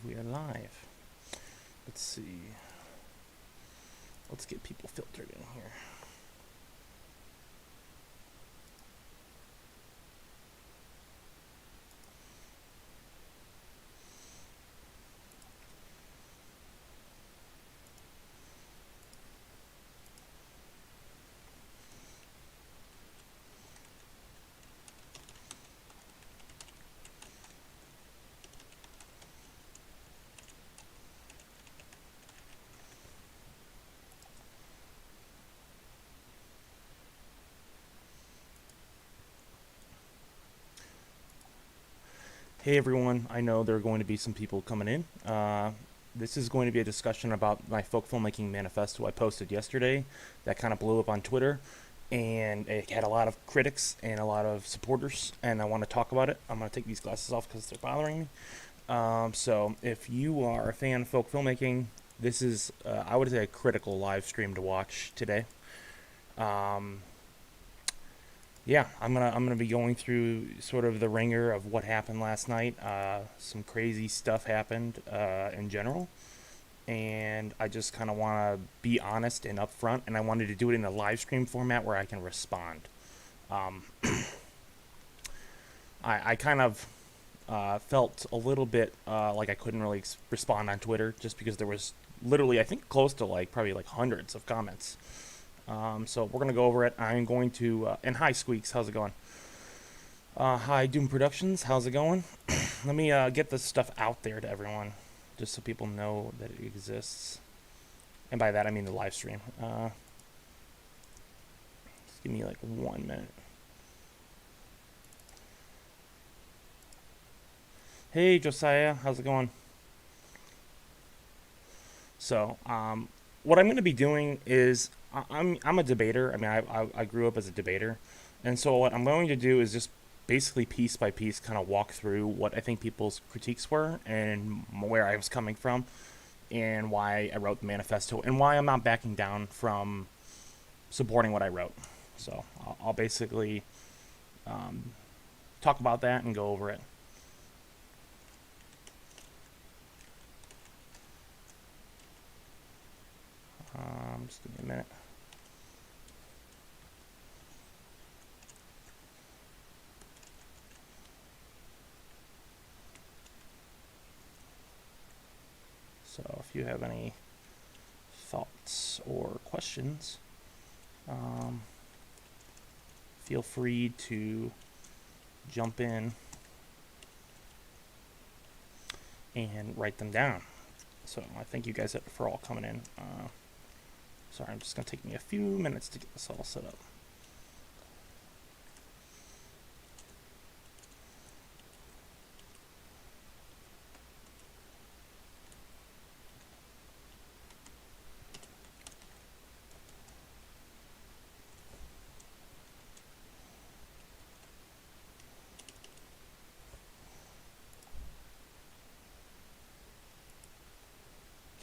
believe we are live. Let's see. Let's get people filtered in here. Hey everyone, I know there are going to be some people coming in. This is going to be a discussion about my Folk Filmmaking Manifesto I posted yesterday that kind of blew up on Twitter, and it had a lot of critics and a lot of supporters, and I want to talk about it. I'm going to take these glasses off because they're bothering me. So if you are a fan of folk filmmaking, this is, I would say, a critical live stream to watch today. Um, yeah, I'm gonna be going through sort of the ringer of what happened last night. Some crazy stuff happened in general, and I just kind of want to be honest and upfront. And I wanted to do it in a live stream format where I can respond. Um, I kind of felt a little bit like I couldn't really respond on Twitter just because there was literally, I think, close to like probably like hundreds of comments. So we're gonna go over it. I'm going to and hi Squeaks, how's it going? Hi Doom Productions, how's it going? Let me get this stuff out there to everyone, just so people know that it exists. And by that I mean the live stream. Just give me like 1 minute. Hey Josiah, how's it going? So, what I'm going to be doing is I'm a debater. I mean, I grew up as a debater, and so what I'm going to do is just basically piece by piece kind of walk through what I think people's critiques were and where I was coming from and why I wrote the manifesto and why I'm not backing down from supporting what I wrote. So I'll basically um, talk about that and go over it. Just give me a minute. So if you have any thoughts or questions, um, feel free to jump in and write them down. So I thank you guys for all coming in. Sorry, I'm just going to take me a few minutes to get this all set up.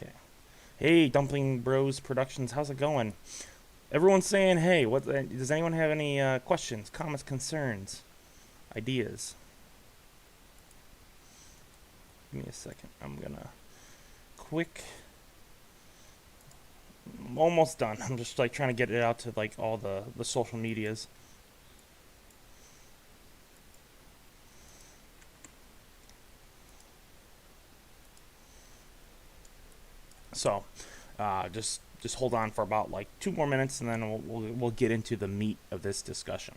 Okay. Hey, Dumpling Bros Productions, how's it going? Everyone's saying, hey, what? Does anyone have any questions, comments, concerns, ideas? Give me a second. I'm gonna quick. I'm almost done. I'm just like trying to get it out to like all the social medias. So, just hold on for about like 2 more minutes, and then we'll get into the meat of this discussion.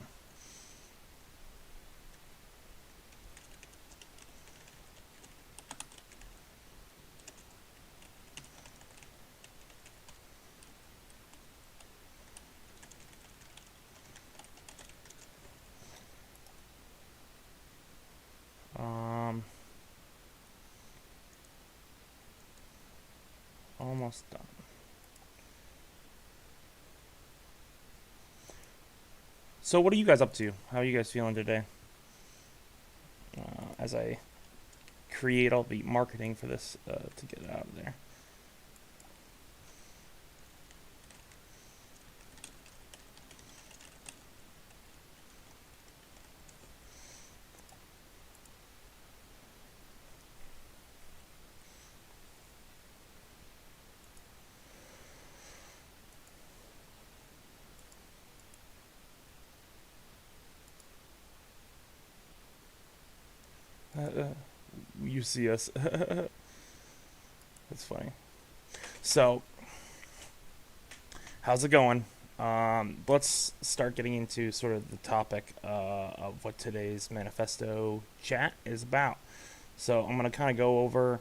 Um, Almost done. So, what are you guys up to? How are you guys feeling today? As I create all the marketing for this to get it out of there. You see us. That's funny. So, how's it going? Let's start getting into sort of the topic of what today's manifesto chat is about. So I'm gonna kind of go over,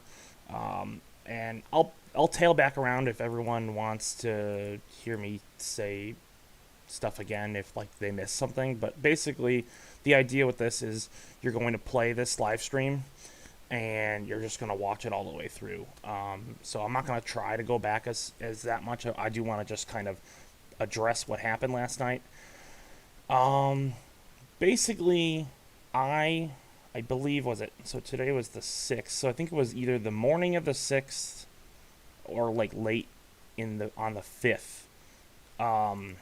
and I'll tail back around if everyone wants to hear me say stuff again if like they missed something. But basically, the idea with this is you're going to play this live stream and you're just gonna watch it all the way through. So I'm not gonna try to go back as that much. I do want to just kind of address what happened last night. Um, Basically, I I believe was it so today was the 6th. So I think it was either the morning of the 6th or like late in the on the 5th. Um,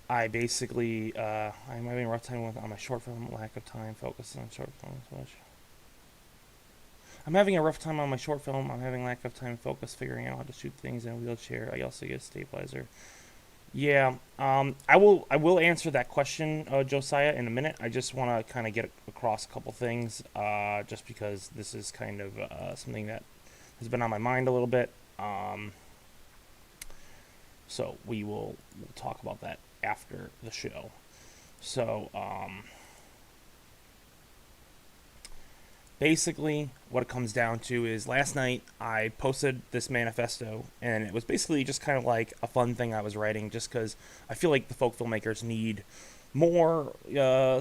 I basically I'm having a rough time with on my short film, lack of time, focus on short films. I'm having a rough time on my short film. I'm having lack of time focus figuring out how to shoot things in a wheelchair. I also get a stabilizer. Yeah, I will answer that question, Josiah, in a minute. I just want to kind of get across a couple things, just because this is kind of something that has been on my mind a little bit. Um, so we'll talk about that after the show. So basically, what it comes down to is last night I posted this manifesto, and it was basically just kind of like a fun thing I was writing, just because I feel like the folk filmmakers need more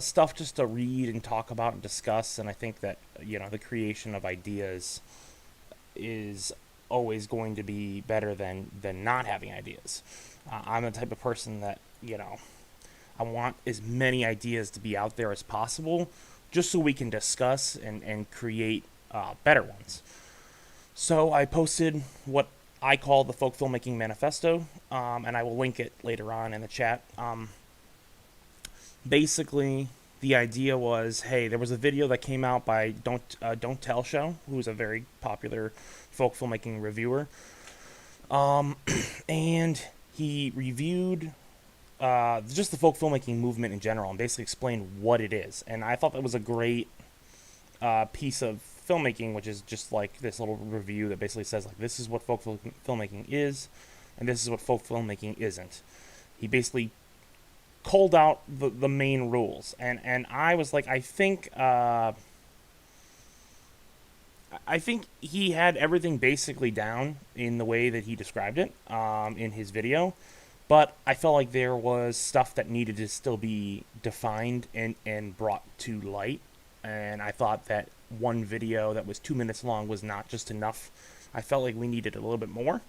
stuff just to read and talk about and discuss. And I think that the creation of ideas is always going to be better than not having ideas. I'm the type of person that I want as many ideas to be out there as possible, just so we can discuss and create better ones. So I posted what I call the Folk Filmmaking Manifesto, and I will link it later on in the chat. Basically, the idea was, hey, there was a video that came out by Don't Tell Show, who's a very popular folk filmmaking reviewer, um, and he reviewed just the folk filmmaking movement in general and basically explained what it is. And I thought that was a great piece of filmmaking, which is just like this little review that basically says like this is what filmmaking is, and this is what folk filmmaking isn't. He basically called out the main rules, and I was like, I think he had everything basically down in the way that he described it in his video, but I felt like there was stuff that needed to still be defined and brought to light. And I thought that one video that was 2 minutes long was not just enough. I felt like we needed a little bit more.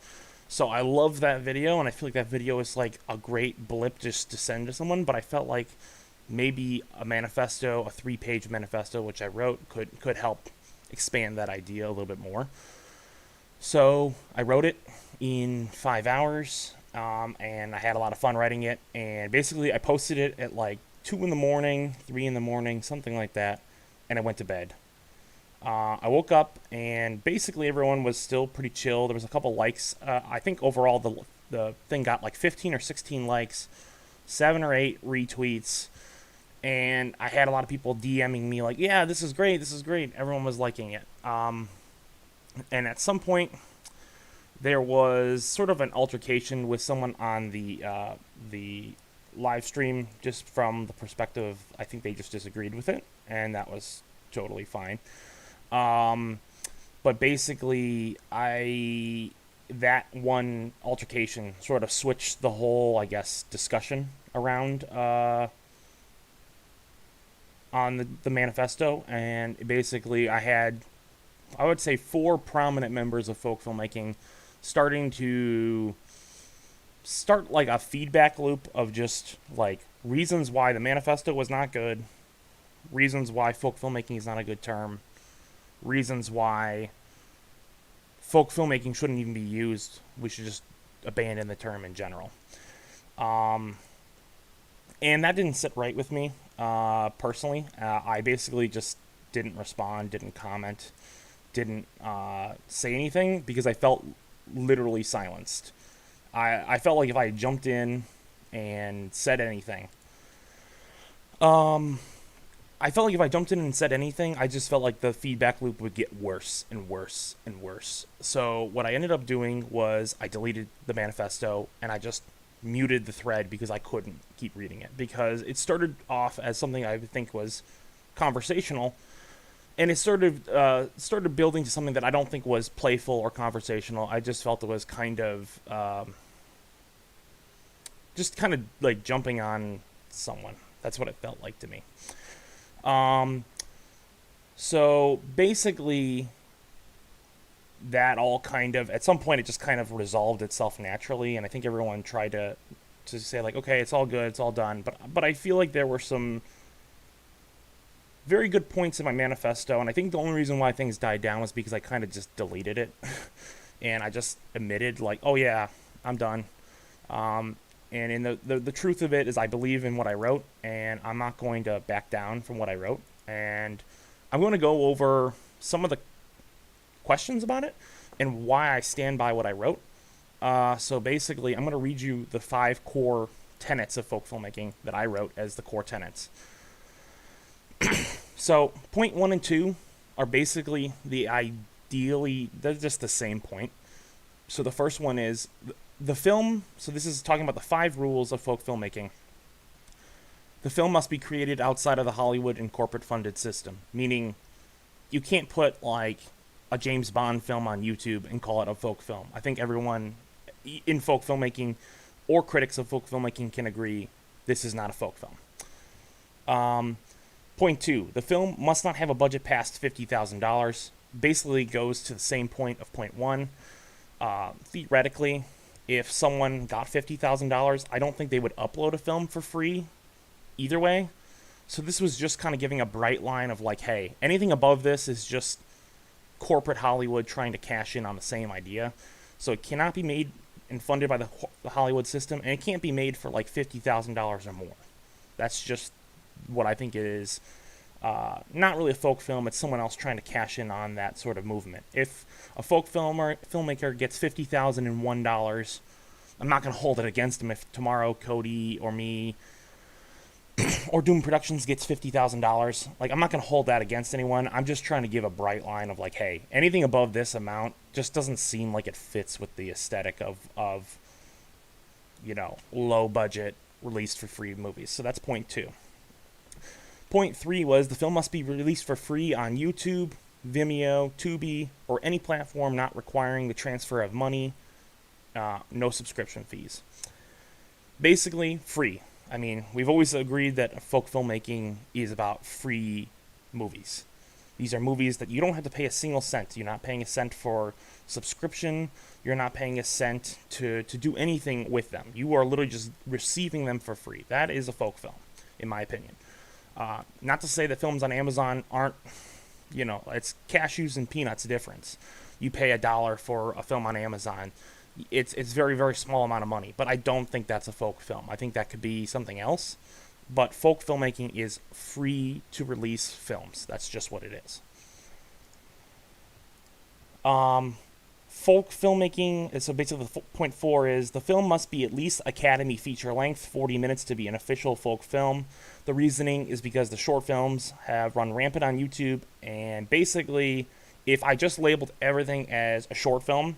So I love that video, and I feel like that video is like a great blip just to send to someone. But I felt like maybe a manifesto, a 3-page manifesto, which I wrote, could help expand that idea a little bit more. So I wrote it in 5 hours, and I had a lot of fun writing it. And basically, I posted it at like 2 in the morning, 3 in the morning, something like that, and I went to bed. I woke up, and basically everyone was still pretty chill. There was a couple likes. I think overall the thing got like 15 or 16 likes, 7 or 8 retweets, and I had a lot of people DMing me like, "Yeah, this is great. This is great." Everyone was liking it. And at some point, there was sort of an altercation with someone on the live stream, just from the perspective, I think they just disagreed with it, and that was totally fine. Um, but basically, that one altercation sort of switched the whole, I guess, discussion around on the manifesto, and basically, I would say 4 prominent members of folk filmmaking starting to start like a feedback loop of just like reasons why the manifesto was not good, reasons why folk filmmaking is not a good term, reasons why folk filmmaking shouldn't even be used. We should just abandon the term in general. Um, and that didn't sit right with me personally. I basically just didn't respond, didn't comment, didn't say anything because I felt literally silenced. I felt like if I jumped in and said anything, um, I felt like if I jumped in and said anything, I just felt like the feedback loop would get worse and worse and worse. So what I ended up doing was I deleted the manifesto and I just muted the thread because I couldn't keep reading it, because it started off as something I would think was conversational, and it started building to something that I don't think was playful or conversational. I just felt it was kind of just kind of like jumping on someone. That's what it felt like to me. So basically, that all kind of, at some point, it just kind of resolved itself naturally, and I think everyone tried to say like, okay, it's all good, it's all done. But I feel like there were some very good points in my manifesto, and I think the only reason why things died down was because I kind of just deleted it, and I just admitted like, oh yeah, I'm done. And in the truth of it is I believe in what I wrote, and I'm not going to back down from what I wrote. And I'm going to go over some of the questions about it and why I stand by what I wrote. So basically, I'm going to read you the 5 core tenets of folk filmmaking that I wrote as the core tenets. So point 1 and 2 are basically they're just the same point. So the first one is the film, so this is talking about the 5 rules of folk filmmaking. The film must be created outside of the Hollywood and corporate funded system, meaning you can't put like a James Bond film on YouTube and call it a folk film. I think everyone in folk filmmaking or critics of folk filmmaking can agree this is not a folk film. Point 2, the film must not have a budget past $50,000. Basically goes to the same point of point 1. Theoretically, if someone got $50,000, I don't think they would upload a film for free either way. So this was just kind of giving a bright line of like, hey, anything above this is just corporate Hollywood trying to cash in on the same idea. So it cannot be made and funded by the Hollywood system, and it can't be made for like $50,000 or more. That's just what I think it is. Not really a folk film, it's someone else trying to cash in on that sort of movement. If a folk filmmaker gets $50,001, I'm not going to hold it against him if tomorrow Cody or me or Doom Productions gets $50,000. Like, I'm not going to hold that against anyone. I'm just trying to give a bright line of like, hey, anything above this amount just doesn't seem like it fits with the aesthetic of low budget released for free movies. So that's point 2. Point 3 was the film must be released for free on YouTube, Vimeo, Tubi, or any platform not requiring the transfer of money, no subscription fees. Basically, free. I mean, we've always agreed that folk filmmaking is about free movies. These are movies that you don't have to pay a single cent. You're not paying a cent for subscription. You're not paying a cent to do anything with them. You are literally just receiving them for free. That is a folk film, in my opinion. Not to say that films on Amazon aren't, it's cashews and peanuts difference. You pay $1 for a film on Amazon. It's very, very small amount of money, but I don't think that's a folk film. I think that could be something else. But folk filmmaking is free to release films. That's just what it is. Folk filmmaking, so basically point 4 is the film must be at least Academy feature length, 40 minutes to be an official folk film. The reasoning is because the short films have run rampant on YouTube, and basically, if I just labeled everything as a short film,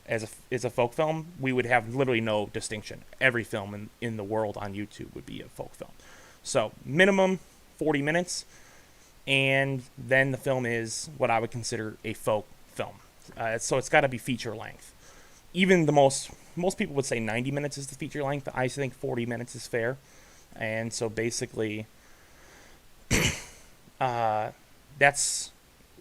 as a folk film, we would have literally no distinction. Every film in the world on YouTube would be a folk film. So minimum 40 minutes, and then the film is what I would consider a folk film. So it's got to be feature length. Even the most people would say 90 minutes is the feature length. I think 40 minutes is fair. And so basically, that's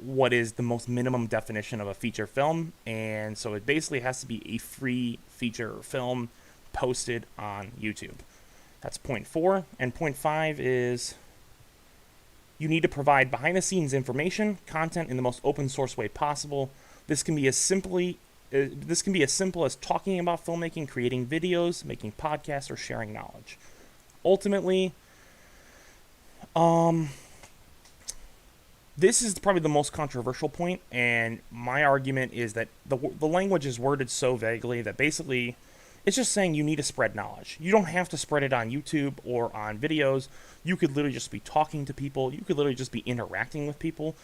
what is the most minimum definition of a feature film. And so it basically has to be a free feature film posted on YouTube. That's point 4. And point 5 is you need to provide behind-the-scenes information, content in the most open source way possible. This can be as simple as talking about filmmaking, creating videos, making podcasts, or sharing knowledge. Ultimately, this is probably the most controversial point, and my argument is that the language is worded so vaguely that basically It's just saying you need to spread knowledge. You don't have to spread it on YouTube or on videos. You could literally just be talking to people. You could literally just be interacting with people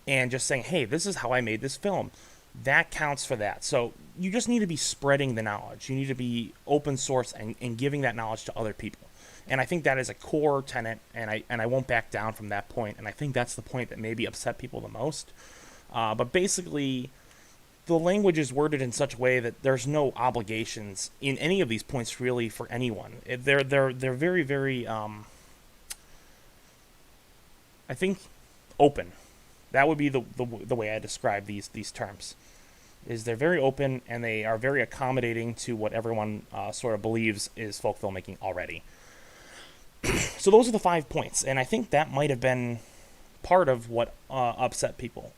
and just saying, hey, this is how I made this film. That counts for that. So you just need to be spreading the knowledge. You need to be open source and giving that knowledge to other people. And I think that is a core tenet, and I won't back down from that point. And I think that's the point that maybe upset people the most. But basically, the language is worded in such a way that there's no obligations in any of these points really for anyone. They're very, very I think open. That would be the way I describe these terms. Is they're very open and they are very accommodating to what everyone sort of believes is folk filmmaking already. So those are the 5 points, and I think that might have been part of what upset people.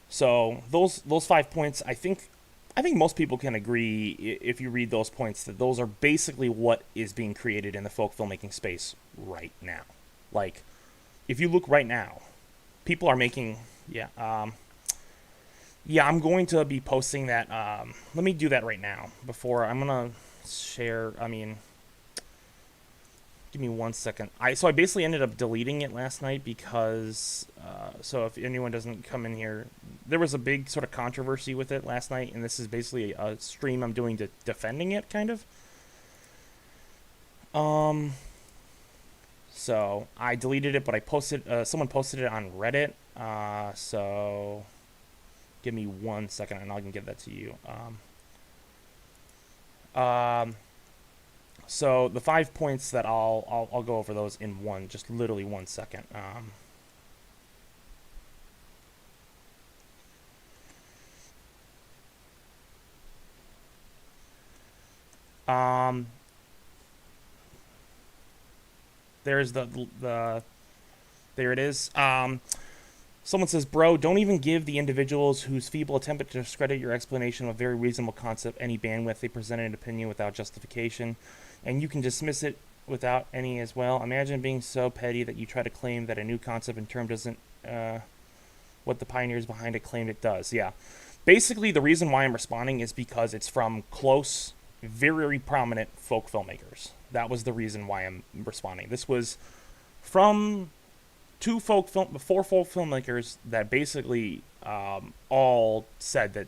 So those 5 points, I think most people can agree, if you read those points, that those are basically what is being created in the folk filmmaking space right now. Like, if you look right now, people are making, I'm going to be posting that. Let me do that right now before I'm gonna share. Give me 1 second. I basically ended up deleting it last night because so if anyone doesn't come in here, there was a big sort of controversy with it last night, and this is basically a stream I'm doing to defending it, kind of. So I deleted it, but I posted. Someone posted it on Reddit. So give me 1 second, and I can get that to you. So the 5 points that I'll go over those in just literally 1 second. There's there it is. Someone says, bro, don't even give the individuals whose feeble attempt to discredit your explanation of a very reasonable concept any bandwidth. They presented an opinion without justification, and you can dismiss it without any as well. Imagine being so petty that you try to claim that a new concept and term doesn't what the pioneers behind it claimed it does. Yeah. Basically, the reason why I'm responding is because it's from close, very prominent folk filmmakers. That was the reason why I'm responding. This was from four folk filmmakers that basically all said that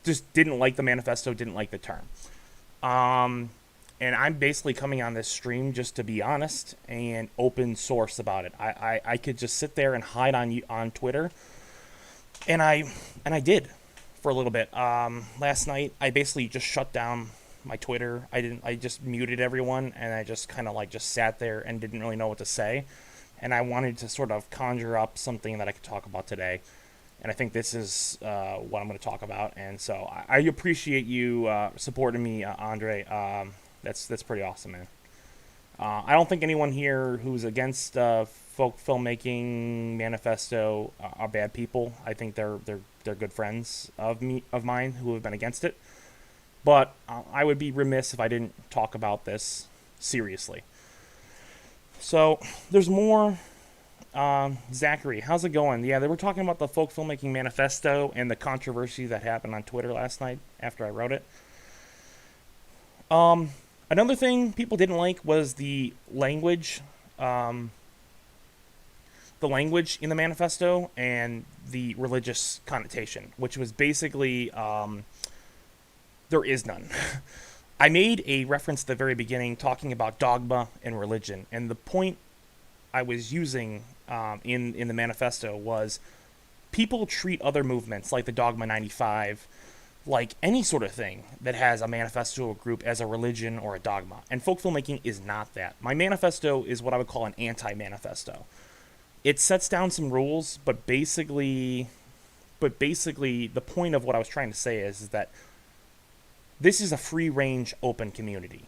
just didn't like the manifesto, didn't like the term. And I'm basically coming on this stream just to be honest and open source about it. I could just sit there and hide on Twitter, and I did for a little bit. Last night I basically just shut down my Twitter. I just muted everyone, and I just kind of just sat there and didn't really know what to say. And I wanted to sort of conjure up something that I could talk about today. And I think this is what I'm going to talk about. And so I appreciate you supporting me, Andre. That's pretty awesome, man. I don't think anyone here who's against folk filmmaking manifesto are bad people. I think they're good friends of mine who have been against it. But I would be remiss if I didn't talk about this seriously. So there's more. Zachary, how's it going? Yeah, they were talking about the Folk Filmmaking Manifesto and the controversy that happened on Twitter last night after I wrote it. Another thing people didn't like was the language. The language in the manifesto and the religious connotation, which was basically there is none. I made a reference at the very beginning talking about dogma and religion, and the point I was using in the manifesto was people treat other movements like the Dogma 95, like any sort of thing that has a manifesto group, as a religion or a dogma. And folk filmmaking is not that. My manifesto is what I would call an anti-manifesto. It sets down some rules, but basically the point of what I was trying to say is that this is a free-range, open community.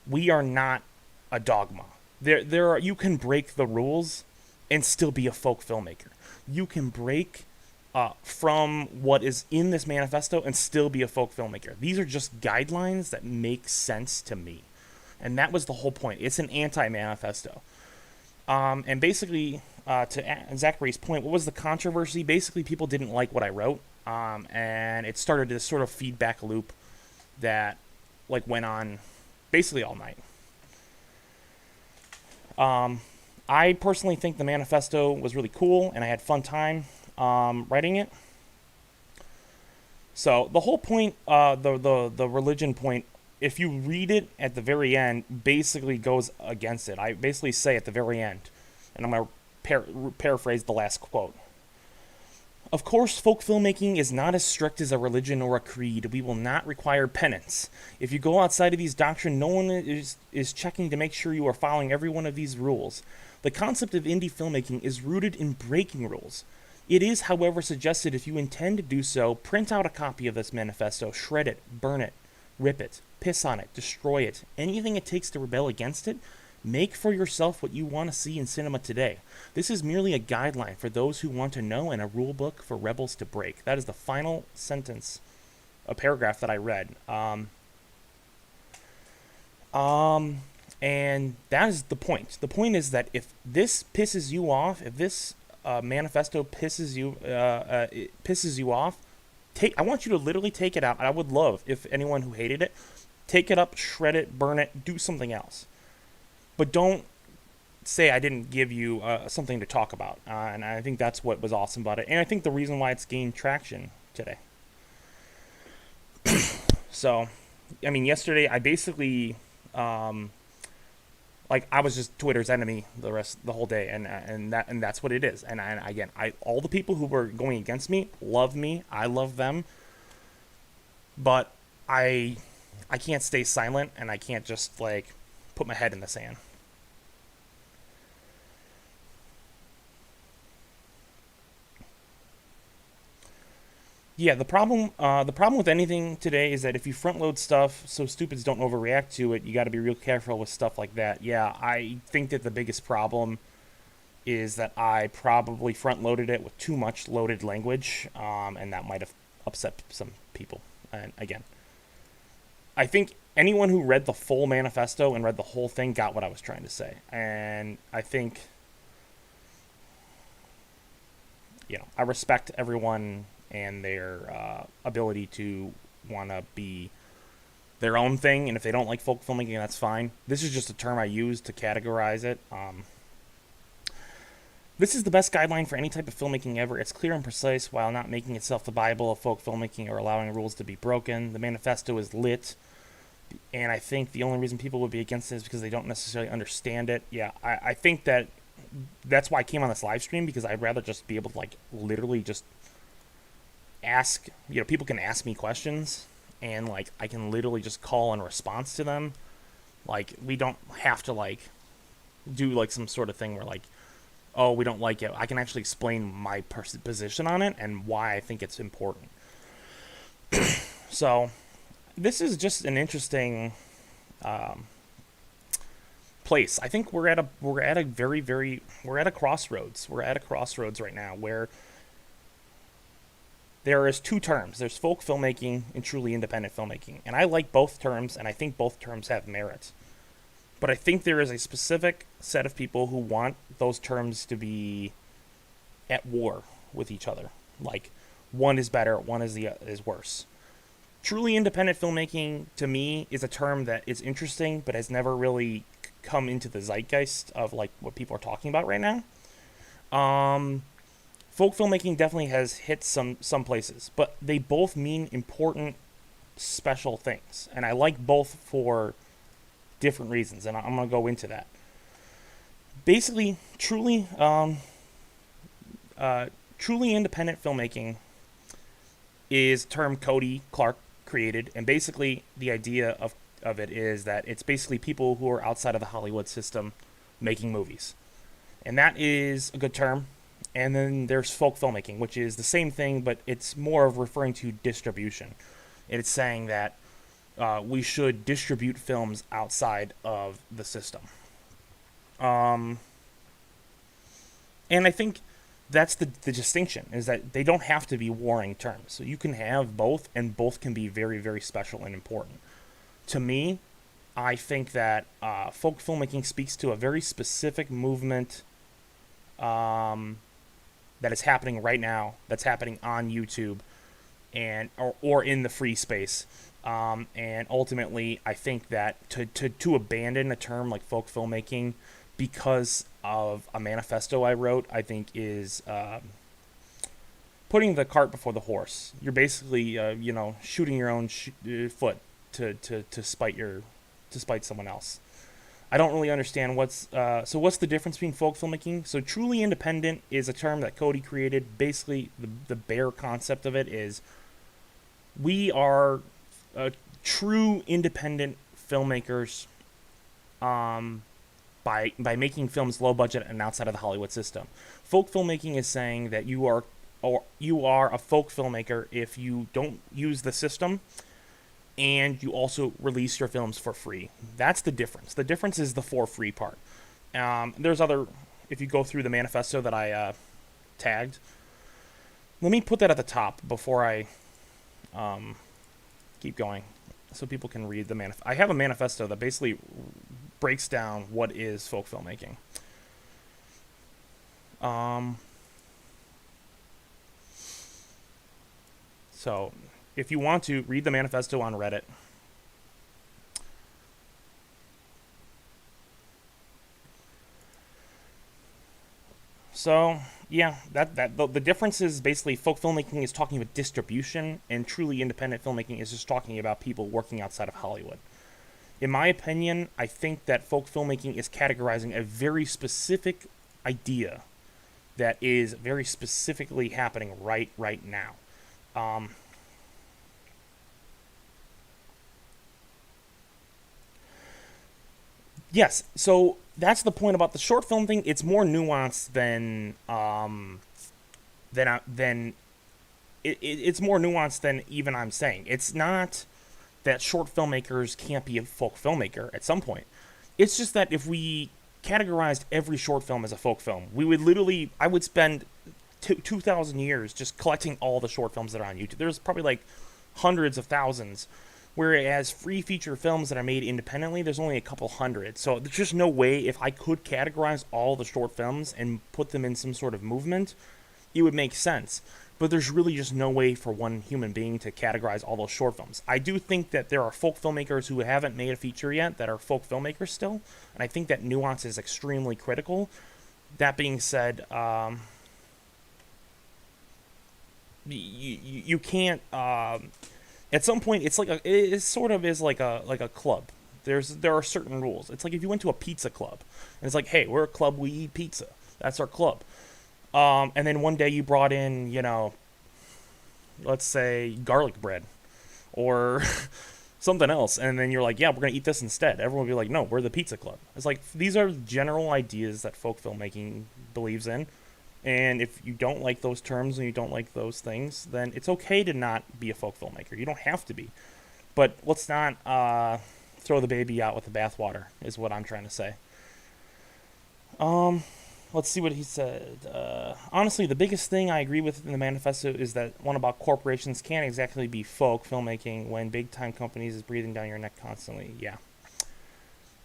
We are not a dogma. You can break the rules and still be a folk filmmaker. You can break from what is in this manifesto and still be a folk filmmaker. These are just guidelines that make sense to me. And that was the whole point. It's an anti-manifesto. And basically, to Zachary's point, what was the controversy? Basically, people didn't like what I wrote. and it started this sort of feedback loop that like went on basically all night. I personally think the manifesto was really cool, and I had fun time writing it. So the whole point, the religion point, if you read it at the very end, basically goes against it. I basically say at the very end, and I'm going to paraphrase the last quote. Of course, folk filmmaking is not as strict as a religion or a creed. We will not require penance. If you go outside of these doctrines, no one is checking to make sure you are following every one of these rules. The concept of indie filmmaking is rooted in breaking rules. It is, however, suggested if you intend to do so, print out a copy of this manifesto, shred it, burn it, rip it, piss on it, destroy it, anything it takes to rebel against it. Make for yourself what you want to see in cinema today. This is merely a guideline for those who want to know and a rule book for rebels to break. That is the final sentence, a paragraph that I read. And that is the point. The point is that if this pisses you off, if this manifesto pisses you off, I want you to literally take it out. I would love if anyone who hated it, take it up, shred it, burn it, do something else. But don't say I didn't give you something to talk about. And I think that's what was awesome about it. And I think the reason why it's gained traction today. So, I mean, yesterday I basically, I was just Twitter's enemy the whole day, and that's what it is. And again, all the people who were going against me love me. I love them. But I can't stay silent, and I can't just put my head in the sand. Yeah, the problem with anything today is that if you front load stuff so stupids don't overreact to it, you got to be real careful with stuff like that. Yeah, I think that the biggest problem is that I probably front loaded it with too much loaded language, and that might have upset some people. And again, I think anyone who read the full manifesto and read the whole thing got what I was trying to say. And I think, I respect everyone and their ability to want to be their own thing. And if they don't like folk filmmaking, that's fine. This is just a term I use to categorize it. This is the best guideline for any type of filmmaking ever. It's clear and precise while not making itself the Bible of folk filmmaking or allowing rules to be broken. The manifesto is lit. And I think the only reason people would be against it is because they don't necessarily understand it. Yeah, I think that's why I came on this live stream, because I'd rather just be able to literally just ask, people can ask me questions, and I can literally just call in response to them. We don't have to do some sort of thing where oh, we don't like it. I can actually explain my position on it and why I think it's important. So this is just an interesting place. I think we're at a crossroads. We're at a crossroads right now where there is two terms. There's folk filmmaking and truly independent filmmaking. And I like both terms, and I think both terms have merit. But I think there is a specific set of people who want those terms to be at war with each other. One is better, one is worse. Truly independent filmmaking, to me, is a term that is interesting, but has never really come into the zeitgeist of what people are talking about right now. Folk filmmaking definitely has hit some places, but they both mean important, special things, and I like both for different reasons, and I'm going to go into that. Basically, truly independent filmmaking is a term Cody Clark created, and basically the idea of it is that it's basically people who are outside of the Hollywood system making movies, and that is a good term. And then there's folk filmmaking, which is the same thing, but it's more of referring to distribution. It's saying that we should distribute films outside of the system. And I think that's the distinction, is that they don't have to be warring terms. So you can have both, and both can be very, very special and important. To me, I think that folk filmmaking speaks to a very specific movement that is happening right now, that's happening on YouTube, and or in the free space. And ultimately, I think that to abandon a term like folk filmmaking because of a manifesto I wrote, I think is putting the cart before the horse. You're basically, shooting your own foot to spite someone else. I don't really understand what's the difference between folk filmmaking. So truly independent is a term that Cody created. Basically, the bare concept of it is we are true independent filmmakers by making films low budget and outside of the Hollywood system. Folk filmmaking is saying that you are a folk filmmaker if you don't use the system and you also release your films for free. That's the difference. The difference is the for free part. There's other, if you go through the manifesto that I tagged, let me put that at the top before I keep going so people can read the manifesto. I have a manifesto that basically breaks down what is folk filmmaking. So if you want to read the manifesto on Reddit, so yeah, the difference is basically folk filmmaking is talking about distribution, and truly independent filmmaking is just talking about people working outside of Hollywood. In my opinion, I think that folk filmmaking is categorizing a very specific idea that is very specifically happening right now. Yes, so that's the point about the short film thing. It's more nuanced than it's more nuanced than even I'm saying. It's not that short filmmakers can't be a folk filmmaker at some point. It's just that if we categorized every short film as a folk film, we would literally, I would spend 2,000 years just collecting all the short films that are on YouTube. There's probably like hundreds of thousands. Whereas free feature films that are made independently, there's only a couple hundred. So there's just no way, if I could categorize all the short films and put them in some sort of movement, it would make sense. But there's really just no way for one human being to categorize all those short films. I do think that there are folk filmmakers who haven't made a feature yet that are folk filmmakers still, and I think that nuance is extremely critical. That being said, you can't. At some point, it sort of is like a club. There are certain rules. It's like if you went to a pizza club, and it's like, hey, we're a club, we eat pizza. That's our club. And then one day you brought in, let's say garlic bread or something else, and then you're like, yeah, we're gonna eat this instead. Everyone will be like, no, we're the pizza club. It's like these are general ideas that folk filmmaking believes in. And if you don't like those terms and you don't like those things, then it's okay to not be a folk filmmaker. You don't have to be. But let's not throw the baby out with the bathwater, is what I'm trying to say. Let's see what he said. Honestly, the biggest thing I agree with in the manifesto is that one about corporations can't exactly be folk filmmaking when big-time companies is breathing down your neck constantly. Yeah.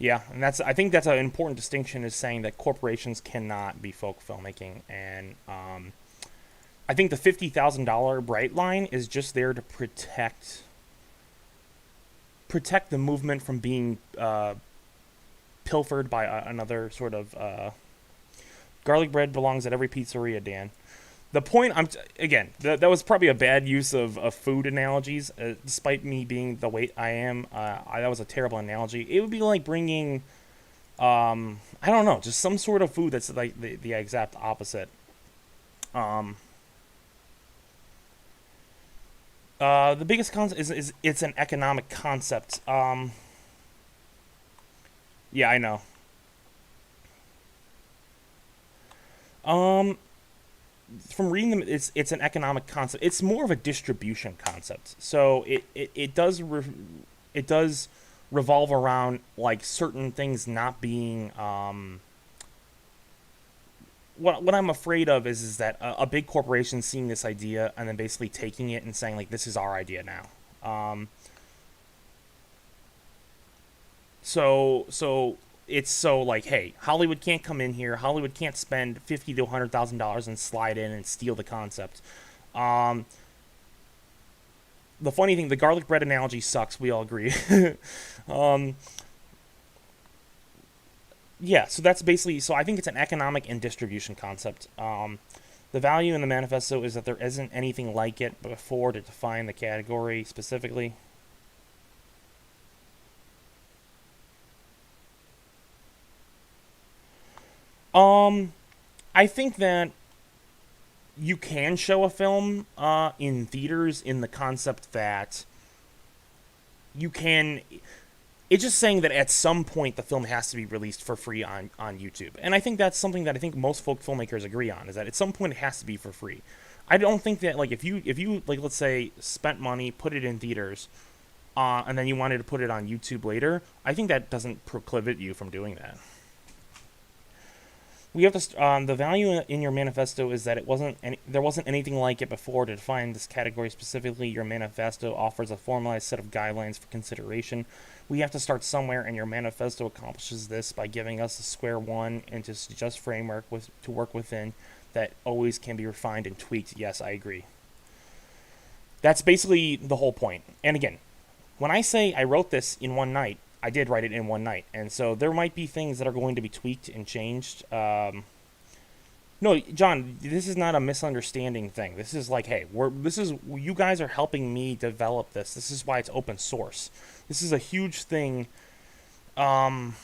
Yeah, and I think that's an important distinction, is saying that corporations cannot be folk filmmaking, and I think the $50,000 bright line is just there to protect the movement from being pilfered by another sort of garlic bread belongs at every pizzeria, Dan. The point again, that was probably a bad use of food analogies. Despite me being the weight I am, that was a terrible analogy. It would be like bringing, I don't know, just some sort of food that's like the exact opposite. The biggest concept is it's an economic concept. Yeah, I know. Um, from reading them, it's an economic concept. It's more of a distribution concept. So it does revolve around like certain things not being. What I'm afraid of is that a big corporation seeing this idea and then basically taking it and saying like, this is our idea now. So it's so like, hey, Hollywood can't come in here. Hollywood can't spend $50,000 to $100,000 and slide in and steal the concept. Um, the funny thing, the garlic bread analogy sucks. We all agree. um, yeah, so that's basically. So I think it's an economic and distribution concept. The value in the manifesto is that there isn't anything like it before to define the category specifically. Um, I think that you can show a film in theaters in the concept that you can. It's just saying that at some point the film has to be released for free on YouTube, and I think that's something that I think most folk filmmakers agree on. Is that at some point it has to be for free. I don't think that like if you like let's say spent money, put it in theaters, and then you wanted to put it on YouTube later, I think that doesn't prohibit you from doing that. We have to. The value in your manifesto is that there wasn't anything like it before to define this category specifically. Your manifesto offers a formalized set of guidelines for consideration. We have to start somewhere, and your manifesto accomplishes this by giving us a square one and to suggest framework to work within that always can be refined and tweaked. Yes, I agree. That's basically the whole point. And again, when I say I wrote this in one night, I did write it in one night, and so there might be things that are going to be tweaked and changed. No, John, this is not a misunderstanding thing. This is like, hey, you guys are helping me develop this. This is why it's open source. This is a huge thing. Um,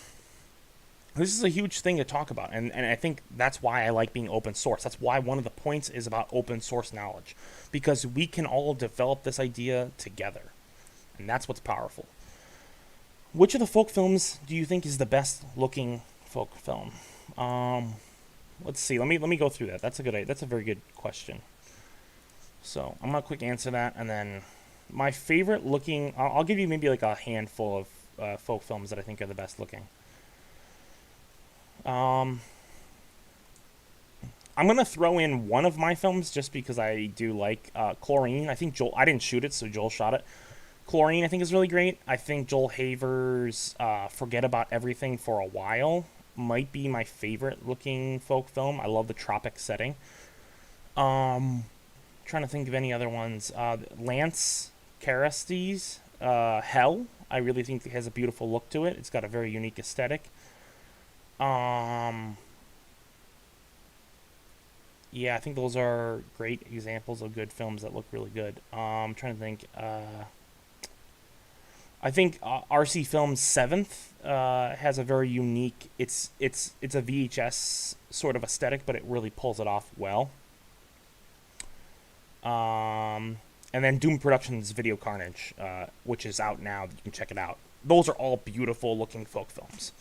this is a huge thing to talk about, and I think that's why I like being open source. That's why one of the points is about open source knowledge, because we can all develop this idea together, and that's what's powerful. Which of the folk films do you think is the best looking folk film? Um, let's see. Let me go through that. That's a very good question. So I'm gonna quick answer that, and then my favorite looking. I'll give you maybe like a handful of folk films that I think are the best looking. Um, I'm gonna throw in one of my films just because I do like Chlorine. I think Joel. I didn't shoot it, so Joel shot it. Chlorine, I think, is really great. I think Joel Haver's Forget About Everything for a While might be my favorite looking folk film. I love the tropic setting. Trying to think of any other ones. Lance Carasty's Hell, I really think it has a beautiful look to it. It's got a very unique aesthetic. Um, yeah, I think those are great examples of good films that look really good. I'm trying to think. I think RC Films Seventh has a very unique. It's a VHS sort of aesthetic, but it really pulls it off well. And then Doom Productions Video Carnage, which is out now. You can check it out. Those are all beautiful looking folk films.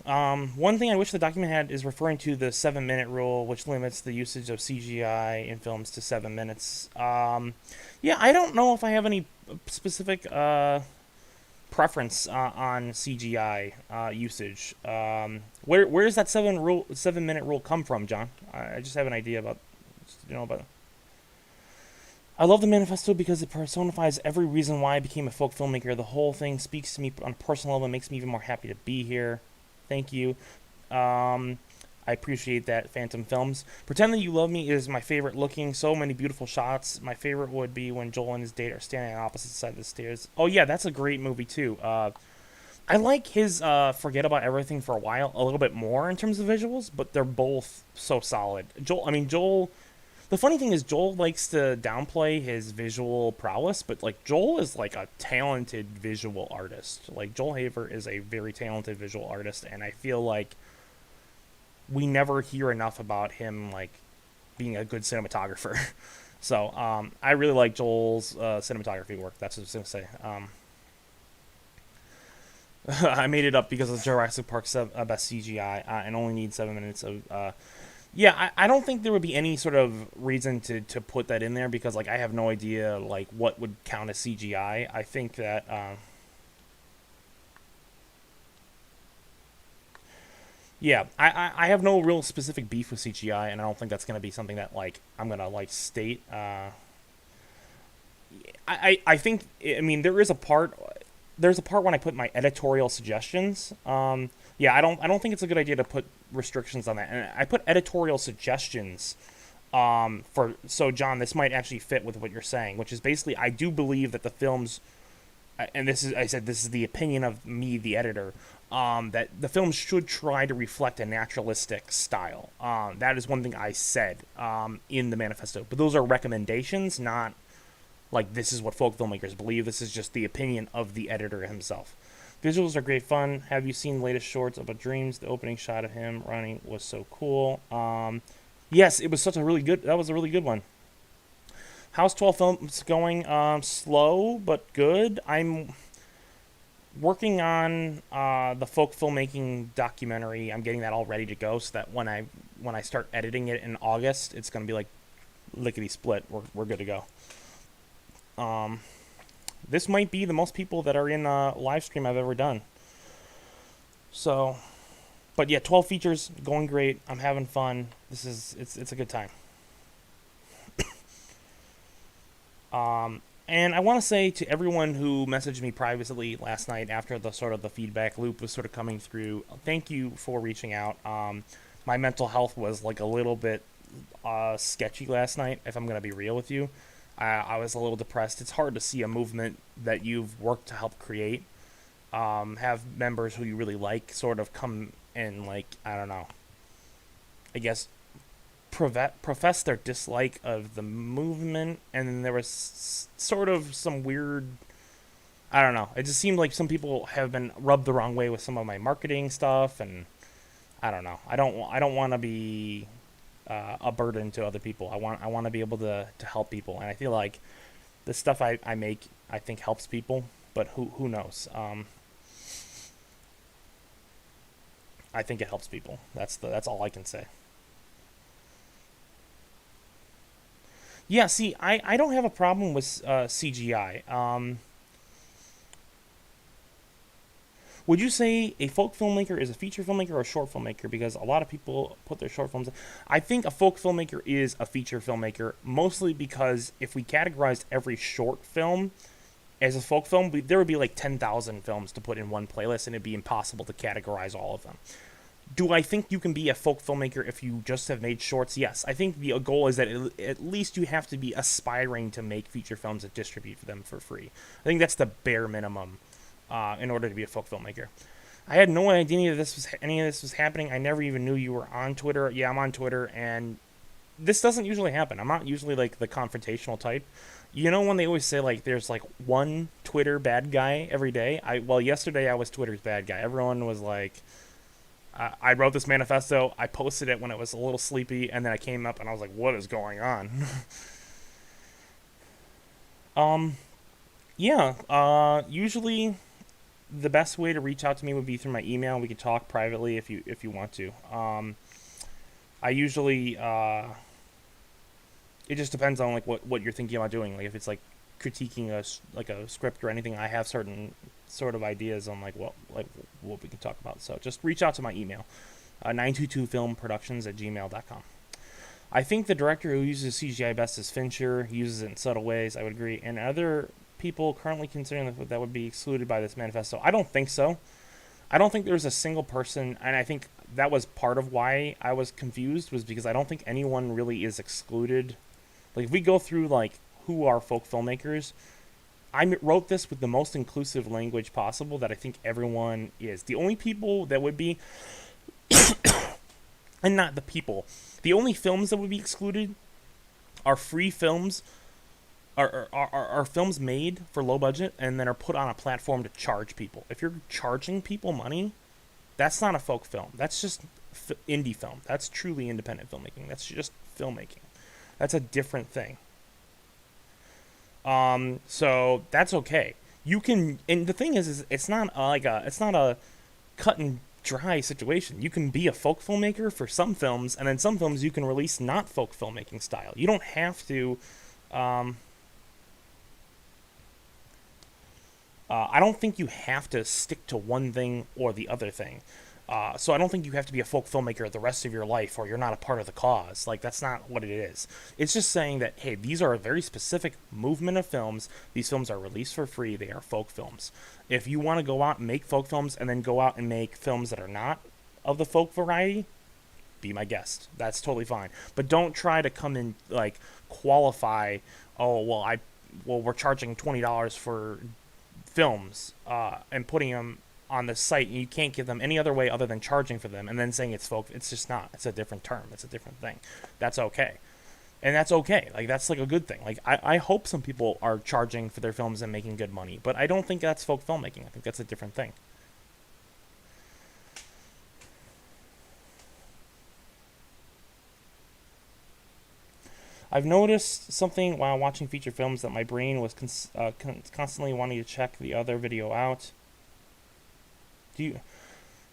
One thing I wish the document had is referring to the 7 minute rule, which limits the usage of CGI in films to 7 minutes. Yeah, I don't know if I have any specific preference on CGI usage. Where does that 7 minute rule come from, John? I just have an idea about about. I love the manifesto because it personifies every reason why I became a folk filmmaker. The whole thing speaks to me on a personal level and makes me even more happy to be here. Thank you. I appreciate that, Phantom Films. Pretend That You Love Me is my favorite looking. So many beautiful shots. My favorite would be when Joel and his date are standing on opposite sides of the stairs. Oh, yeah, that's a great movie, too. I like his Forget About Everything for a While a little bit more in terms of visuals, but they're both so solid. Joel. The funny thing is, Joel likes to downplay his visual prowess, but like Joel is like a talented visual artist. Like Joel Haver is a very talented visual artist, and I feel like we never hear enough about him like being a good cinematographer. So I really like Joel's cinematography work. That's what I was gonna say. I made it up because of Jurassic Park's best CGI and only need 7 minutes of. Yeah, I don't think there would be any sort of reason to put that in there because like I have no idea like what would count as CGI. I think that yeah, I have no real specific beef with CGI, and I don't think that's gonna be something that like I'm gonna like state. I think I mean there is a part. There's a part when I put my editorial suggestions. Yeah, I don't think it's a good idea to put restrictions on that. And I put editorial suggestions So John, this might actually fit with what you're saying, which is basically I do believe that the films, and this is I said this is the opinion of me, the editor, that the films should try to reflect a naturalistic style. That is one thing I said in the manifesto, but those are recommendations, not like this is what folk filmmakers believe. This is just the opinion of the editor himself. Visuals are great fun. Have you seen the latest shorts about Dreams? The opening shot of him running was so cool. Yes, it was such a really good. That was a really good one. How's 12 Films going? Slow but good. I'm working on the folk filmmaking documentary. I'm getting that all ready to go, so that when I start editing it in August, it's gonna be like lickety split. We're good to go. This might be the most people that are in a live stream I've ever done. So, but yeah, 12 features going great. I'm having fun. It's a good time. And I want to say to everyone who messaged me privately last night after the sort of the feedback loop was sort of coming through, thank you for reaching out. My mental health was like a little bit sketchy last night, if I'm going to be real with you. I was a little depressed. It's hard to see a movement that you've worked to help create, have members who you really like sort of come and, like, I don't know, I guess profess their dislike of the movement, and then there was sort of some weird, I don't know, it just seemed like some people have been rubbed the wrong way with some of my marketing stuff, and I don't know, I don't want to be a burden to other people. I want to be able to help people, and I feel like the stuff I make I think helps people, but who knows. I think it helps people. That's all I can say. Yeah, see, I don't have a problem with CGI. Would you say a folk filmmaker is a feature filmmaker or a short filmmaker? Because a lot of people put their short films. I think a folk filmmaker is a feature filmmaker, mostly because if we categorized every short film as a folk film, there would be like 10,000 films to put in one playlist, and it'd be impossible to categorize all of them. Do I think you can be a folk filmmaker if you just have made shorts? Yes. I think the goal is that at least you have to be aspiring to make feature films and distribute them for free. I think that's the bare minimum in order to be a folk filmmaker. I had no idea any of this was happening. I never even knew you were on Twitter. Yeah, I'm on Twitter, and this doesn't usually happen. I'm not usually like the confrontational type. You know when they always say like there's like one Twitter bad guy every day? Yesterday I was Twitter's bad guy. Everyone was like, I wrote this manifesto. I posted it when it was a little sleepy, and then I came up and I was like, "What is going on?" um, yeah. Usually, the best way to reach out to me would be through my email. We can talk privately if you want to. I usually it just depends on like what you're thinking about doing. Like if it's like critiquing a script or anything, I have certain sort of ideas on like what we can talk about. So just reach out to my email, 922filmproductions@gmail.com. I think the director who uses CGI best is Fincher. He uses it in subtle ways, I would agree. And other people currently considering that would be excluded by this manifesto? I don't think so. I don't think there's a single person, and I think that was part of why I was confused, was because I don't think anyone really is excluded. Like if we go through like who are folk filmmakers, I wrote this with the most inclusive language possible that I think everyone is. The only people that would be, and not the people, the only films that would be excluded are free films, are films made for low budget and then are put on a platform to charge people. If you're charging people money, that's not a folk film. That's just indie film. That's truly independent filmmaking. That's just filmmaking. That's a different thing. So that's okay. You can, and the thing is it's not it's not a cut and dry situation. You can be a folk filmmaker for some films, and then some films you can release not folk filmmaking style. You don't have to. I don't think you have to stick to one thing or the other thing. So I don't think you have to be a folk filmmaker the rest of your life, or you're not a part of the cause. Like, that's not what it is. It's just saying that, hey, these are a very specific movement of films. These films are released for free. They are folk films. If you want to go out and make folk films and then go out and make films that are not of the folk variety, be my guest. That's totally fine. But don't try to come in like qualify. Oh well, we're charging $20 for films and putting them on the site. And you can't give them any other way other than charging for them and then saying it's folk. It's just not. It's a different term. It's a different thing. That's okay. And that's okay. Like that's like a good thing. Like I hope some people are charging for their films and making good money, but I don't think that's folk filmmaking. I think that's a different thing. I've noticed something while watching feature films that my brain was constantly wanting to check the other video out. Do you,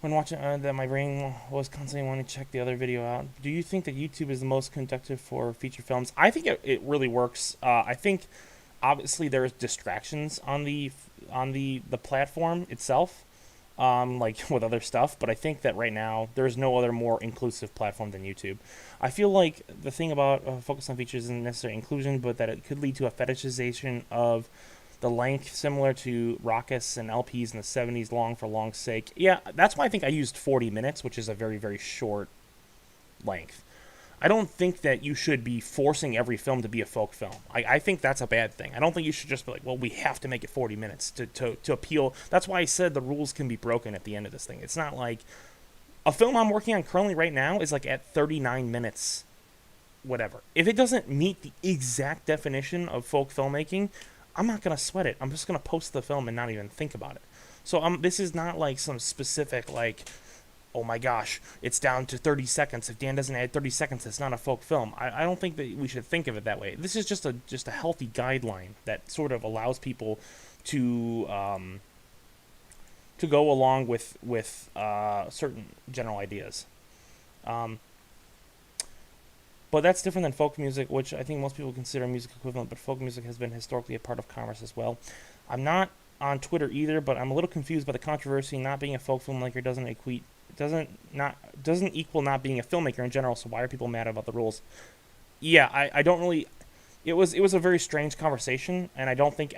when watching that my brain was constantly wanting to check the other video out. Do you think that YouTube is the most conducive for feature films? I think it really works. I think obviously there's distractions on the platform itself, like with other stuff. But I think that right now there's no other more inclusive platform than YouTube. I feel like the thing about focus on features isn't necessarily inclusion, but that it could lead to a fetishization of the length, similar to Raucous and LPs in the 70s, long for long's sake. Yeah, that's why I think I used 40 minutes, which is a very, very short length. I don't think that you should be forcing every film to be a folk film. I think that's a bad thing. I don't think you should just be like, well, we have to make it 40 minutes to appeal. That's why I said the rules can be broken at the end of this thing. It's not like a film I'm working on currently right now is like at 39 minutes, whatever. If it doesn't meet the exact definition of folk filmmaking, I'm not going to sweat it. I'm just going to post the film and not even think about it. So this is not like some specific, like, oh my gosh, it's down to 30 seconds. If Dan doesn't add 30 seconds, it's not a folk film. I don't think that we should think of it that way. This is just a healthy guideline that sort of allows people to go along with certain general ideas. But that's different than folk music, which I think most people consider music equivalent, but folk music has been historically a part of commerce as well. I'm not on Twitter either, but I'm a little confused by the controversy. Not being a folk filmmaker doesn't equal not being a filmmaker in general, so why are people mad about the rules? Yeah, I don't really... It was a very strange conversation, and I don't think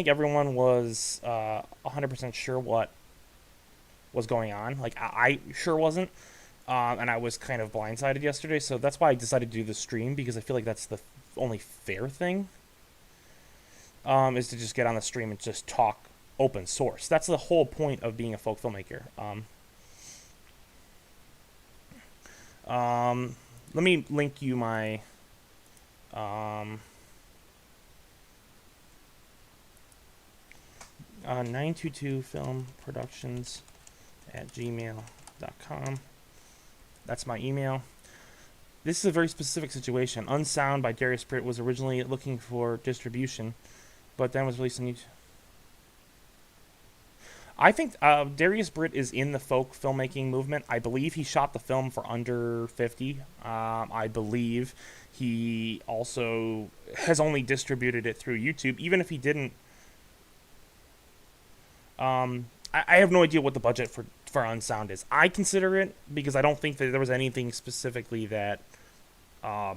everyone was 100% sure what was going on. Like, I sure wasn't. And I was kind of blindsided yesterday, so that's why I decided to do the stream, because I feel like that's the only fair thing, is to just get on the stream and just talk open source. That's the whole point of being a folk filmmaker. Let me link you my 922filmproductions@gmail.com. That's my email. This is a very specific situation. Unsound by Darius Britt was originally looking for distribution, but then was released on YouTube. I think Darius Britt is in the folk filmmaking movement. I believe he shot the film for under 50. I believe he also has only distributed it through YouTube, even if he didn't. I have no idea what the budget for Unsound is. I consider it because I don't think that there was anything specifically that... I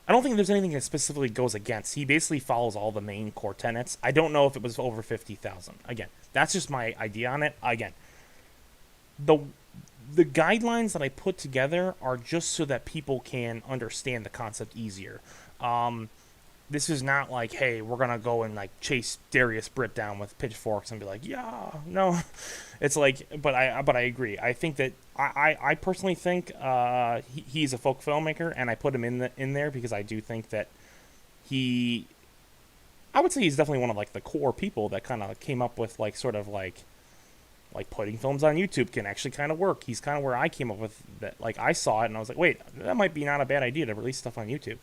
don't think there's anything that specifically goes against. He basically follows all the main core tenets. I don't know if it was over 50,000. Again, that's just my idea on it. Again, the guidelines that I put together are just so that people can understand the concept easier. This is not like, hey, we're gonna go and like chase Darius Britt down with pitchforks and be like, yeah, no. It's like, but I agree. I think that I personally think he's a folk filmmaker, and I put him in there because I do think that I would say he's definitely one of like the core people that kind of came up with like sort of like putting films on YouTube can actually kind of work. He's kind of where I came up with that. Like I saw it and I was like, wait, that might be not a bad idea to release stuff on YouTube.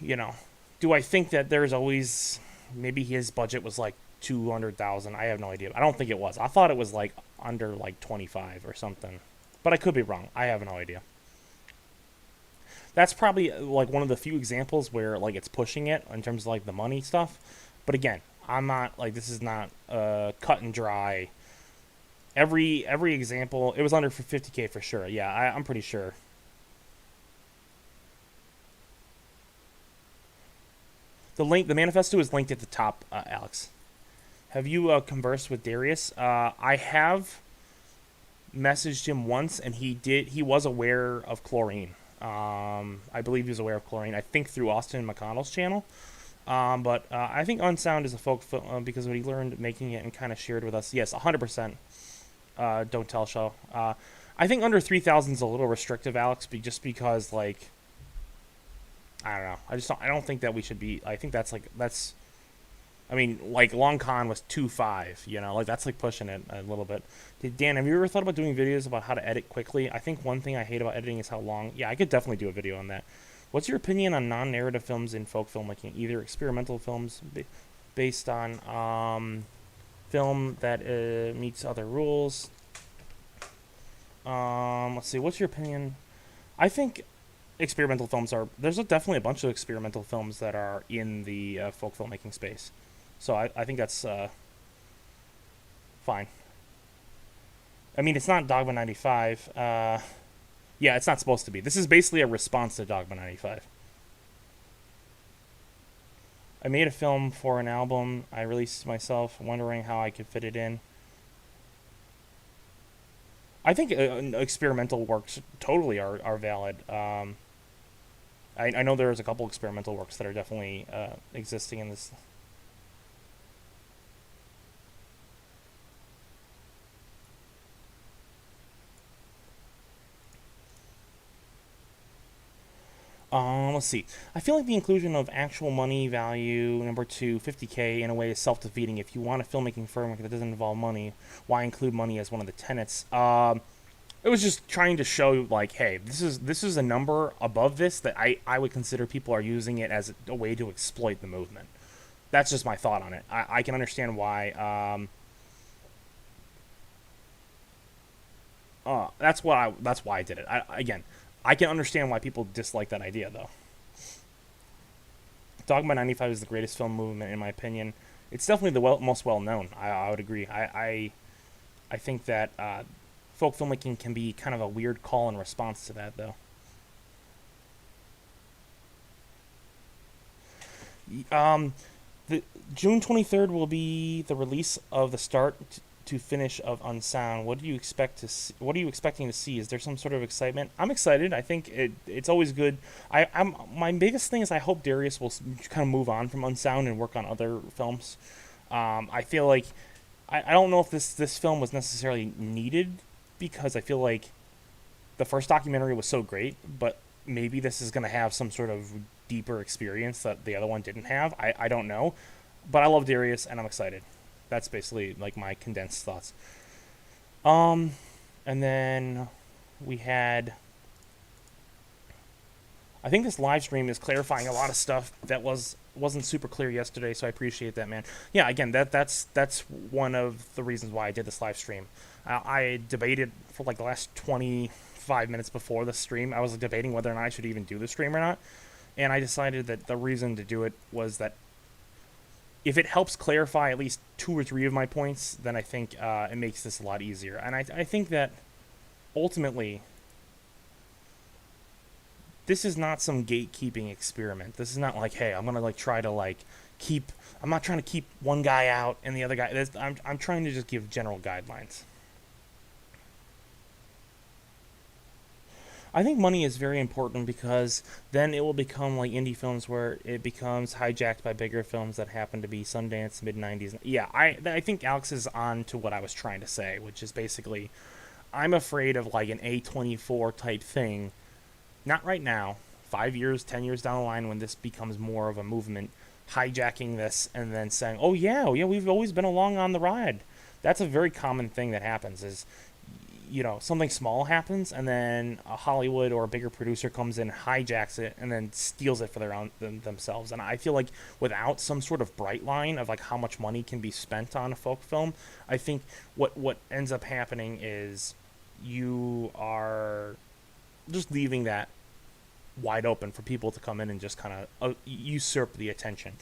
You know, do I think that there's always, maybe his budget was like 200,000? I have no idea. I don't think it was. I thought it was like under like 25 or something, but I could be wrong. I have no idea. That's probably like one of the few examples where like it's pushing it in terms of like the money stuff. But again, I'm not like, this is not cut and dry. Every example, it was under for 50K for sure. Yeah, I'm pretty sure. The manifesto is linked at the top, Alex. Have you conversed with Darius? I have. messaged him once, and he was aware of chlorine. I believe he was aware of chlorine. I think through Austin McConnell's channel. But I think Unsound is a folk film because what he learned making it and kind of shared with us. Yes, 100%. Don't tell show. I think under 3,000 is a little restrictive, Alex, just because like I don't know. I don't think that we should be. I think that's. I mean, like Long Con was 2.5. You know, like that's like pushing it a little bit. Dan, have you ever thought about doing videos about how to edit quickly? I think one thing I hate about editing is how long. Yeah, I could definitely do a video on that. What's your opinion on non-narrative films in folk filmmaking? Either experimental films based on film that meets other rules. Let's see. What's your opinion? I think experimental films are. There's definitely a bunch of experimental films that are in the folk filmmaking space. So I think that's fine. I mean, it's not Dogma 95. Yeah, it's not supposed to be. This is basically a response to Dogma 95. I made a film for an album I released myself, wondering how I could fit it in. I think experimental works totally are valid. I know there's a couple experimental works that are definitely existing in this. Let's see. I feel like the inclusion of actual money value, number two, 50K, in a way is self-defeating. If you want a filmmaking framework that doesn't involve money, why include money as one of the tenets? It was just trying to show, like, hey, this is a number above this that I would consider people are using it as a way to exploit the movement. That's just my thought on it. I can understand why. That's why I did it. Again, I can understand why people dislike that idea, though. Dogma 95 is the greatest film movement, in my opinion. It's definitely the most well-known. I would agree. I think that folk filmmaking can be kind of a weird call in response to that, though. Um, the June 23rd will be the release of the start to finish of Unsound. What do you expect to see? What are you expecting to see? Is there some sort of excitement? I'm excited. I think it's always good. I'm my biggest thing is I hope Darius will kind of move on from Unsound and work on other films. I feel like I don't know if this film was necessarily needed because I feel like the first documentary was so great, but maybe this is going to have some sort of deeper experience that the other one didn't have. I don't know, but I love Darius and I'm excited. That's basically like my condensed thoughts. Um, and then we had. I think this live stream is clarifying a lot of stuff that wasn't super clear yesterday, so I appreciate that, man. Yeah, again, that's one of the reasons why I did this live stream. I debated for like the last 25 minutes before the stream. I was debating whether or not I should even do the stream or not, and I decided that the reason to do it was that if it helps clarify at least two or three of my points, then I think it makes this a lot easier. And I think that ultimately, this is not some gatekeeping experiment. This is not like, hey, I'm gonna like try to like keep. I'm not trying to keep one guy out and the other guy. I'm trying to just give general guidelines. I think money is very important because then it will become like indie films where it becomes hijacked by bigger films that happen to be Sundance mid 90s. Yeah, I think Alex is on to what I was trying to say, which is basically I'm afraid of like an A24 type thing. Not right now. 5 years, 10 years down the line, when this becomes more of a movement, hijacking this and then saying, "Oh yeah, we've always been along on the ride." That's a very common thing that happens. Is something small happens and then a Hollywood or a bigger producer comes in, hijacks it, and then steals it for their own themselves. And I feel like without some sort of bright line of like how much money can be spent on a folk film, I think what ends up happening is you are just leaving that wide open for people to come in and just kind of usurp the attention.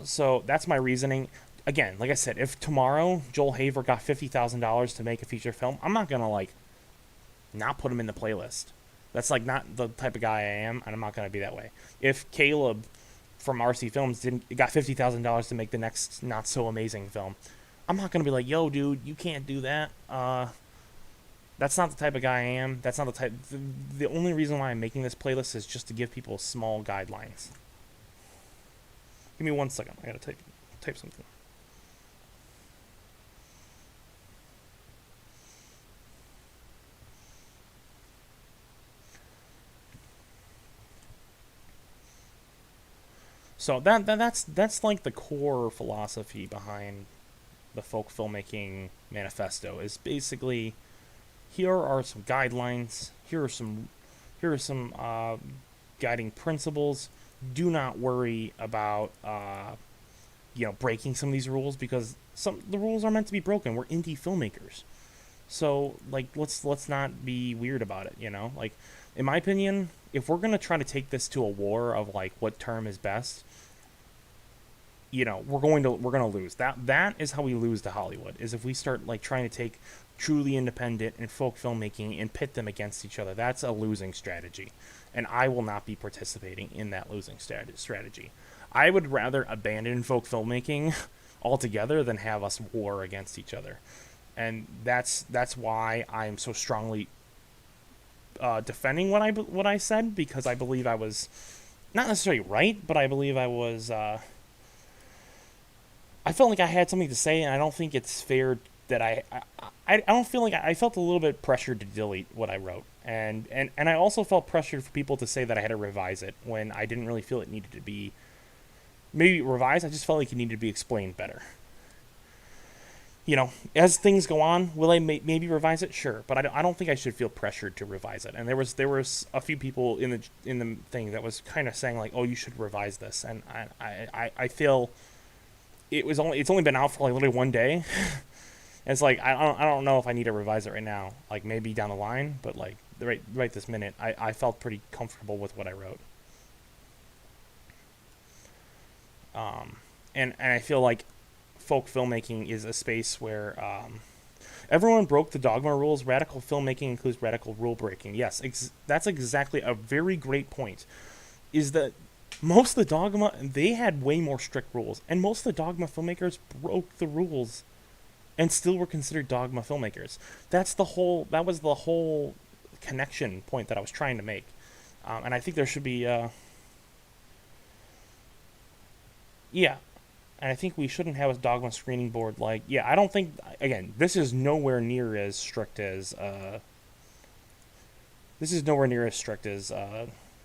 So that's my reasoning. Again, like I said, if tomorrow Joel Haver got $50,000 to make a feature film, I'm not gonna like not put him in the playlist. That's like not the type of guy I am, and I'm not gonna be that way. If Caleb from RC Films got $50,000 to make the next not so amazing film, I'm not gonna be like, yo, dude, you can't do that. That's not the type of guy I am. That's not the type. The only reason why I'm making this playlist is just to give people small guidelines. Give me 1 second. I gotta type something. So that's like the core philosophy behind the Folk Filmmaking Manifesto. Is basically, here are some guidelines. Here are some guiding principles. Do not worry about breaking some of these rules, because some the rules are meant to be broken. We're indie filmmakers, so like let's not be weird about it. Like, in my opinion, if we're gonna try to take this to a war of like what term is best, we're gonna lose. That is how we lose to Hollywood, is if we start like trying to take truly independent and folk filmmaking and pit them against each other. That's a losing strategy, and I will not be participating in that losing strategy. I would rather abandon folk filmmaking altogether than have us war against each other, and that's why I'm so strongly defending what I said, because I believe I was not necessarily right, but I believe I was. I felt like I had something to say, and I don't think it's fair that I don't feel like I felt a little bit pressured to delete what I wrote, and I also felt pressured for people to say that I had to revise it when I didn't really feel it needed to be maybe revised. I just felt like it needed to be explained better. As things go on, will I maybe revise it? Sure, but I don't think I should feel pressured to revise it. And there was a few people in the thing that was kind of saying like, oh, you should revise this, and I feel it's only been out for like literally 1 day. It's like I don't know if I need to revise it right now. Like maybe down the line, but like right this minute, I felt pretty comfortable with what I wrote. And I feel like folk filmmaking is a space where everyone broke the dogma rules. Radical filmmaking includes radical rule breaking. Yes, that's exactly a very great point. Is that most of the dogma, they had way more strict rules, and most of the dogma filmmakers broke the rules and still were considered dogma filmmakers. That was the whole connection point that I was trying to make. And I think there should be yeah, and I think we shouldn't have a dogma screening board. Like, I don't think, again, this is nowhere near as strict as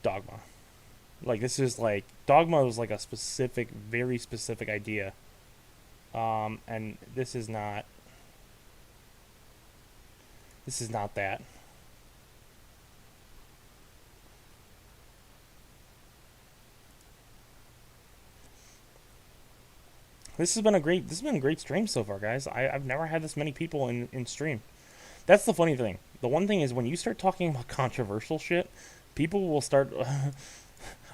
dogma. Like, this is like, dogma was like a specific, very specific idea, and this is not that. This has been a great stream so far, guys. I've never had this many people in stream. That's the funny thing. The one thing is, when you start talking about controversial shit, people will start.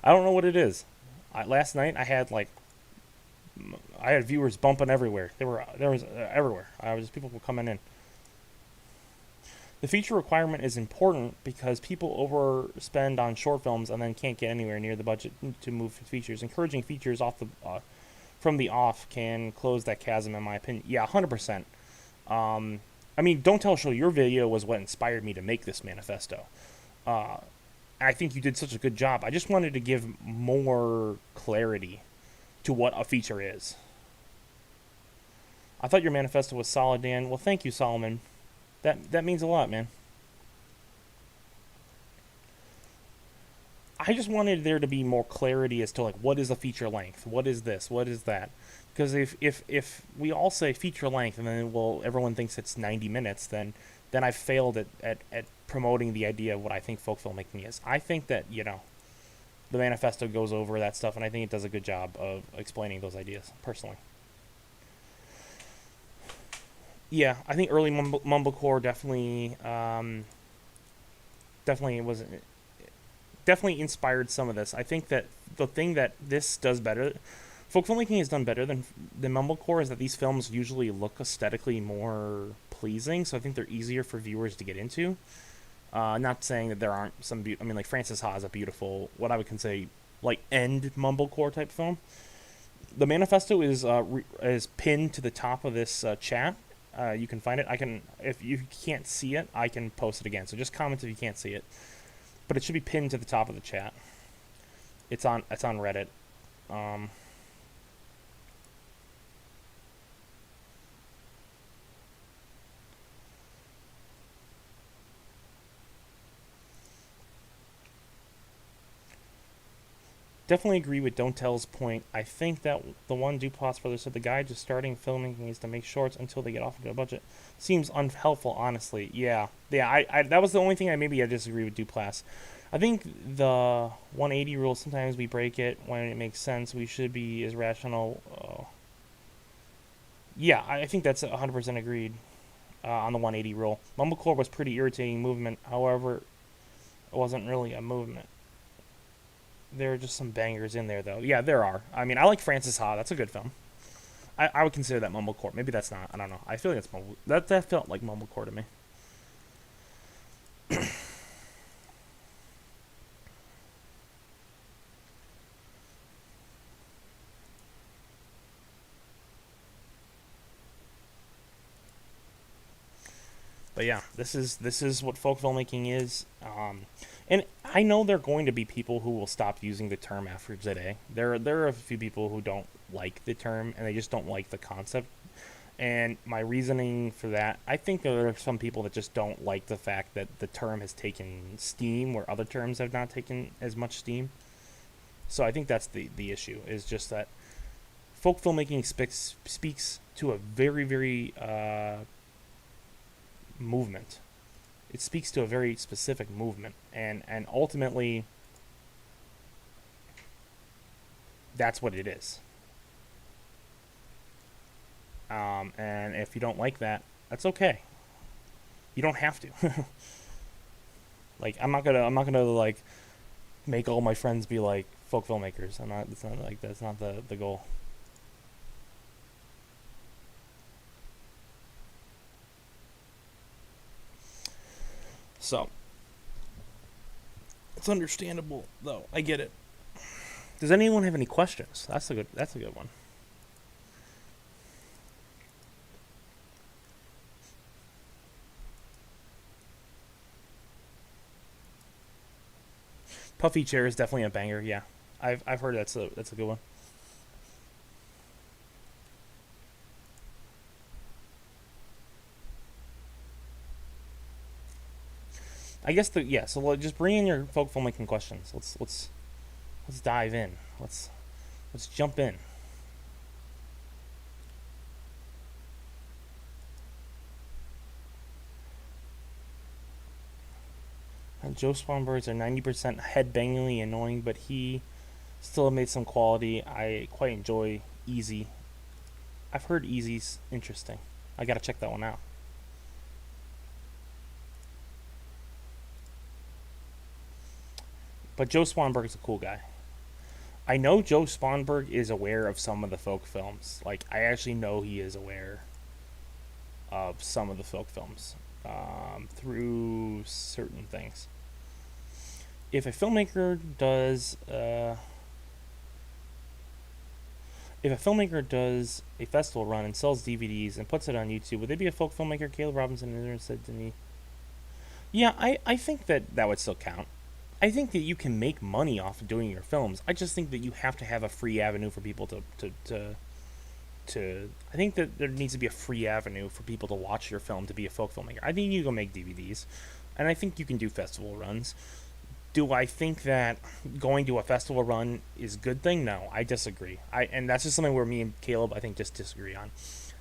I don't know what it is. Last night I had viewers bumping everywhere. There was everywhere. People were coming in. The feature requirement is important because people overspend on short films and then can't get anywhere near the budget to move to features. Encouraging features from the off can close that chasm, in my opinion. Yeah, 100%. I mean, Don't Tell Show, your video was what inspired me to make this manifesto. I think you did such a good job. I just wanted to give more clarity to what a feature is. I thought your manifesto was solid, Dan. Well, thank you, Solomon. That means a lot, man. I just wanted there to be more clarity as to like, what is a feature length? What is this? What is that? Because if we all say feature length and then everyone thinks it's 90 minutes, then I've failed at promoting the idea of what I think folk filmmaking is. I think that the manifesto goes over that stuff, and I think it does a good job of explaining those ideas personally. Yeah, I think early mumblecore definitely inspired some of this. I think that the thing that this does better, folk filmmaking has done better than mumblecore, is that these films usually look aesthetically more pleasing, so I think they're easier for viewers to get into. Not saying that there aren't some like Francis Ha is a beautiful, what I would consider like end mumblecore type film. The manifesto is pinned to the top of this chat. You can find it. I can, if you can't see it, I can post it again. So just comment if you can't see it. But it should be pinned to the top of the chat. It's on Reddit. Um, Definitely agree with Don't Tell's point. I think that the one Duplass brother said the guy just starting filmmaking is to make shorts until they get offered a budget. Seems unhelpful, honestly. Yeah. I that was the only thing I disagree with Duplass. I think the 180 rule, sometimes we break it when it makes sense. We should be as rational. Yeah, I think that's 100% agreed on the 180 rule. Mumblecore was pretty irritating movement. However, it wasn't really a movement. There are just some bangers in there, though. Yeah, there are. I mean, I like Francis Ha. That's a good film. I would consider that Mumblecore. Maybe that's not. I don't know. I feel like it's Mumble. That felt like Mumblecore to me. But yeah, this is what folk filmmaking is. And I know there are going to be people who will stop using the term after today. There are a few people who don't like the term and they just don't like the concept. And my reasoning for that, I think there are some people that just don't like the fact that the term has taken steam where other terms have not taken as much steam. So I think that's the issue, is just that folk filmmaking speaks to a very, very movement. It speaks to a very specific movement, and ultimately, that's what it is. And if you don't like that, that's okay. You don't have to. Like I'm not gonna like make all my friends be like folk filmmakers. I'm not. It's not like that's not the goal. So it's understandable though. I get it. Does anyone have any questions? That's a good one. Puffy chair is definitely a banger. Yeah, I've heard that's a good one. I guess the yeah. So just bring in your folk filmmaking questions. Let's dive in. Let's jump in. Joe Swanbergs are 90% headbangingly annoying, but he still made some quality. I quite enjoy Easy. I've heard Easy's interesting. I gotta check that one out. But Joe Swanberg's a cool guy. I know Joe Swanberg is aware of some of the folk films. Like, I actually know he is aware of some of the folk films through certain things. If a filmmaker does if a filmmaker does a festival run and sells DVDs and puts it on YouTube, would they be a folk filmmaker? Caleb Robinson said to me. Yeah, I think that would still count. I think that you can make money off of doing your films. I just think that you have to have a free avenue for people to I think that there needs to be a free avenue for people to watch your film to be a folk filmmaker. I think you can make DVDs, and I think you can do festival runs. Do I think that going to a festival run is a good thing? No, I disagree. And that's just something where me and Caleb I think just disagree on.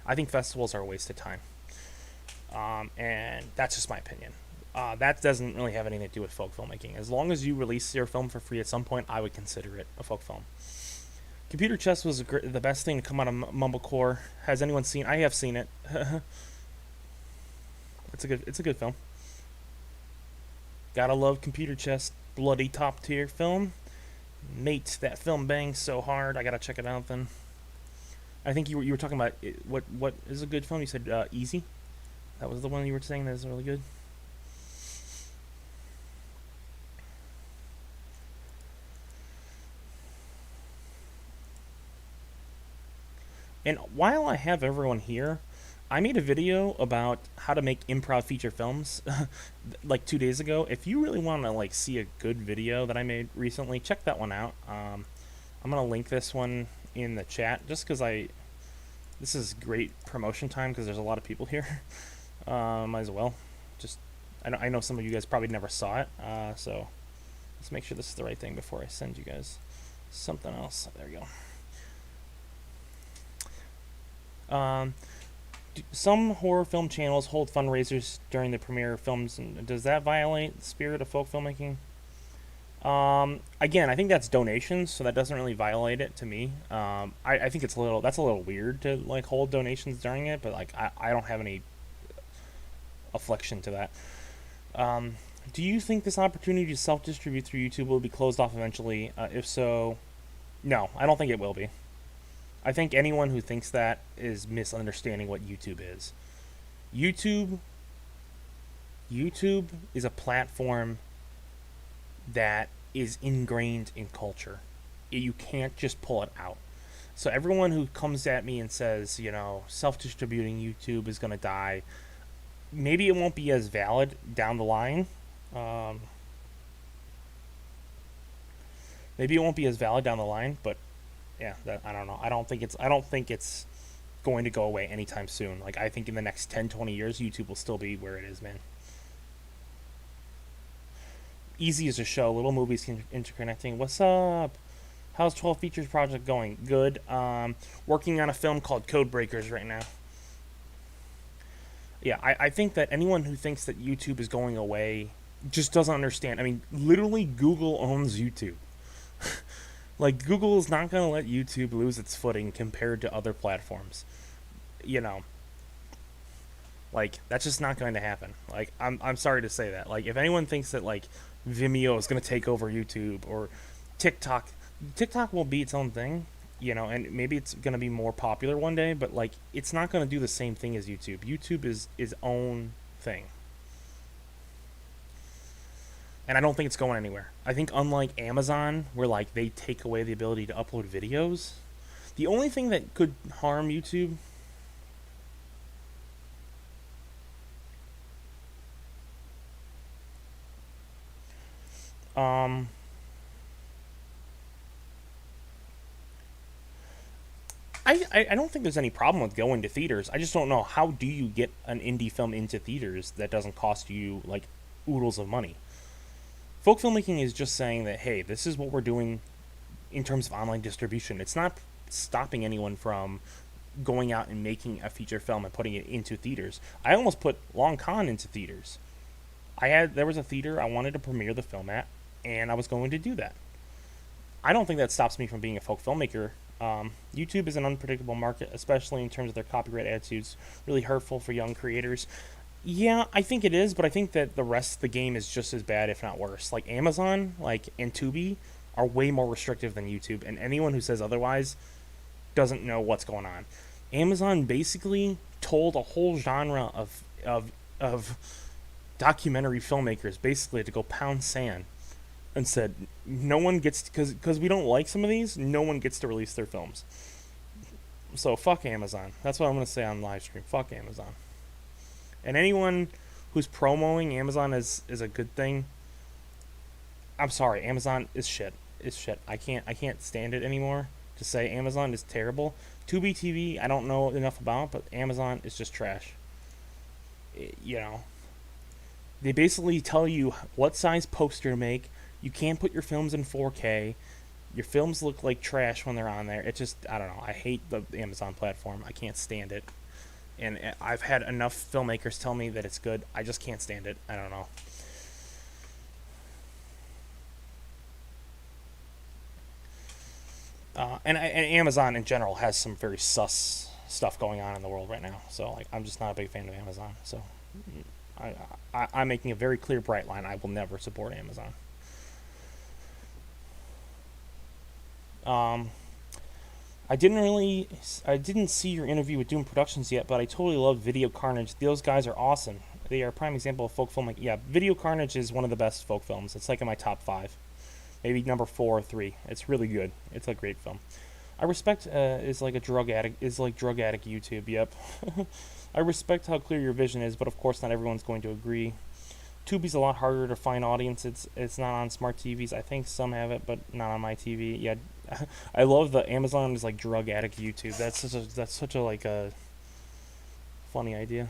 I think festivals are a waste of time, and that's just my opinion. That doesn't really have anything to do with folk filmmaking. As long as you release your film for free at some point, I would consider it a folk film. Computer Chess was the best thing to come out of Mumblecore. Has anyone seen? I have seen it. It's a good film. Gotta love Computer Chess. Bloody top tier film. Mate, that film bangs so hard. I gotta check it out then. I think you were talking about what is a good film. You said Easy. That was the one you were saying that is really good. And while I have everyone here, I made a video about how to make improv feature films like 2 days ago. If you really want to like see a good video that I made recently, check that one out. I'm gonna link this one in the chat just because this is great promotion time because there's a lot of people here. Might as well. Just I know some of you guys probably never saw it, so let's make sure this is the right thing before I send you guys something else. There we go. Some horror film channels hold fundraisers during the premiere of films. And does that violate the spirit of folk filmmaking? Again, I think that's donations, so that doesn't really violate it to me. I think that's a little weird to like hold donations during it, but like I don't have any affliction to that. Do you think this opportunity to self-distribute through YouTube will be closed off eventually? If so, no, I don't think it will be. I think anyone who thinks that is misunderstanding what YouTube is. YouTube is a platform that is ingrained in culture. You can't just pull it out. So everyone who comes at me and says, self-distributing YouTube is going to die, maybe it won't be as valid down the line. But yeah, I don't know. I don't think it's going to go away anytime soon. Like, I think in the next 10, 20 years, YouTube will still be where it is, man. Easy as a show. Little movies interconnecting. What's up? How's 12 Features project going? Good. Working on a film called Code Breakers right now. Yeah, I think that anyone who thinks that YouTube is going away just doesn't understand. I mean, literally, Google owns YouTube. Like, Google is not going to let YouTube lose its footing compared to other platforms. Like, that's just not going to happen. Like, I'm sorry to say that. Like, if anyone thinks that, like, Vimeo is going to take over YouTube or TikTok will be its own thing, and maybe it's going to be more popular one day, but, like, it's not going to do the same thing as YouTube. YouTube is its own thing. And I don't think it's going anywhere. I think unlike Amazon, where like they take away the ability to upload videos, the only thing that could harm YouTube I don't think there's any problem with going to theaters. I just don't know, how do you get an indie film into theaters that doesn't cost you like oodles of money? Folk filmmaking is just saying that, hey, this is what we're doing in terms of online distribution. It's not stopping anyone from going out and making a feature film and putting it into theaters. I almost put Long Con into theaters. There was a theater I wanted to premiere the film at, and I was going to do that. I don't think that stops me from being a folk filmmaker. YouTube is an unpredictable market, especially in terms of their copyright attitudes. Really hurtful for young creators. Yeah, I think it is, but I think that the rest of the game is just as bad, if not worse. Like Amazon, and Tubi are way more restrictive than YouTube, and anyone who says otherwise doesn't know what's going on. Amazon basically told a whole genre of documentary filmmakers basically to go pound sand, and said no one gets, because we don't like some of these, no one gets to release their films. So fuck Amazon. That's what I'm gonna say on live stream. Fuck Amazon. And anyone who's promoting Amazon as a good thing, I'm sorry, Amazon is shit. It's shit. I can't stand it anymore to say Amazon is terrible. Tubi TV, I don't know enough about, but Amazon is just trash. They basically tell you what size poster to make. You can't put your films in 4K. Your films look like trash when they're on there. It just, I don't know. I hate the Amazon platform. I can't stand it. And I've had enough filmmakers tell me that it's good. I just can't stand it. I don't know. And Amazon in general has some very sus stuff going on in the world right now. So I'm just not a big fan of Amazon. So I'm making a very clear, bright line. I will never support Amazon. I didn't see your interview with Doom Productions yet, but I totally love Video Carnage. Those guys are awesome. They are a prime example of folk filmmaking. Yeah, Video Carnage is one of the best folk films. It's like in my top 5. Maybe number 4 or 3. It's really good. It's a great film. I respect is like drug addict YouTube. Yep. I respect how clear your vision is, but of course not everyone's going to agree. Tubi's a lot harder to find audience. It's not on smart TVs. I think some have it, but not on my TV. Yeah, I love the Amazon is like drug addict YouTube. That's such a like a funny idea.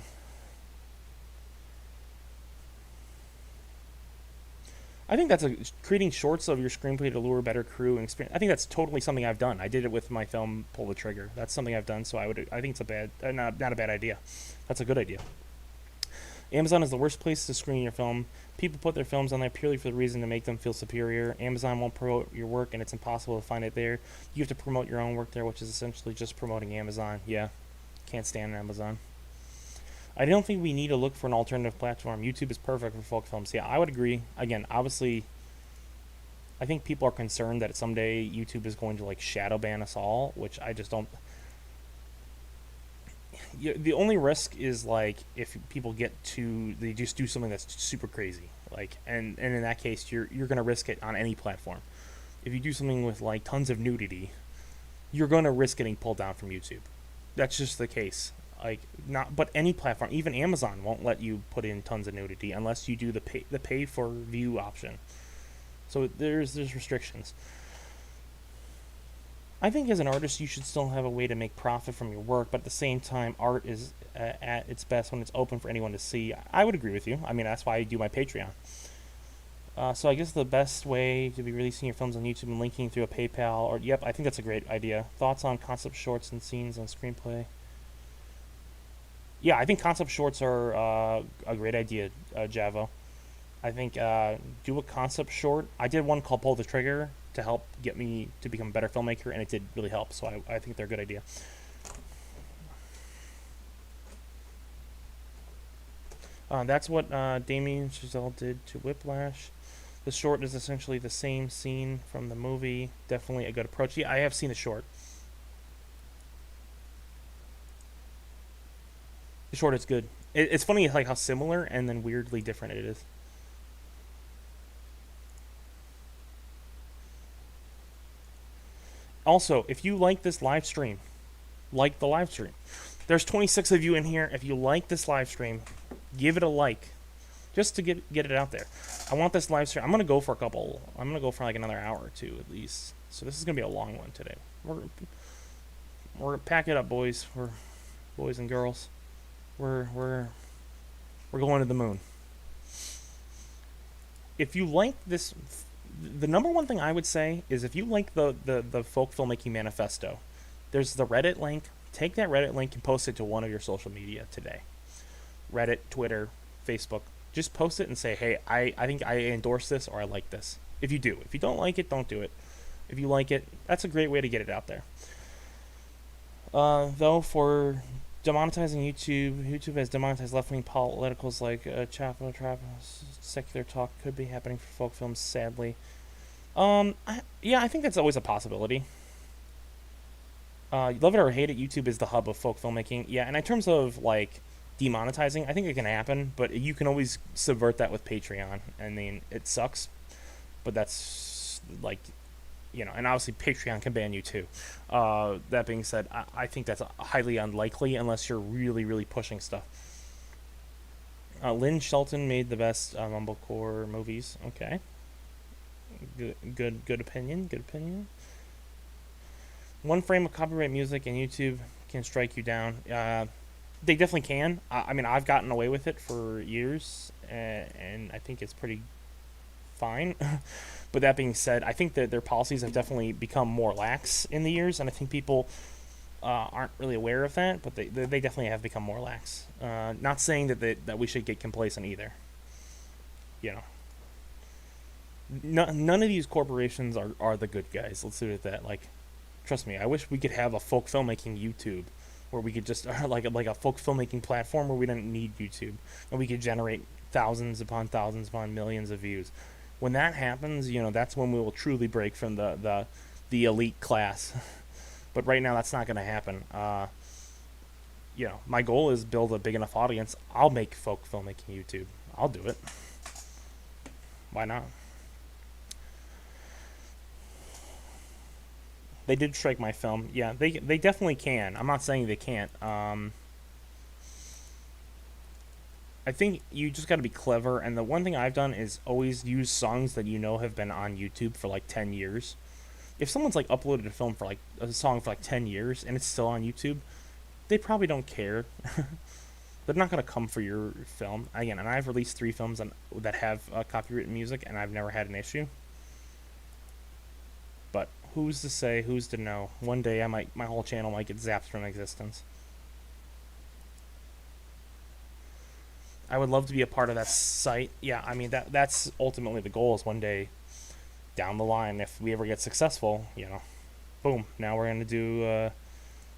I think that's creating shorts of your screenplay to lure better crew and experience. I think that's totally something I've done. I did it with my film Pull the Trigger. That's something I've done. So I think it's a bad not a bad idea. That's a good idea. Amazon is the worst place to screen your film. People put their films on there purely for the reason to make them feel superior. Amazon won't promote your work, and it's impossible to find it there. You have to promote your own work there, which is essentially just promoting Amazon. Yeah, can't stand Amazon. I don't think we need to look for an alternative platform. YouTube is perfect for folk films. Yeah, I would agree. Again, obviously, I think people are concerned that someday YouTube is going to like shadow ban us all, which I just don't. The only risk is like if people get to they just do something that's super crazy, like and in that case you're gonna risk it on any platform. If you do something with like tons of nudity, you're gonna risk getting pulled down from YouTube. That's just the case. Like not, but any platform, even Amazon won't let you put in tons of nudity unless you do the pay for view option. So there's restrictions. I think as an artist, you should still have a way to make profit from your work, but at the same time, art is at its best when it's open for anyone to see. I would agree with you. I mean, that's why I do my Patreon. So I guess the best way to be releasing your films on YouTube and linking through a PayPal, or yep, I think that's a great idea. Thoughts on concept shorts and scenes on screenplay? Yeah, I think concept shorts are a great idea, Javo. I think do a concept short. I did one called Pull the Trigger to help get me to become a better filmmaker, and it did really help. So I think they're a good idea. That's what Damien Chazelle did to Whiplash. The short is essentially the same scene from the movie. Definitely a good approach. Yeah, I have seen the short. The short is good. It's funny like how similar and then weirdly different it is. Also, if you like this live stream, like the live stream. There's 26 of you in here. If you like this live stream, give it a like, just to get it out there. I want this live stream. I'm gonna go for a couple. I'm gonna go for like another hour or two at least. So this is gonna be a long one today. We're pack it up, boys. We're boys and girls. We're going to the moon. If you like this, the number one thing I would say is if you like the Folk Filmmaking Manifesto, there's the Reddit link. Take that Reddit link and post it to one of your social media today. Reddit, Twitter, Facebook. Just post it and say, hey, I think I endorse this or I like this. If you do. If you don't like it, don't do it. If you like it, that's a great way to get it out there. Though for demonetizing YouTube has demonetized left-wing politicals like chapel trap, secular talk could be happening for folk films, sadly. Yeah, I think that's always a possibility. Love it or hate it, YouTube is the hub of folk filmmaking. Yeah, and in terms of like demonetizing, I think it can happen, but you can always subvert that with Patreon. I mean, it sucks, but that's like, and obviously Patreon can ban you too. That being said, I think that's highly unlikely unless you're really, really pushing stuff. Lynn Shelton made the best mumblecore movies. Okay, good opinion. Good opinion. One frame of copyright music and YouTube can strike you down. They definitely can. I mean, I've gotten away with it for years, and I think it's pretty fine. But that being said, I think that their policies have definitely become more lax in the years, and I think people aren't really aware of that, but they definitely have become more lax. Not saying that we should get complacent either. You know, none of these corporations are the good guys. Let's do it at that. Like, trust me, I wish we could have a folk filmmaking YouTube where we could just like a folk filmmaking platform where we didn't need YouTube and we could generate thousands upon millions of views. When that happens, that's when we will truly break from the elite class. But right now, that's not going to happen. My goal is build a big enough audience. I'll make folk filmmaking YouTube. I'll do it. Why not? They did strike my film. Yeah, they definitely can. I'm not saying they can't. I think you just got to be clever. And the one thing I've done is always use songs that have been on YouTube for like 10 years. If someone's like uploaded a song for like 10 years and it's still on YouTube, they probably don't care. They're not going to come for your film. Again, and I've released 3 films that have copyrighted music, and I've never had an issue. But who's to say? Who's to know? One day my whole channel might get zapped from existence. I would love to be a part of that site. Yeah, I mean that's ultimately the goal. Is one day down the line, if we ever get successful, boom. Now we're gonna do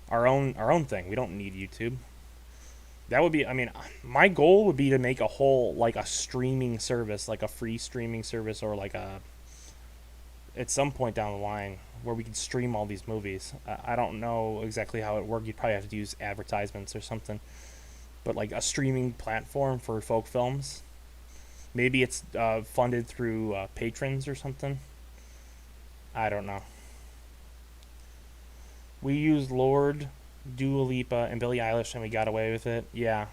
our own thing. We don't need YouTube. That would be. I mean, my goal would be to make a whole like a streaming service, like a free streaming service, or like a at some point down the line where we can stream all these movies. I don't know exactly how it works. You'd probably have to use advertisements or something. But like a streaming platform for folk films. Maybe it's funded through patrons or something. I don't know. We used Lord, Dua Lipa, and Billie Eilish, and we got away with it. Yeah,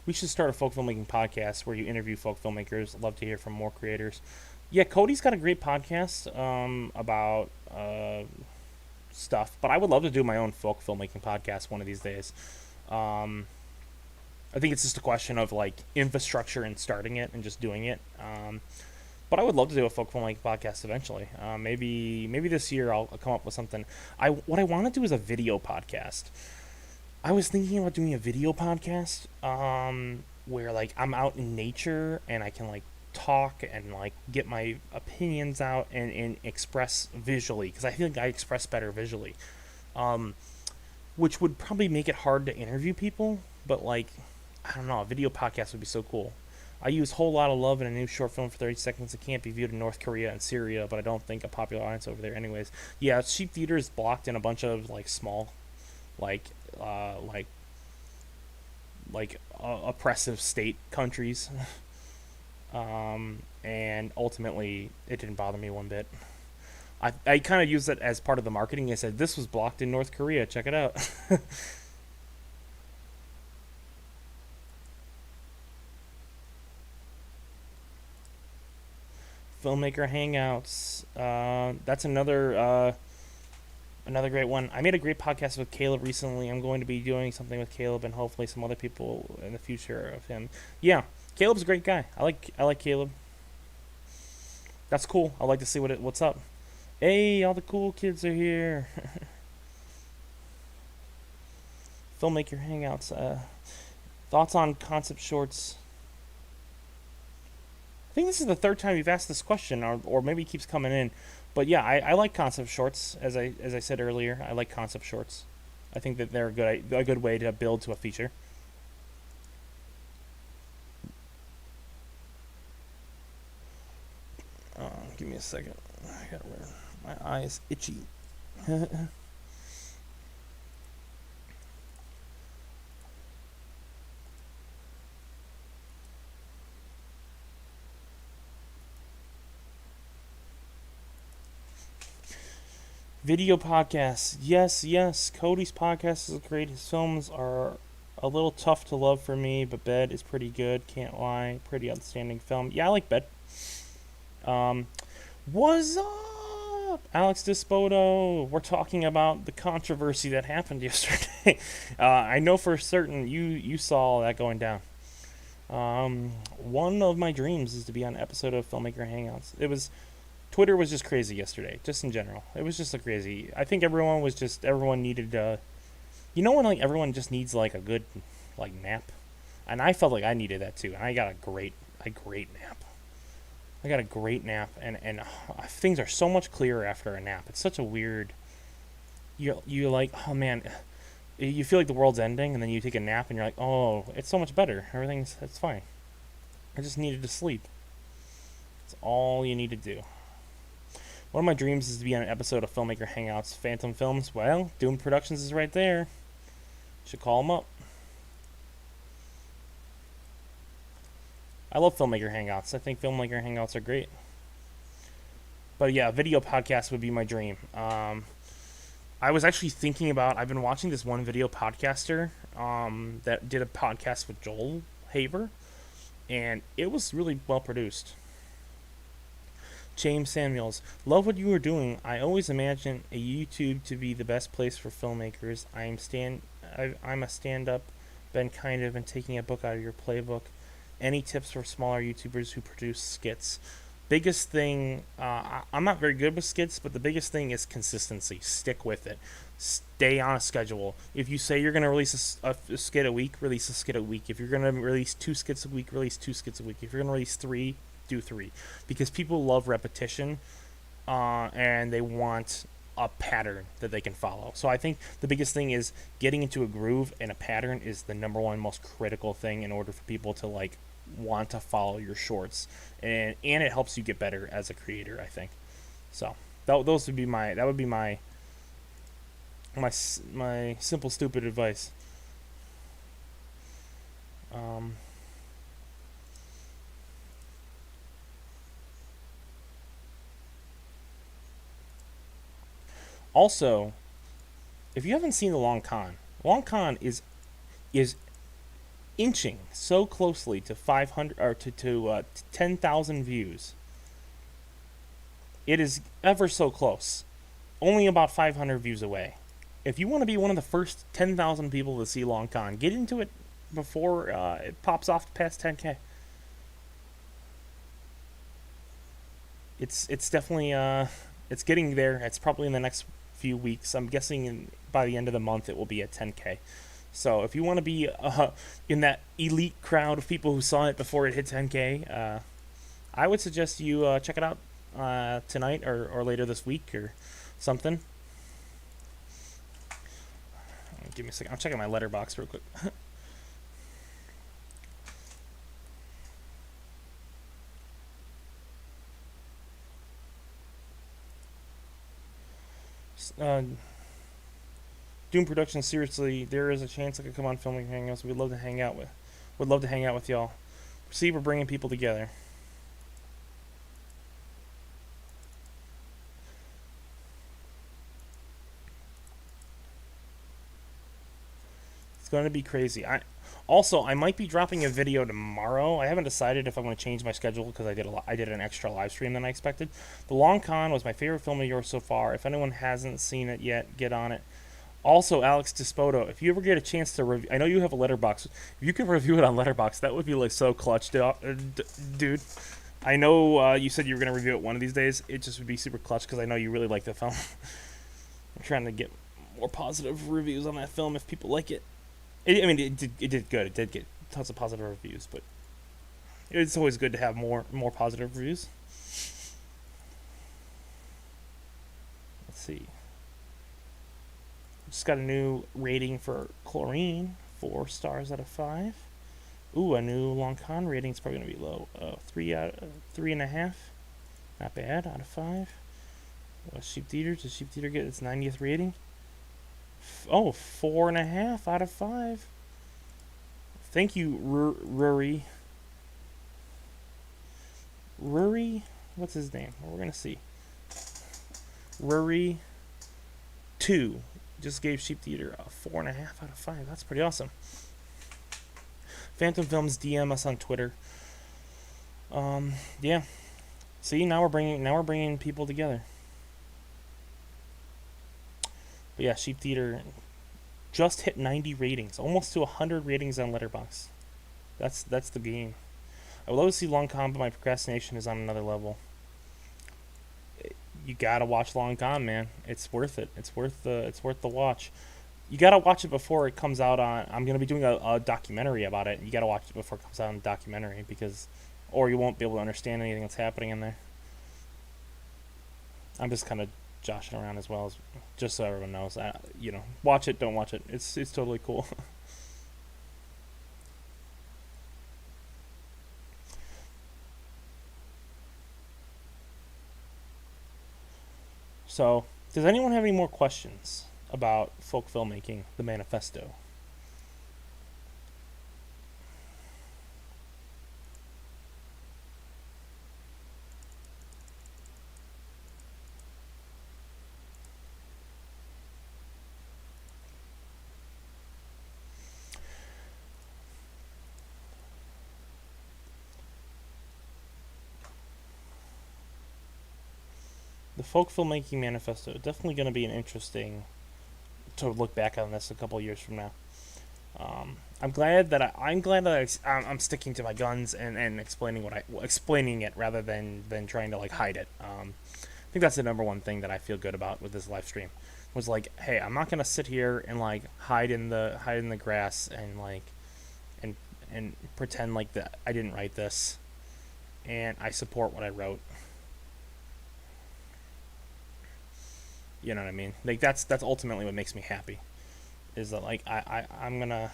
we should start a folk filmmaking podcast where you interview folk filmmakers. I'd love to hear from more creators. Yeah, Cody's got a great podcast about stuff, but I would love to do my own folk filmmaking podcast one of these days. I think it's just a question of like infrastructure and starting it and just doing it. But I would love to do a folk filmmaking podcast eventually. Maybe this year I'll come up with something. What I want to do is a video podcast. I was thinking about doing a video podcast where like I'm out in nature and I can like talk and like get my opinions out and express visually, because I feel like I express better visually. Which would probably make it hard to interview people, but like, I don't know, a video podcast would be so cool. I use Whole Lot of Love in a new short film for 30 seconds. It can't be viewed in North Korea and Syria, but I don't think a popular audience over there anyways. Yeah, cheap theater is blocked in a bunch of like small, oppressive state countries. And ultimately it didn't bother me one bit. I kind of used it as part of the marketing. I said, this was blocked in North Korea. Check it out. Filmmaker Hangouts. That's another great one. I made a great podcast with Caleb recently. I'm going to be doing something with Caleb and hopefully some other people in the future of him. Yeah, Caleb's a great guy. I like Caleb. That's cool. I like to see what's up. Hey, all the cool kids are here. Filmmaker Hangouts. Thoughts on concept shorts? I think this is the third time you've asked this question, or maybe it keeps coming in. But yeah, I like concept shorts. As I said earlier, I like concept shorts. I think that they're a good way to build to a feature. Give me a second. I gotta wear my eyes itchy. Video podcasts. Yes. Cody's podcast is great. His films are a little tough to love for me, but Bed is pretty good. Can't lie. Pretty outstanding film. Yeah, I like Bed. What's up, Alex Dispoto? We're talking about the controversy that happened yesterday. I know for certain you saw that going down. One of my dreams is to be on an episode of Filmmaker Hangouts. Twitter was just crazy yesterday, just in general. It was just crazy. I think everyone needed when like everyone just needs like a good like nap, and I felt like I needed that too. And I got a great nap. I got a great nap, and things are so much clearer after a nap. It's such a weird. You're like, oh man, you feel like the world's ending, and then you take a nap, and you're like, oh, it's so much better. It's fine. I just needed to sleep. That's all you need to do. One of my dreams is to be on an episode of Filmmaker Hangouts Phantom Films. Well, Doom Productions is right there. Should call them up. I love Filmmaker Hangouts. I think Filmmaker Hangouts are great. But yeah, video podcast would be my dream. I I was actually thinking about. I've been watching this one video podcaster that did a podcast with Joel Haver, and it was really well produced. James Samuels, love what you are doing. I always imagine a YouTube to be the best place for filmmakers. I'm a stand-up, been kind of and taking a book out of your playbook. Any tips for smaller YouTubers who produce skits? Biggest thing, I'm not very good with skits, but the biggest thing is consistency. Stick with it. Stay on a schedule. If you say you're going to release a skit a week, release a skit a week. If you're going to release 2 skits a week, release 2 skits a week. If you're going to release 3, do 3. Because people love repetition, and they want a pattern that they can follow. So I think the biggest thing is getting into a groove, and a pattern is the number one most critical thing in order for people to like want to follow your shorts, and it helps you get better as a creator, I think. So those would be my simple stupid advice. Also, if you haven't seen the Long Con is inching so closely to 500 or to 10,000 views. It is ever so close, only about 500 views away. If you want to be one of the first 10,000 people to see Long Con, get into it before it pops off past 10K. It's definitely it's getting there. It's probably in the next few weeks. I'm guessing by the end of the month it will be at 10K. So if you want to be in that elite crowd of people who saw it before it hit 10K, I would suggest you check it out tonight or later this week or something. Give me a second. I'm checking my letterbox real quick. Doom Productions, seriously, there is a chance I could come on Filmmaking Hangouts. We'd love to hang out with. Would love to hang out with y'all. See, we're bringing people together. It's going to be crazy. I might be dropping a video tomorrow. I haven't decided if I'm going to change my schedule because I did an extra live stream than I expected. The Long Con was my favorite film of yours so far. If anyone hasn't seen it yet, get on it. Also, Alex Despodo, if you ever get a chance to review, I know you have a Letterbox. If you could review it on Letterbox, that would be like so clutch, dude. I know you said you were going to review it one of these days. It just would be super clutch because I know you really like the film. I'm trying to get more positive reviews on that film if people like it. It did good. It did get tons of positive reviews, but it's always good to have more positive reviews. Let's see. Just got a new rating for Chlorine, 4 stars out of 5. Ooh, a new Long Con rating is probably gonna be low. 3.5. Not bad out of 5. Sheep Theater. Does Sheep Theater get its 90th rating? 4.5 out of 5. Thank you, Rory. Rory, what's his name? Well, we're gonna see. Rory 2 just gave Sheep Theater a 4.5 out of 5. That's pretty awesome. Phantom Films, DM us on Twitter. Yeah. See, now we're bringing people together. But yeah, Sheep Theater just hit 90 ratings, almost to 100 ratings on Letterboxd. That's the game. I would love to see Long Con, but my procrastination is on another level. You gotta watch Long Con, man. It's worth it. It's worth the watch. You gotta watch it before it comes out on. I'm gonna be doing a documentary about it. You gotta watch it before it comes out on the documentary or you won't be able to understand anything that's happening in there. I'm just kind of joshing around as well, just so everyone knows. Watch it, don't watch it. It's totally cool. So, does anyone have any more questions about folk filmmaking, the manifesto? The Folk Filmmaking Manifesto, definitely going to be an interesting to look back on this a couple years from now. I'm glad that I'm sticking to my guns and explaining it rather than trying to like hide it. I think that's the number one thing that I feel good about with this live stream was like, hey, I'm not gonna sit here and like hide in the grass and like and and pretend like that I didn't write this and I support what I wrote. You know what I mean? Like that's ultimately what makes me happy. Is that like I'm gonna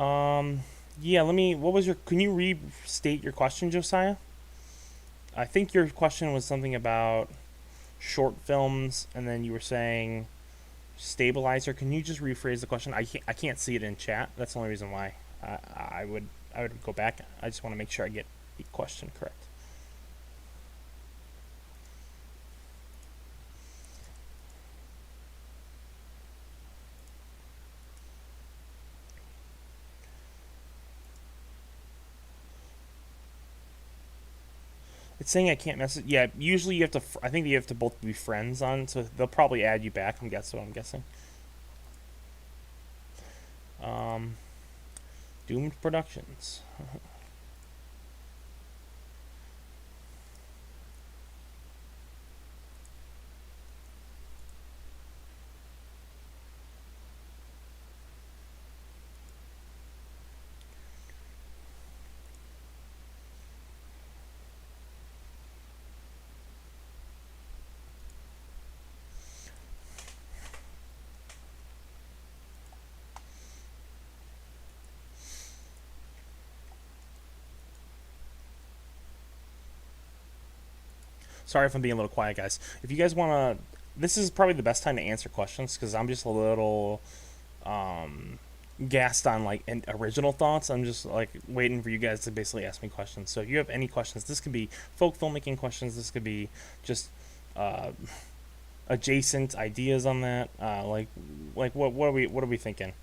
um yeah, let me what was your can you restate your question, Josiah? I think your question was something about short films and then you were saying stabilizer. Can you just rephrase the question? I can't see it in chat. That's the only reason why I would go back. I just want to make sure I get the question correct. It's saying I can't message. Yeah, usually you have to. I think you have to both be friends on, so they'll probably add you back. I'm guessing. Um, Doomed Productions. Sorry if I'm being a little quiet, guys. If you guys want to, this is probably the best time to answer questions because I'm just a little gassed on like original thoughts. I'm just like waiting for you guys to basically ask me questions. So if you have any questions, this could be folk filmmaking questions. This could be just uh, adjacent ideas on that. Like what are we thinking?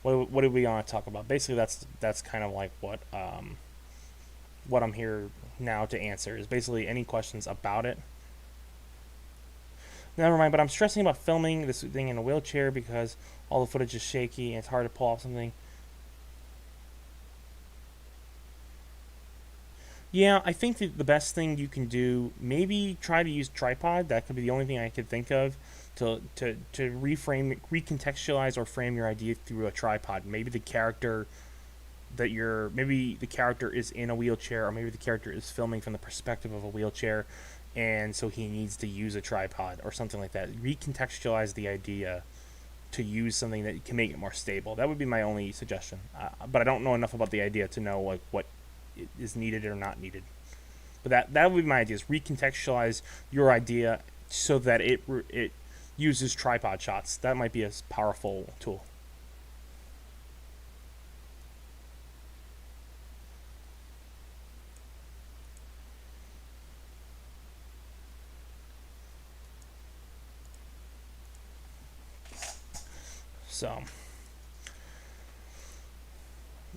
What do we want to talk about? Basically, that's kind of like what I'm here now to answer is basically any questions about it. Never mind, but I'm stressing about filming this thing in a wheelchair because all the footage is shaky and it's hard to pull off something. Yeah, I think that the best thing you can do, maybe try to use tripod. That could be the only thing I could think of to reframe, recontextualize, or frame your idea through a tripod. Maybe the character is in a wheelchair, or maybe the character is filming from the perspective of a wheelchair, and so he needs to use a tripod or something like that. Recontextualize the idea to use something that can make it more stable. That would be my only suggestion. But I don't know enough about the idea to know like what is needed or not needed. But that would be my idea: is recontextualize your idea so that it uses tripod shots. That might be a powerful tool. So,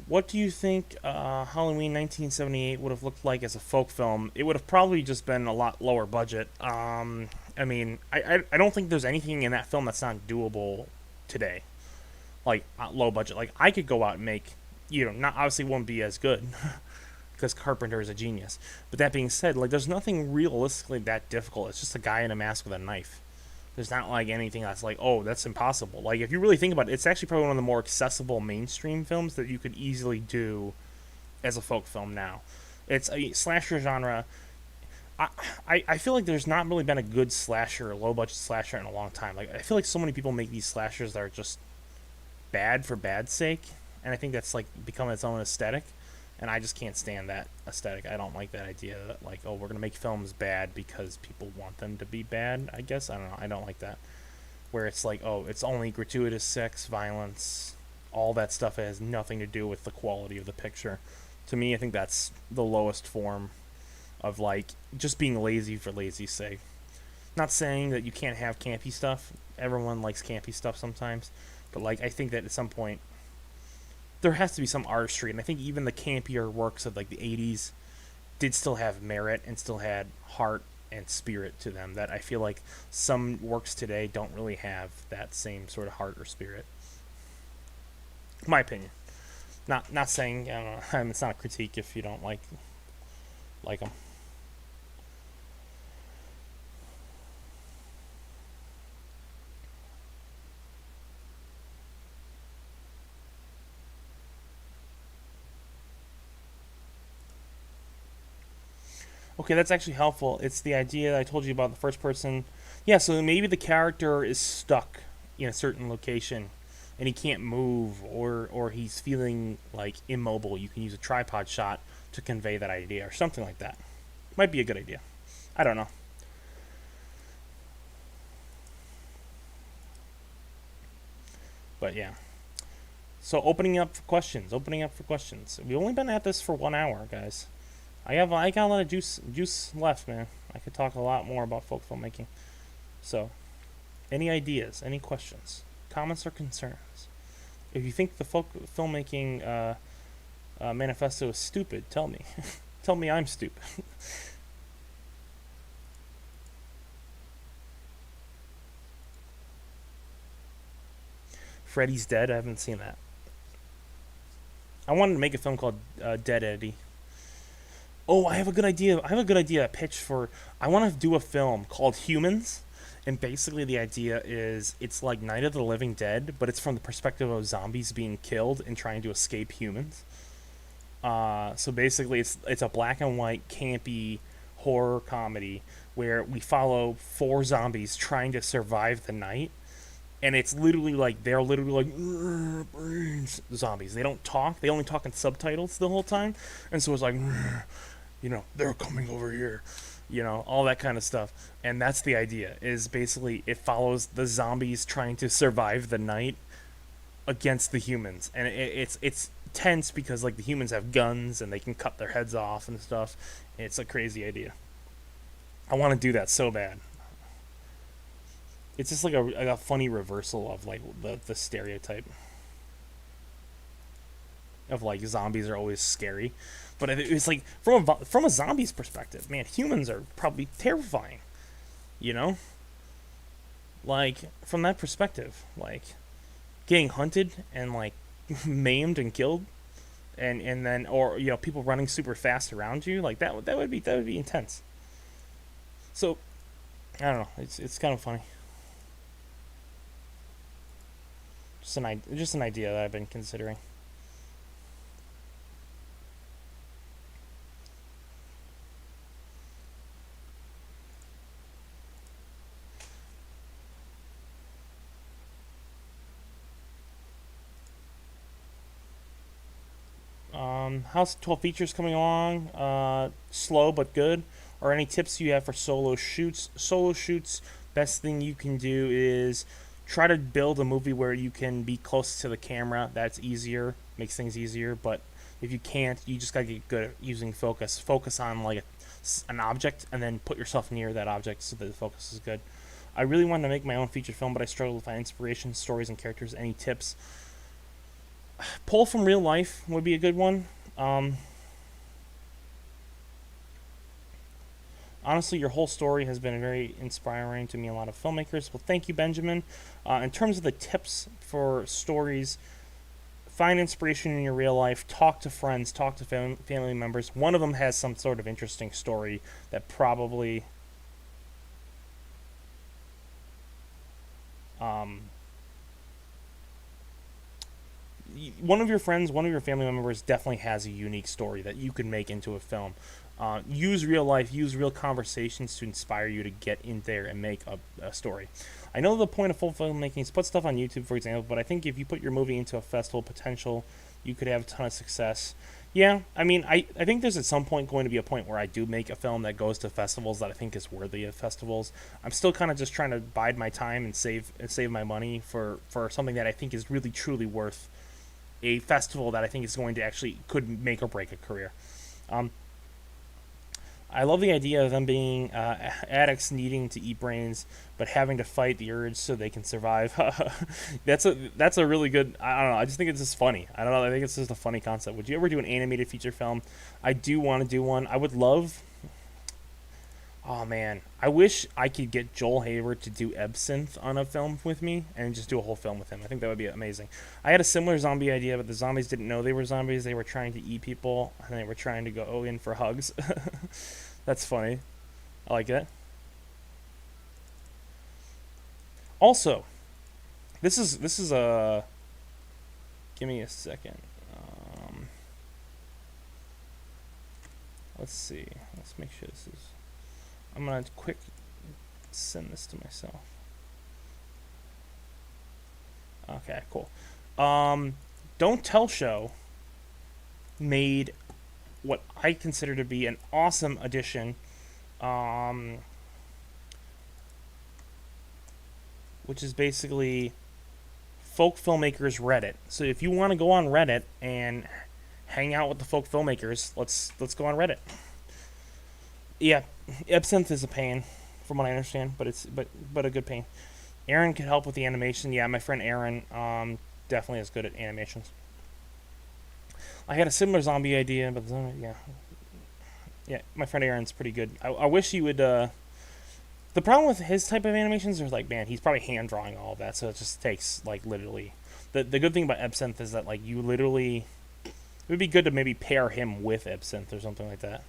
what do you think Halloween 1978 would have looked like as a folk film? It would have probably just been a lot lower budget. I mean, I don't think there's anything in that film that's not doable today. Like, low budget. Like, I could go out and make, not obviously won't be as good because Carpenter is a genius. But that being said, like, there's nothing realistically that difficult. It's just a guy in a mask with a knife. There's not like anything that's like, oh, that's impossible. Like if you really think about it, it's actually probably one of the more accessible mainstream films that you could easily do as a folk film now. It's a slasher genre. I, I feel like there's not really been a good slasher, low budget slasher in a long time. Like I feel like so many people make these slashers that are just bad for bad's sake, and I think that's like become its own aesthetic. And I just can't stand that aesthetic. I don't like that idea that like, oh, we're gonna make films bad because people want them to be bad. I guess I don't know. I don't like that. Where it's like, oh, it's only gratuitous sex, violence, all that stuff has nothing to do with the quality of the picture. To me, I think that's the lowest form of like just being lazy for lazy's sake. Not saying that you can't have campy stuff. Everyone likes campy stuff sometimes, but like I think that at some point there has to be some artistry, and I think even the campier works of like the '80s did still have merit and still had heart and spirit to them that I feel like some works today don't really have that same sort of heart or spirit. My opinion. Not saying, I don't know, it's not a critique if you don't like them. Okay, that's actually helpful. It's the idea that I told you about the first person. Yeah, so maybe the character is stuck in a certain location and he can't move, or he's feeling like immobile. You can use a tripod shot to convey that idea or something like that. Might be a good idea. I don't know. But yeah. So opening up for questions. Opening up for questions. We've only been at this for 1 hour, guys. I got a lot of juice left, man. I could talk a lot more about folk filmmaking. So, any ideas, any questions, comments, or concerns? If you think the folk filmmaking manifesto is stupid, tell me. Tell me I'm stupid. Freddy's Dead. I haven't seen that. I wanted to make a film called Dead Eddie. Oh, I have a good idea. I have a good idea. A pitch for. I want to do a film called Humans, and basically the idea is it's like Night of the Living Dead, but it's from the perspective of zombies being killed and trying to escape humans. So basically, it's a black and white campy horror comedy where we follow four zombies trying to survive the night, and it's literally like they're literally like brains zombies. They don't talk. They only talk in subtitles the whole time, and so it's like, they're coming over here, all that kind of stuff. And that's the idea. Is basically it follows the zombies trying to survive the night against the humans, and it's tense because like the humans have guns and they can cut their heads off and stuff. It's a crazy idea. I want to do that so bad. It's just like a funny reversal of like the stereotype of like zombies are always scary, but it's like from a zombie's perspective, man, humans are probably terrifying, you know, like from that perspective, like getting hunted and like maimed and killed, and then or people running super fast around you, like that would be intense. So I don't know, it's kind of funny. Just an idea that I've been considering. How's 12 features coming along? Slow but good. Or any tips you have for solo shoots? Solo shoots, best thing you can do is try to build a movie where you can be close to the camera. That's easier, makes things easier. But if you can't, you just gotta get good at using focus. Focus on like an object, and then put yourself near that object so that the focus is good. I really wanted to make my own feature film, but I struggled to find inspiration, stories, and characters. Any tips? Pull from real life would be a good one. Honestly, your whole story has been very inspiring to me, a lot of filmmakers. Well, thank you, Benjamin. In terms of the tips for stories, find inspiration in your real life, talk to friends, talk to family members. One of them has some sort of interesting story that probably one of your friends, one of your family members definitely has a unique story that you can make into a film. Use real life, use real conversations to inspire you to get in there and make a story. I know the point of full filmmaking is put stuff on YouTube, for example, but I think if you put your movie into a festival potential, you could have a ton of success. Yeah, I mean, I think there's at some point going to be a point where I do make a film that goes to festivals that I think is worthy of festivals. I'm still kind of just trying to bide my time and save my money for something that I think is really truly worth a festival that I think is going to actually could make or break a career. I love the idea of them being addicts needing to eat brains, but having to fight the urge so they can survive. That's a really good. I don't know. I just think it's just funny. I don't know. I think it's just a funny concept. Would you ever do an animated feature film? I do want to do one. I would love. Oh man, I wish I could get Joel Hayward to do Absinthe on a film with me and just do a whole film with him. I think that would be amazing. I had a similar zombie idea, but the zombies didn't know they were zombies. They were trying to eat people, and they were trying to go in for hugs. That's funny. I like that. Also, this is a. Give me a second. Um, let's see. Let's make sure this is. I'm gonna quick send this to myself. Okay, cool. Um, Don't Tell Show made what I consider to be an awesome addition, um, which is basically folk filmmakers Reddit. So if you want to go on Reddit and hang out with the folk filmmakers, let's go on Reddit. Yeah, Absinthe is a pain, from what I understand, but a good pain. Aaron can help with the animation. Yeah, my friend Aaron definitely is good at animations. I had a similar zombie idea, but yeah, my friend Aaron's pretty good. I wish he would. The problem with his type of animations is like, man, he's probably hand drawing all of that, so it just takes like literally. The good thing about Absinthe is that like you literally, it would be good to maybe pair him with Absinthe or something like that.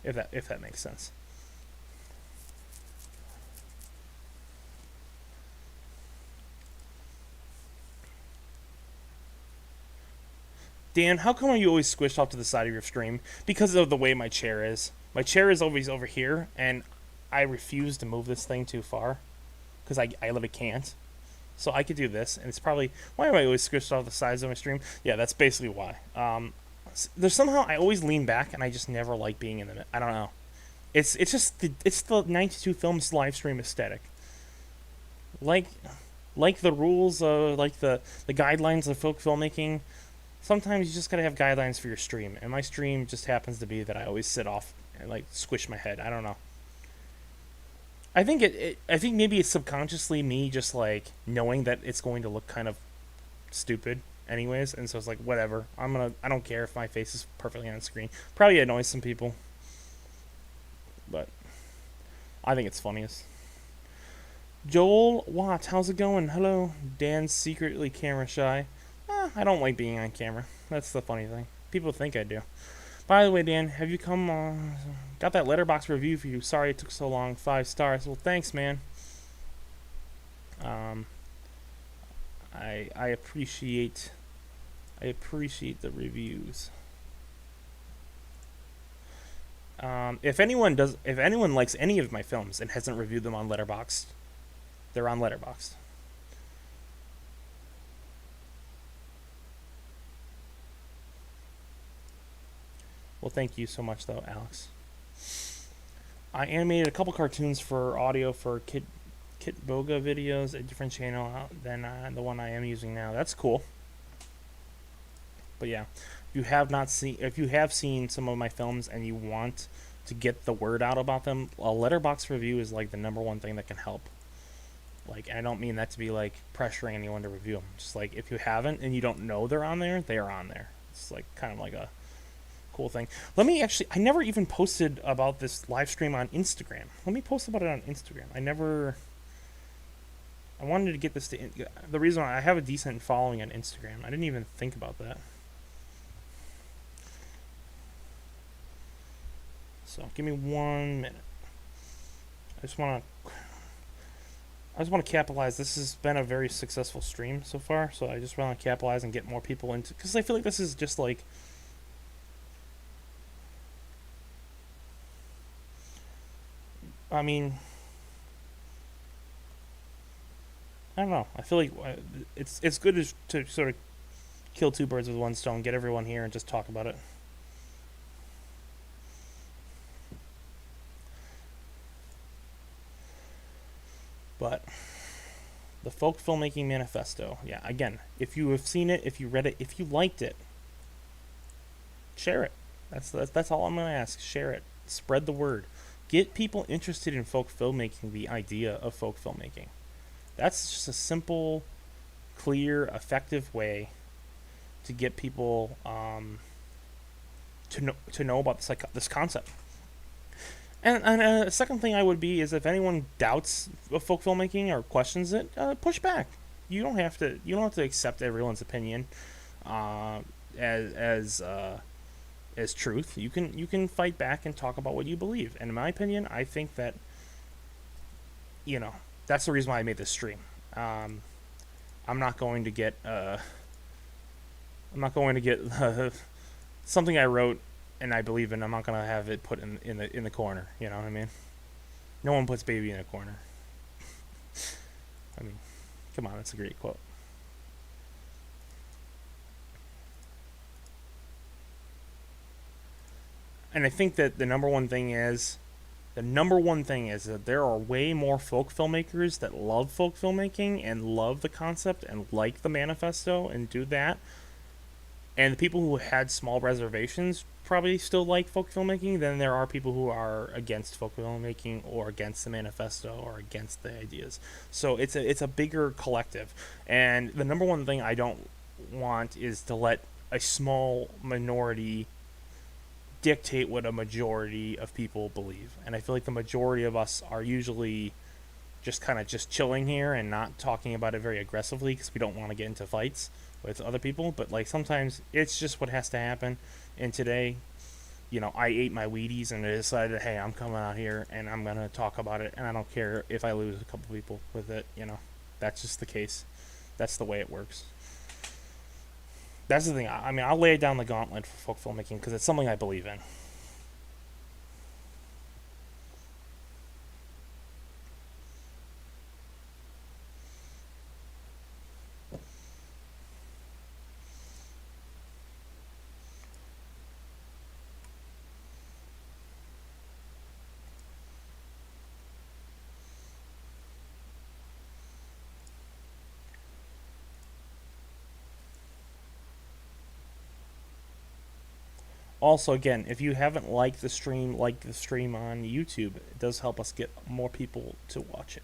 If that makes sense. Dan, how come are you always squished off to the side of your stream? Because of the way my chair is. My chair is always over here, and I refuse to move this thing too far because I literally can't. So I could do this, and it's probably why am I always squished off the sides of my stream? Yeah, that's basically why. There's somehow I always lean back, and I just never like being in the. I don't know. It's just it's the 92 Films live stream aesthetic. Like like the rules, like the guidelines of folk filmmaking. Sometimes you just gotta have guidelines for your stream, and my stream just happens to be that I always sit off and like squish my head. I don't know. I think maybe it's subconsciously me just like knowing that it's going to look kind of stupid anyways, and so it's like whatever. I don't care if my face is perfectly on screen. Probably annoys some people, but I think it's funniest. Joel Watts, how's it going? Hello. Dan's secretly camera shy. I don't like being on camera. That's the funny thing. People think I do. By the way, Dan, have you come? Got that letterbox review for you. Sorry it took so long. 5 stars. Well, thanks, man. Um, I appreciate the reviews. If anyone likes any of my films and hasn't reviewed them on Letterboxd, they're on Letterboxd. Well, thank you so much, though, Alex. I animated a couple cartoons for audio for Kit Boga videos, a different channel than the one I am using now. That's cool. But yeah, if you have seen some of my films and you want to get the word out about them, a letterbox review is like the number one thing that can help. Like, I don't mean that to be like pressuring anyone to review them. Just like if you haven't and you don't know they're on there, they are on there. It's like kind of like a cool thing. Let me actually, I never even posted about this live stream on Instagram. Let me post about it on Instagram. I wanted to get this to, the reason why I have a decent following on Instagram. I didn't even think about that. So give me 1 minute. I just want to capitalize. This has been a very successful stream so far, so I just want to capitalize and get more people into, because I feel like this is just like, I mean, I don't know. I feel like it's good to sort of kill two birds with one stone, get everyone here and just talk about it. But the Folk Filmmaking Manifesto. Yeah, again, if you have seen it, if you read it, if you liked it, share it. That's all I'm going to ask. Share it. Spread the word. Get people interested in folk filmmaking, the idea of folk filmmaking. That's just a simple, clear, effective way to get people to know about this concept. And a second thing I would be is if anyone doubts folk filmmaking or questions it, push back. You don't have to accept everyone's opinion uh, as as truth. You can fight back and talk about what you believe. And in my opinion, I think that you know that's the reason why I made this stream. Um, I'm not going to get I'm not going to get something I wrote and I believe in. I'm not going to have it put in the corner. You know what I mean? No one puts baby in a corner. I mean, come on, that's a great quote. And I think that the number one thing is that there are way more folk filmmakers that love folk filmmaking and love the concept and like the manifesto and do that. And the people who had small reservations probably still like folk filmmaking. Then there are people who are against folk filmmaking or against the manifesto or against the ideas. So it's a bigger collective. And the number one thing I don't want is to let a small minority dictate what a majority of people believe. And I feel like the majority of us are usually just kind of just chilling here and not talking about it very aggressively because we don't want to get into fights with other people. But like sometimes it's just what has to happen. And today, I ate my Wheaties and I decided, hey, I'm coming out here and I'm gonna talk about it, and I don't care if I lose a couple people with it. That's just the case. That's the way it works. That's the thing. I mean, I'll lay down the gauntlet for folk filmmaking because it's something I believe in. Also, again, if you haven't liked the stream, like the stream on YouTube. It does help us get more people to watch it.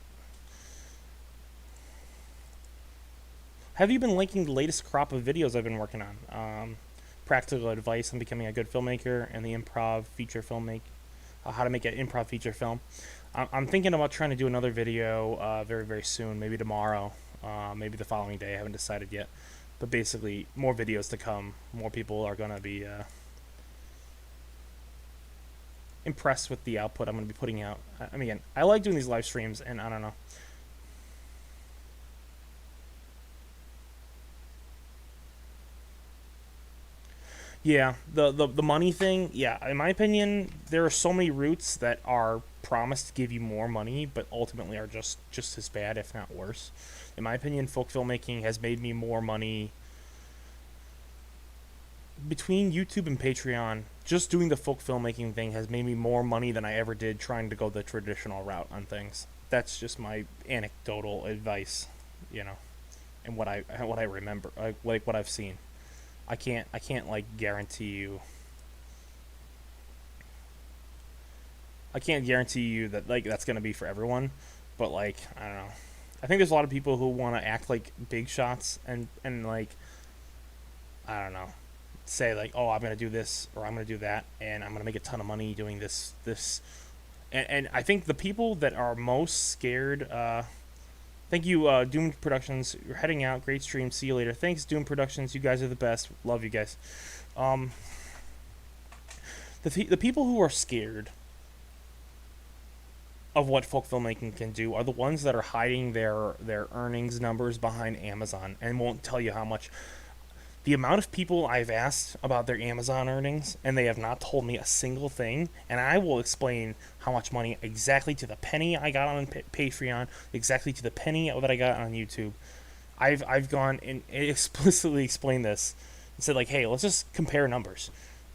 Have you been liking the latest crop of videos I've been working on? Practical advice on becoming a good filmmaker and the improv feature filmmake, how to make an improv feature film. I'm thinking about trying to do another video very, very soon, maybe tomorrow, maybe the following day. I haven't decided yet. But basically, more videos to come. More people are going to be impressed with the output I'm going to be putting out. I mean, again, I like doing these live streams, and I don't know. Yeah, the money thing. Yeah, in my opinion, there are so many routes that are promised to give you more money, but ultimately are just as bad, if not worse. In my opinion, folk filmmaking has made me more money between YouTube and Patreon. Just doing the folk filmmaking thing has made me more money than I ever did trying to go the traditional route on things. That's just my anecdotal advice, you know, and what I remember, like what I've seen. I can't like guarantee you. I can't guarantee you that like that's gonna be for everyone, but like I don't know. I think there's a lot of people who want to act like big shots and like I don't know, say like, oh, I'm gonna do this or I'm gonna do that and I'm gonna make a ton of money doing this. And I think the people that are most scared. Thank you, Doom Productions. You're heading out. Great stream. See you later. Thanks, Doom Productions. You guys are the best. Love you guys. Um, the people who are scared of what folk filmmaking can do are the ones that are hiding their earnings numbers behind Amazon and won't tell you how much. The amount of people I've asked about their Amazon earnings and they have not told me a single thing, and I will explain how much money exactly to the penny I got on Patreon, exactly to the penny that I got on YouTube. I've gone and explicitly explained this and said like, hey, let's just compare numbers.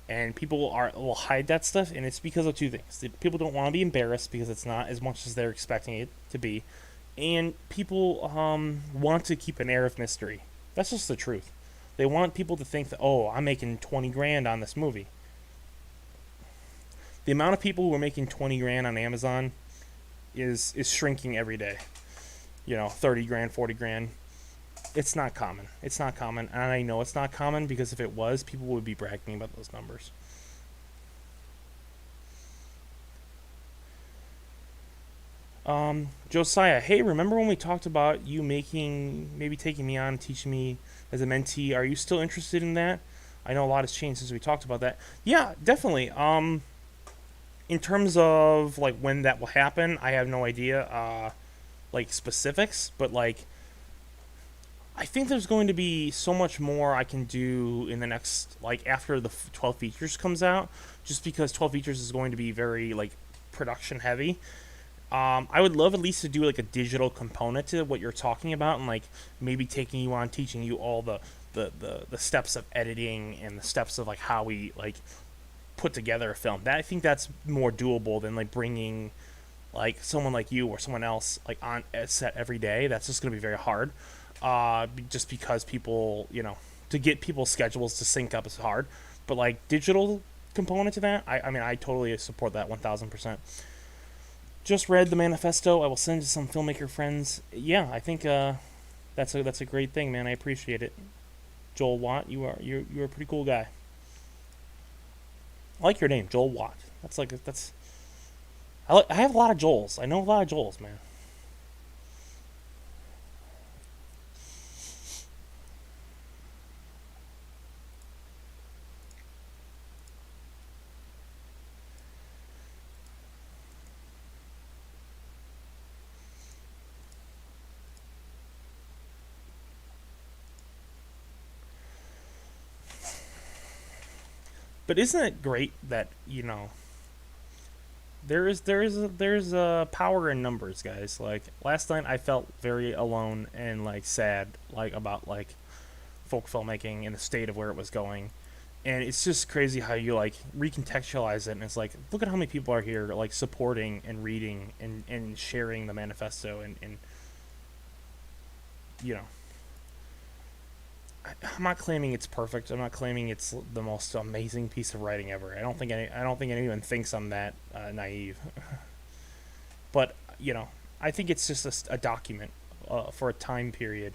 And people will hide that stuff, and it's because of two things. People don't want to be embarrassed because it's not as much as they're expecting it to be, and people want to keep an air of mystery. That's just the truth. They want people to think that, oh, I'm making 20 grand on this movie. The amount of people who are making 20 grand on Amazon is shrinking every day. 30 grand, 40 grand. It's not common. It's not common. And I know it's not common because if it was, people would be bragging about those numbers. Josiah, hey, remember when we talked about you maybe taking me on and teaching me as a mentee? Are you still interested in that? I know a lot has changed since we talked about that. Yeah, definitely. In terms of like when that will happen, I have no idea, like specifics, but like I think there's going to be so much more I can do in the next, like after the 12 features comes out, just because 12 features is going to be very like production heavy. I would love at least to do like a digital component to what you're talking about, and like maybe taking you on, teaching you all the steps of editing and the steps of like how we like put together a film. That I think that's more doable than like bringing like someone like you or someone else like on set every day. That's just going to be very hard. Just because people, to get people's schedules to sync up is hard. But like digital component to that, I mean, I totally support that 1,000%. Just read the manifesto. I will send to some filmmaker friends. Yeah, I think that's a great thing, man. I appreciate it. Joel Watt, you're a pretty cool guy. I like your name, Joel Watt. That's I have a lot of Joels. I know a lot of Joels, man. But isn't it great that there's a power in numbers, guys. Like last night, I felt very alone and like sad, like about like folk filmmaking and the state of where it was going. And it's just crazy how you like recontextualize it, and it's like, look at how many people are here, like supporting and reading and sharing the manifesto, and you know, I'm not claiming it's perfect. I'm not claiming it's the most amazing piece of writing ever. I don't think anyone thinks I'm that naive. But I think it's just a document for a time period,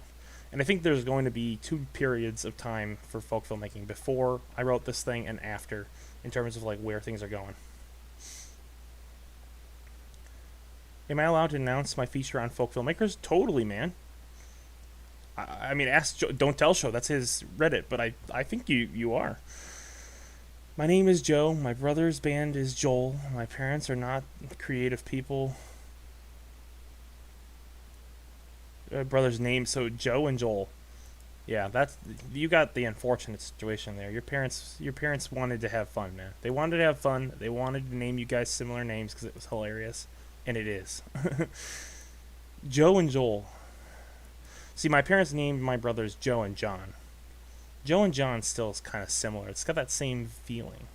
and I think there's going to be two periods of time for folk filmmaking: before I wrote this thing and after, in terms of like where things are going. Am I allowed to announce my feature on folk filmmakers? Totally, man. I mean, ask Don't Tell Show. That's his Reddit, but I think you are. My name is Joe. My brother's band is Joel. My parents are not creative people. Brother's name, so Joe and Joel. Yeah, that's you got the unfortunate situation there. Your parents wanted to have fun, man. They wanted to have fun. They wanted to name you guys similar names because it was hilarious, and it is. Joe and Joel. See, my parents named my brothers Joe and John. Joe and John still is kind of similar. It's got that same feeling.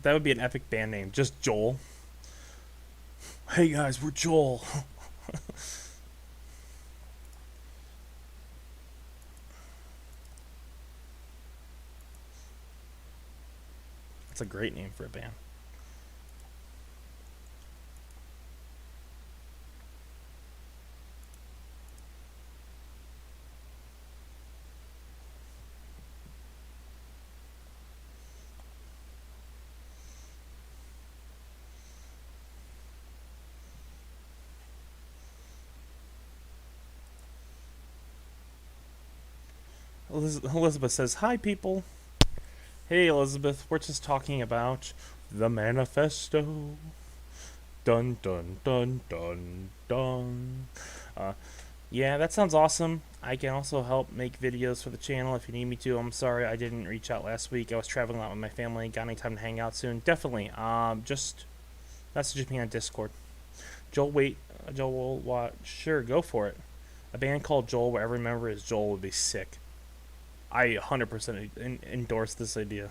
That would be an epic band name. Just Joel. Hey guys, we're Joel. That's a great name for a band. Elizabeth says, "Hi, people." Hey, Elizabeth. We're just talking about the manifesto. Dun dun dun dun dun. Uh, yeah, that sounds awesome. I can also help make videos for the channel if you need me to. I'm sorry I didn't reach out last week. I was traveling a lot with my family. Got any time to hang out soon? Definitely. Just message me on Discord. Joel, what? Sure, go for it. A band called Joel where every member is Joel would be sick. I 100% endorse this idea.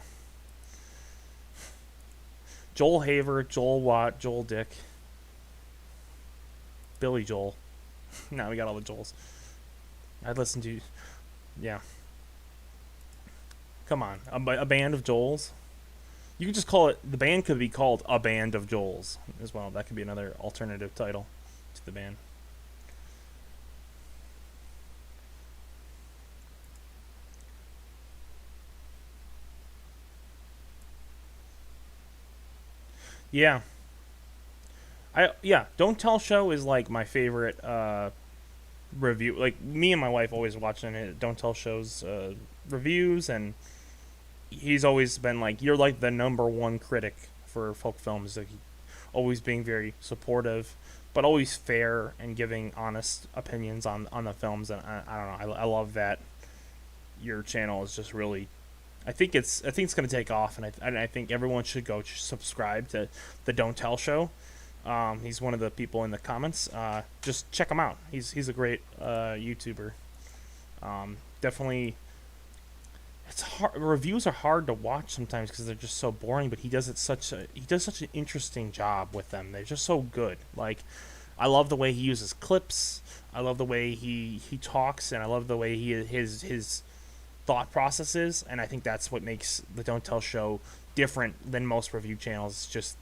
Joel Haver, Joel Watt, Joel Dick, Billy Joel. Now we got all the Joels. I'd listen to. Yeah, come on, a band of Joels. You could just call it. The band could be called A Band of Joels as well. That could be another alternative title to the band. Yeah, Don't Tell Show is like my favorite review. Like me and my wife always watching it. Don't Tell Show's reviews, and he's always been like, you're like the number one critic for folk films. Like, always being very supportive, but always fair and giving honest opinions on the films. And I don't know. I love that your channel is just really. I think it's going to take off, and I think everyone should go subscribe to the Don't Tell Show. He's one of the people in the comments. Just check him out. He's a great YouTuber. Definitely, it's hard. Reviews are hard to watch sometimes because they're just so boring. But he does such an interesting job with them. They're just so good. Like, I love the way he uses clips. I love the way he talks, and I love the way his thought processes. And I think that's what makes the Don't Tell Show different than most review channels. Just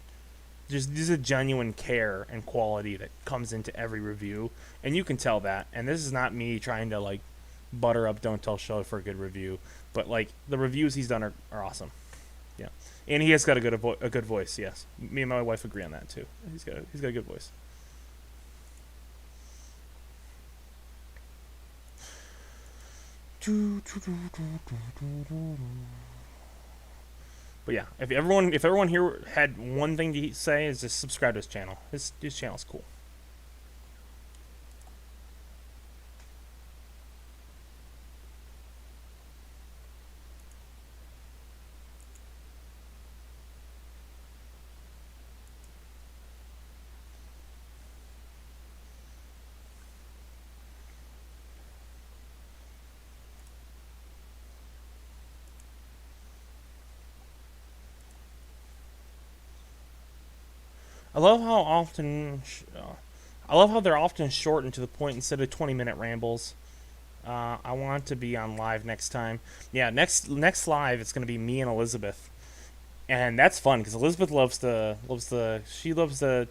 there's a genuine care and quality that comes into every review, and you can tell that. And this is not me trying to like butter up Don't Tell Show for a good review, but like the reviews he's done are awesome. Yeah, and he has got a good voice. Yes, me and my wife agree on that too. He's got a good voice. But yeah, if everyone here had one thing to say, is just subscribe to his channel. His channel's cool. I love how often. I love how they're often short and to the point instead of 20-minute rambles. I want to be on live next time. Yeah, next live it's gonna be me and Elizabeth, and that's fun because Elizabeth loves to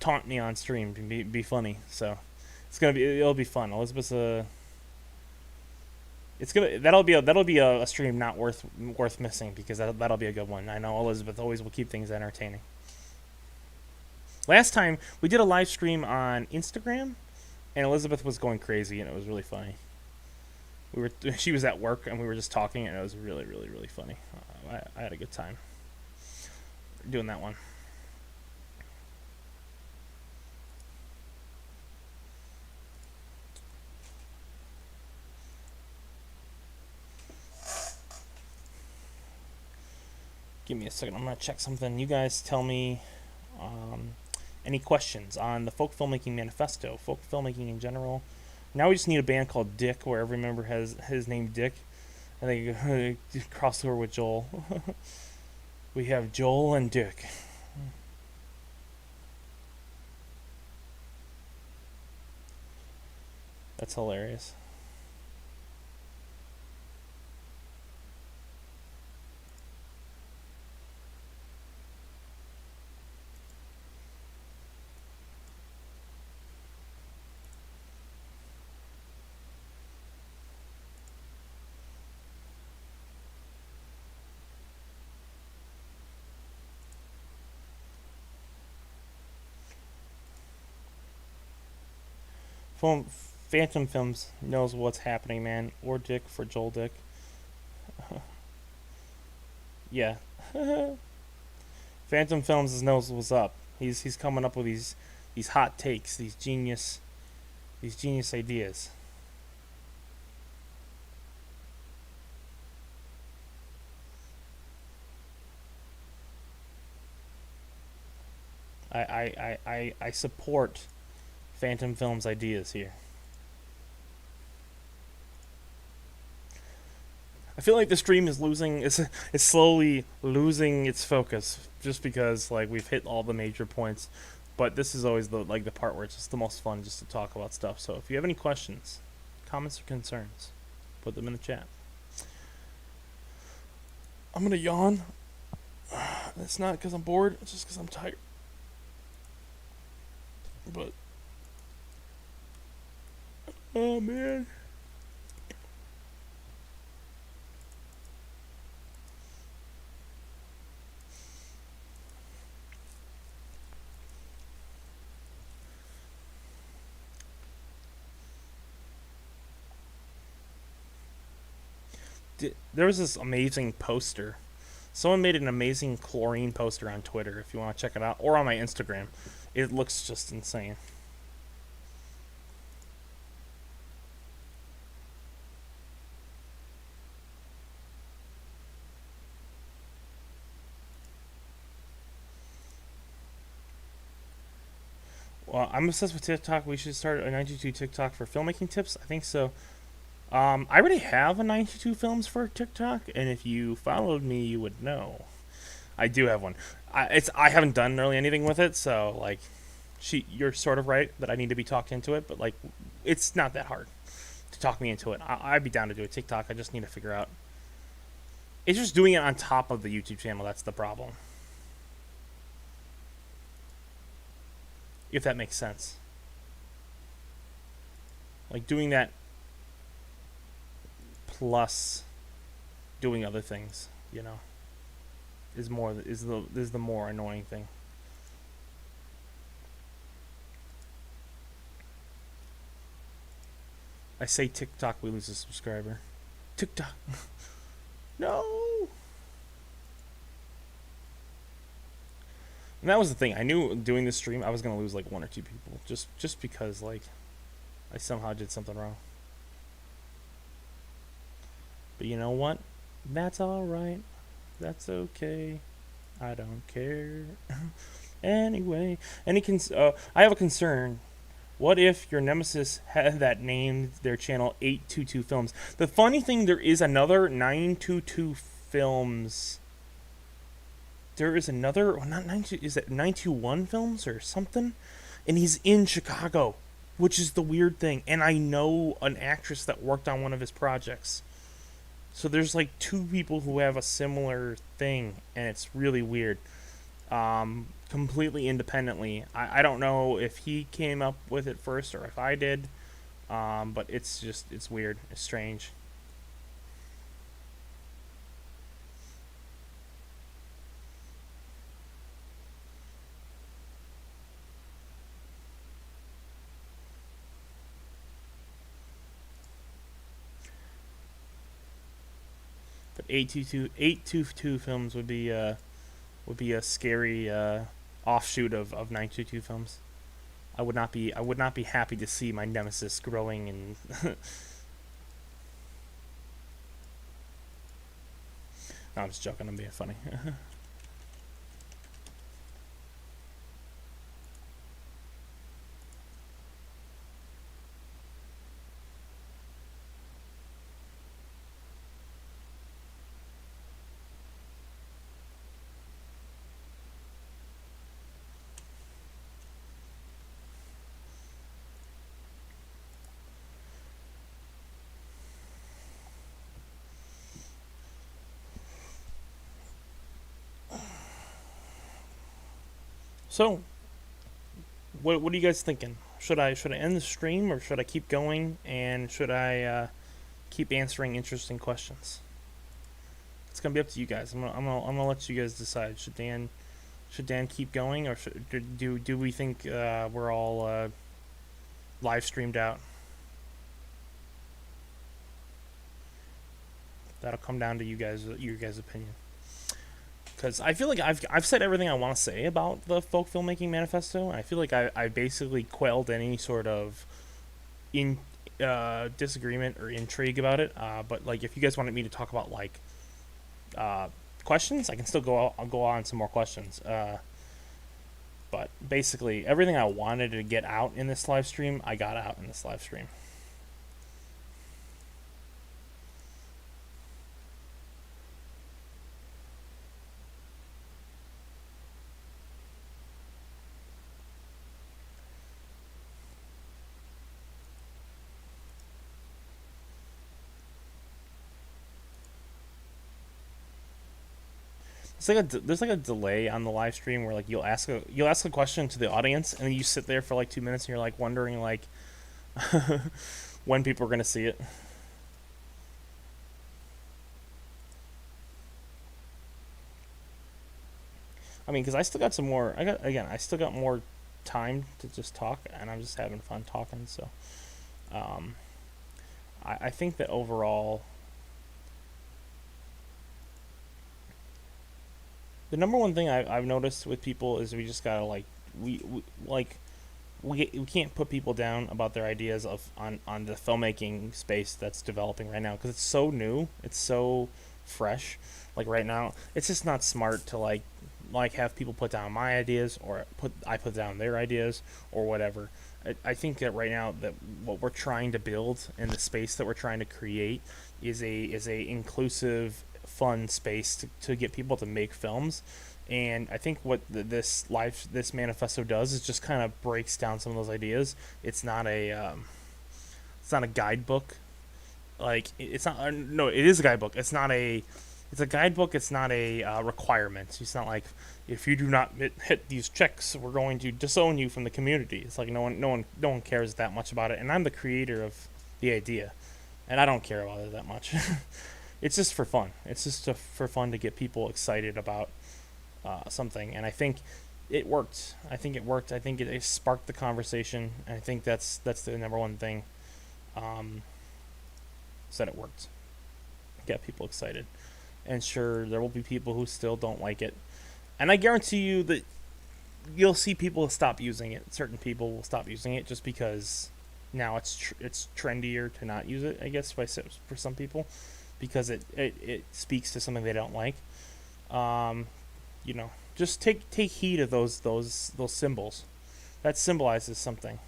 taunt me on stream and be funny. So it'll be fun. Elizabeth's a it's gonna that'll be a stream not worth missing because that'll be a good one. I know Elizabeth always will keep things entertaining. Last time we did a live stream on Instagram, and Elizabeth was going crazy, and it was really funny. She was at work, and we were just talking, and it was really funny. I had a good time doing that one. Give me a second. I'm gonna check something. You guys tell me any questions on the Folk Filmmaking Manifesto, folk filmmaking in general. Now we just need a band called Dick, where every member has his name Dick. I think crossover with Joel. We have Joel and Dick. That's hilarious. Phantom Films knows what's happening, man. Or Dick for Joel Dick. Yeah. Phantom Films knows what's up. He's coming up with these hot takes, these genius ideas. I support Phantom Films ideas here. I feel like the stream is slowly losing its focus just because like we've hit all the major points. But this is always the part where it's just the most fun just to talk about stuff. So if you have any questions, comments, or concerns, put them in the chat. I'm gonna yawn. It's not because I'm bored. It's just because I'm tired. But oh man. There was this amazing poster. Someone made an amazing chlorine poster on Twitter if you want to check it out, or on my Instagram. It looks just insane. Well, I'm obsessed with TikTok. We should start a 92 TikTok for filmmaking tips. I think so. I already have a 92 films for TikTok, and if you followed me, you would know. I do have one. I haven't done really anything with it, so like, you're sort of right that I need to be talked into it, but like, it's not that hard to talk me into it. I'd be down to do a TikTok. I just need to figure out. It's just doing it on top of the YouTube channel that's the problem. If that makes sense. Like doing that plus doing other things, you know, is the more annoying thing. I say TikTok, we lose a subscriber. TikTok. No. And that was the thing. I knew doing this stream I was gonna lose like 1 or 2 people, just because like I somehow did something wrong. But you know what? That's all right. That's okay. I don't care. Anyway, I have a concern. What if your nemesis had that named their channel 822 Films? The funny thing, there is another 922 Films. There is another, well, not 92, is it 921 Films or something? And he's in Chicago, which is the weird thing. And I know an actress that worked on one of his projects. So there's like 2 people who have a similar thing, and it's really weird. Completely independently. I don't know if he came up with it first or if I did, but it's weird. It's strange. But 822 Films would be a scary offshoot of 922 Films. I would not be happy to see my nemesis growing and no, I'm just joking, I'm being funny. So, what are you guys thinking? Should I end the stream, or should I keep going, and should I keep answering interesting questions? It's gonna be up to you guys. I'm gonna let you guys decide. Should Dan keep going, or do we think we're all live streamed out? That'll come down to you guys' opinion. Because I feel like I've said everything I want to say about the Folk Filmmaking Manifesto. I feel like I basically quelled any sort of disagreement or intrigue about it. But like, if you guys wanted me to talk about like questions, I can still I'll go on some more questions. But basically, everything I wanted to get out in this live stream, I got out in this live stream. there's like a delay on the live stream where like you'll ask a question to the audience and then you sit there for like 2 minutes and you're like wondering like when people are gonna see it. I mean, because I still got some more. I still got more time to just talk, and I'm just having fun talking. So, um, I think that overall, the number one thing I've noticed with people is we just gotta like we like we can't put people down about their ideas of on the filmmaking space that's developing right now because it's so new, it's so fresh. Like right now, it's just not smart to like have people put down my ideas or I put down their ideas or whatever. I think that right now that what we're trying to build in the space that we're trying to create is a inclusive, fun space to get people to make films. And I think what this manifesto does is just kind of breaks down some of those ideas. It's not a guidebook. Like it's not no, it is a guidebook. It's a guidebook. It's not a requirement. It's not like if you do not hit these checks, we're going to disown you from the community. It's like no one cares that much about it. And I'm the creator of the idea, and I don't care about it that much. It's just for fun. It's just for fun to get people excited about something. And I think it worked. I think it worked. I think it sparked the conversation. And I think that's the number one thing. Is that it worked. Get people excited. And sure, there will be people who still don't like it. And I guarantee you that you'll see people stop using it. Certain people will stop using it just because now it's trendier to not use it, I guess, for some people, because it speaks to something they don't like. Just take heed of those symbols. That symbolizes something.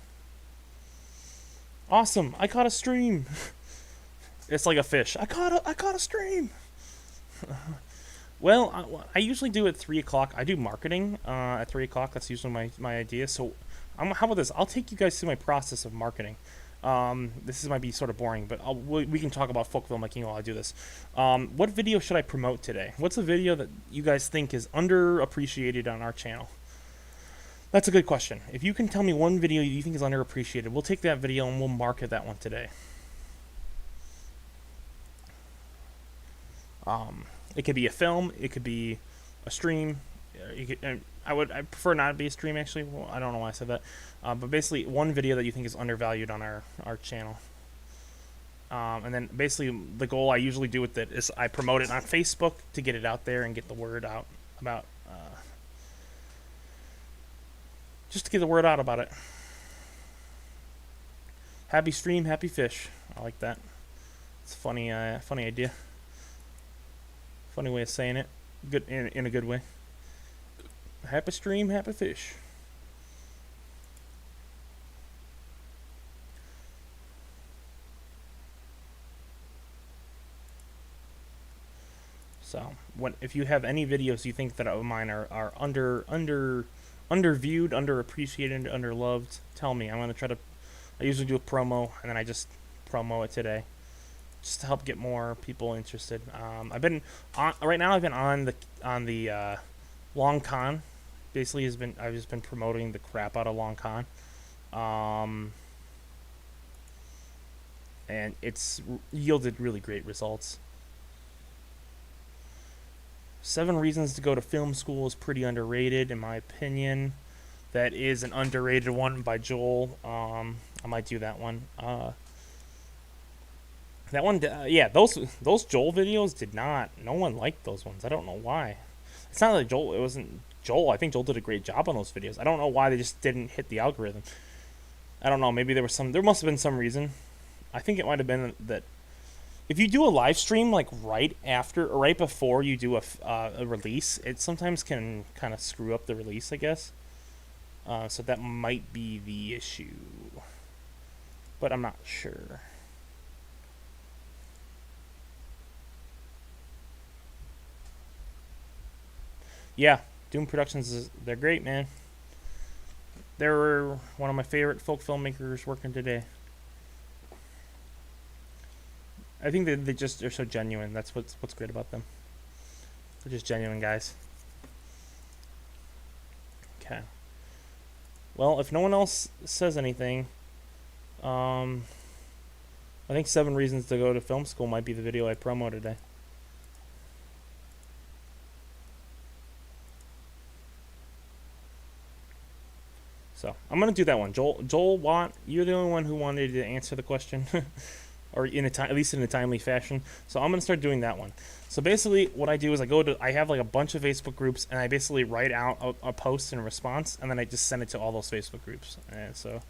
Awesome! I caught a stream. It's like a fish. I caught a stream. Well, I usually do at 3 o'clock. I do marketing at 3 o'clock. That's usually my idea. So, how about this? I'll take you guys through my process of marketing. Might be sort of boring, but we can talk about folk filmmaking while I do this. What video should I promote today? What's a video that you guys think is underappreciated on our channel? That's a good question. If you can tell me one video you think is underappreciated, we'll take that video and we'll market that one today. It could be a film. It could be a stream. I prefer not to be a stream, actually. Well, I don't know why I said that. But basically, one video that you think is undervalued on our channel. And then basically, the goal I usually do with it is I promote it on Facebook to get it out there and get the word out about... just to get the word out about it. Happy stream, happy fish. I like that. It's a funny idea. Funny way of saying it. Good in a good way. Happy stream, happy fish. So, if you have any videos you think that of mine are underviewed, underappreciated, underloved, tell me. I'm gonna try to. I usually do a promo, and then I just promo it today, just to help get more people interested. I've been on right now. I've been on the Long Con. Basically, I've just been promoting the crap out of Long Con, and it's yielded really great results. 7 Reasons to Go to Film School is pretty underrated, in my opinion. That is an underrated one by Joel. I might do that one. That one, yeah, those Joel videos did not. No one liked those ones. I don't know why. It's not like Joel. It wasn't Joel. I think Joel did a great job on those videos. I don't know why they just didn't hit the algorithm. I don't know. Maybe there must have been some reason. I think it might have been that if you do a live stream like right before you do a release, it sometimes can kind of screw up the release, I guess. So that might be the issue, but I'm not sure. Yeah, Doom Productions they're great, man. They're one of my favorite folk filmmakers working today. I think they just are so genuine. That's what's great about them. They're just genuine guys. Okay. Well, if no one else says anything, I think 7 Reasons to Go to Film School might be the video I promo today. So I'm gonna do that one. Joel Watt, you're the only one who wanted to answer the question, or at least in a timely fashion. So I'm gonna start doing that one. So basically, what I do is I have like a bunch of Facebook groups, and I basically write out a post in response, and then I just send it to all those Facebook groups. And so.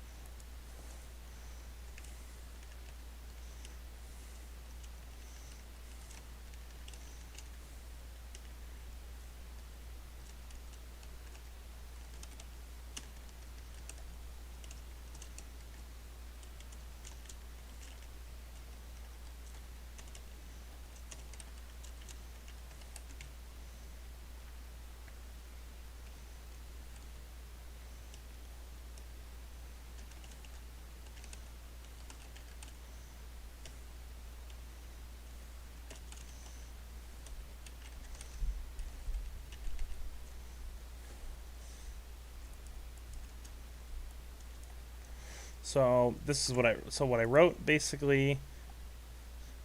So this is what I wrote basically.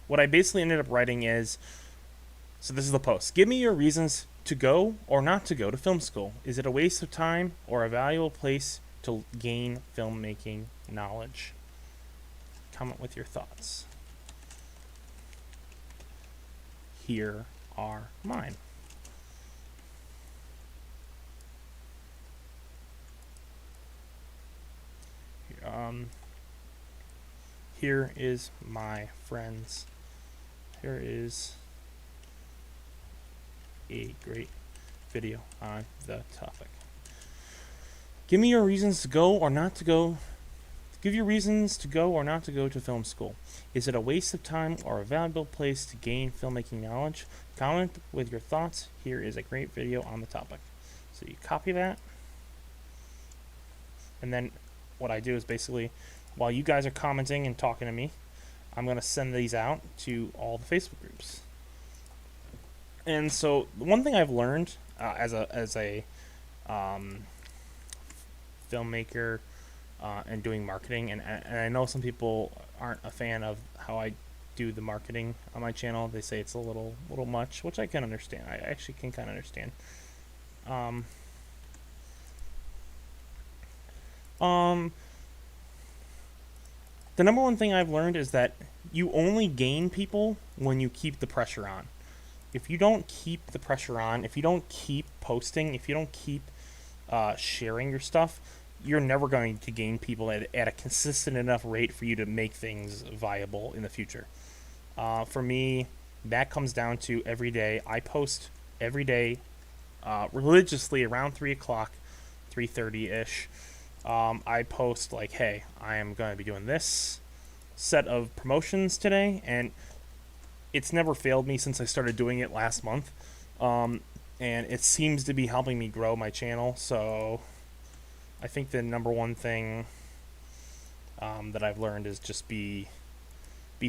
What I basically ended up writing is, so this is the post. Give me your reasons to go or not to go to film school. Is it a waste of time or a valuable place to gain filmmaking knowledge? Comment with your thoughts. Here are mine. Here is my friends. Here is a great video on the topic. Give me your reasons to go or not to go. Give your reasons to go or not to go to film school. Is it a waste of time or a valuable place to gain filmmaking knowledge? Comment with your thoughts. Here is a great video on the topic. So you copy that. And then what I do is basically, while you guys are commenting and talking to me, I'm going to send these out to all the Facebook groups. And so one thing I've learned as a filmmaker and doing marketing, and I know some people aren't a fan of how I do the marketing on my channel. They say it's a little much, which I can understand. I actually can kind of understand. The number one thing I've learned is that you only gain people when you keep the pressure on. If you don't keep the pressure on, if you don't keep posting, if you don't keep sharing your stuff, you're never going to gain people at a consistent enough rate for you to make things viable in the future. For me, that comes down to every day. I post every day religiously around 3 o'clock, 3:30-ish. I post like, hey, I am going to be doing this set of promotions today, and it's never failed me since I started doing it last month, and it seems to be helping me grow my channel. So I think the number one thing that I've learned is just be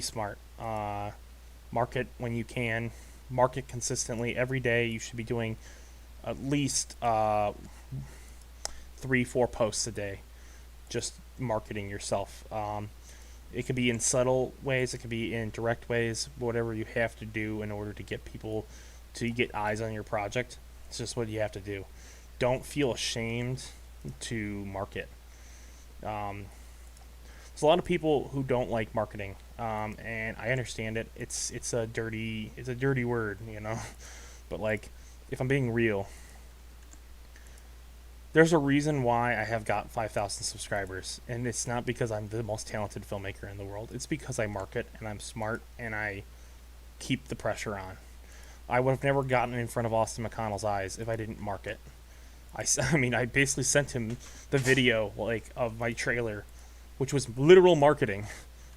smart. Market when you can. Market consistently every day. You should be doing at least 3-4 posts a day, just marketing yourself. It could be in subtle ways, it could be in direct ways, whatever you have to do in order to get people to get eyes on your project. It's just what you have to do. Don't feel ashamed to market. There's a lot of people who don't like marketing, and I understand it. It's a dirty word, you know. But like, if I'm being real, there's a reason why I have got 5,000 subscribers, and it's not because I'm the most talented filmmaker in the world. It's because I market, and I'm smart, and I keep the pressure on. I would have never gotten in front of Austin McConnell's eyes if I didn't market. I mean, I basically sent him the video like of my trailer, which was literal marketing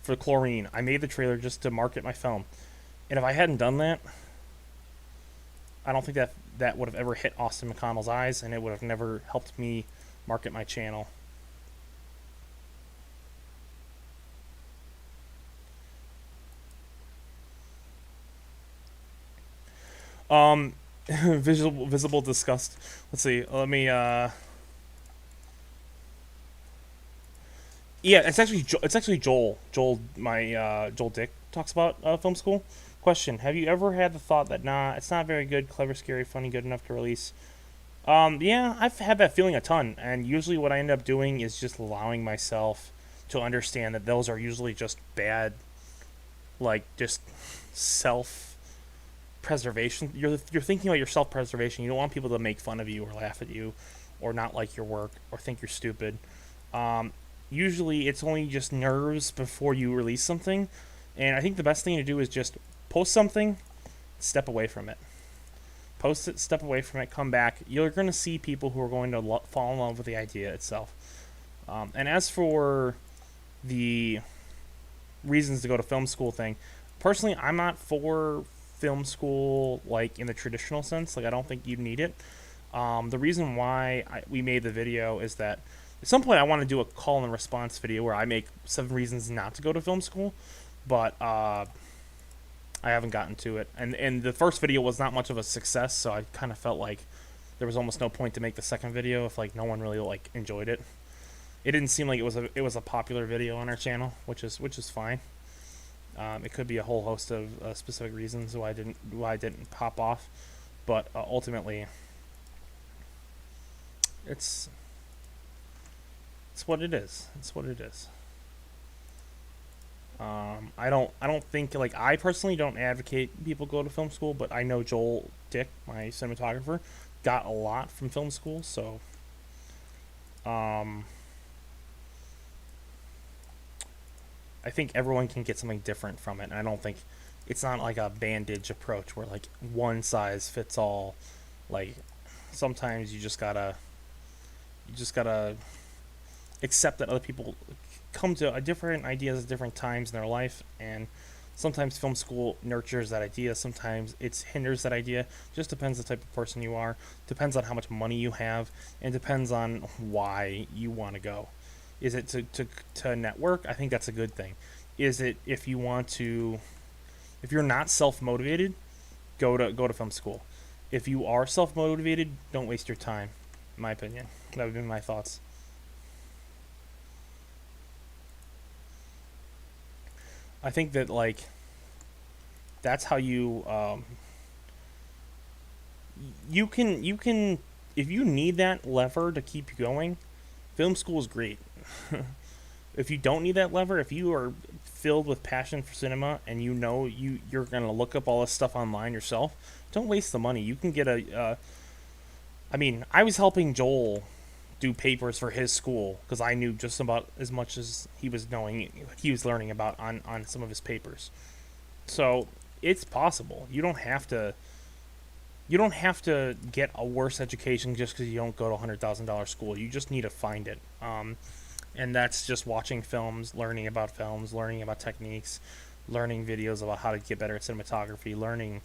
for Chlorine. I made the trailer just to market my film, and if I hadn't done that, I don't think that would have ever hit Austin McConnell's eyes, and it would have never helped me market my channel. Visible disgust. Let's see. Let me Yeah, it's actually Joel. Joel Dick talks about film school. Question: have you ever had the thought that nah, it's not very good, clever, scary, funny, good enough to release? Yeah, I've had that feeling a ton, and usually what I end up doing is just allowing myself to understand that those are usually just bad, like just self preservation. You're thinking about your self preservation. You don't want people to make fun of you or laugh at you, or not like your work or think you're stupid. Um, Usually it's only just nerves before you release something, and I think the best thing to do is just post something, step away from it. Post it, step away from it, come back. You're going to see people who are going to fall in love with the idea itself. And as for the reasons to go to film school thing, personally, I'm not for film school like in the traditional sense. Like, I don't think you need it. The reason why we made the video is that at some point I want to do a call and response video where I make 7 reasons not to go to film school, but I haven't gotten to it. And the first video was not much of a success, so I kind of felt like there was almost no point to make the second video if like no one really like enjoyed it. It didn't seem like it was a popular video on our channel, which is fine. It could be a whole host of specific reasons why I didn't pop off, but ultimately, it's what it is. It's what it is. I don't think like I personally don't advocate people go to film school, but I know Joel Dick, my cinematographer, got a lot from film school, so um, I think everyone can get something different from it. And I don't think it's not like a bandage approach where like one size fits all. Like sometimes you just gotta accept that other people come to a different ideas at different times in their life, and sometimes film school nurtures that idea, sometimes it hinders that idea. Just depends the type of person you are, depends on how much money you have, and depends on why you want to go. Is it to network? I think that's a good thing. Is it if you want to, if you're not self-motivated, go to film school. If you are self-motivated, don't waste your time, in my opinion. That would be my thoughts. I think that like that's how you can if you need that lever to keep you going, film school is great. If you don't need that lever, if you are filled with passion for cinema and you know you're gonna look up all this stuff online yourself, don't waste the money. You can get I mean, I was helping Joel do papers for his school because I knew just about as much as he was learning about on some of his papers. So it's possible. You don't have to get a worse education just because you don't go to $100,000 school. You just need to find it. And that's just watching films, learning about films, learning about techniques, learning videos about how to get better at cinematography, learning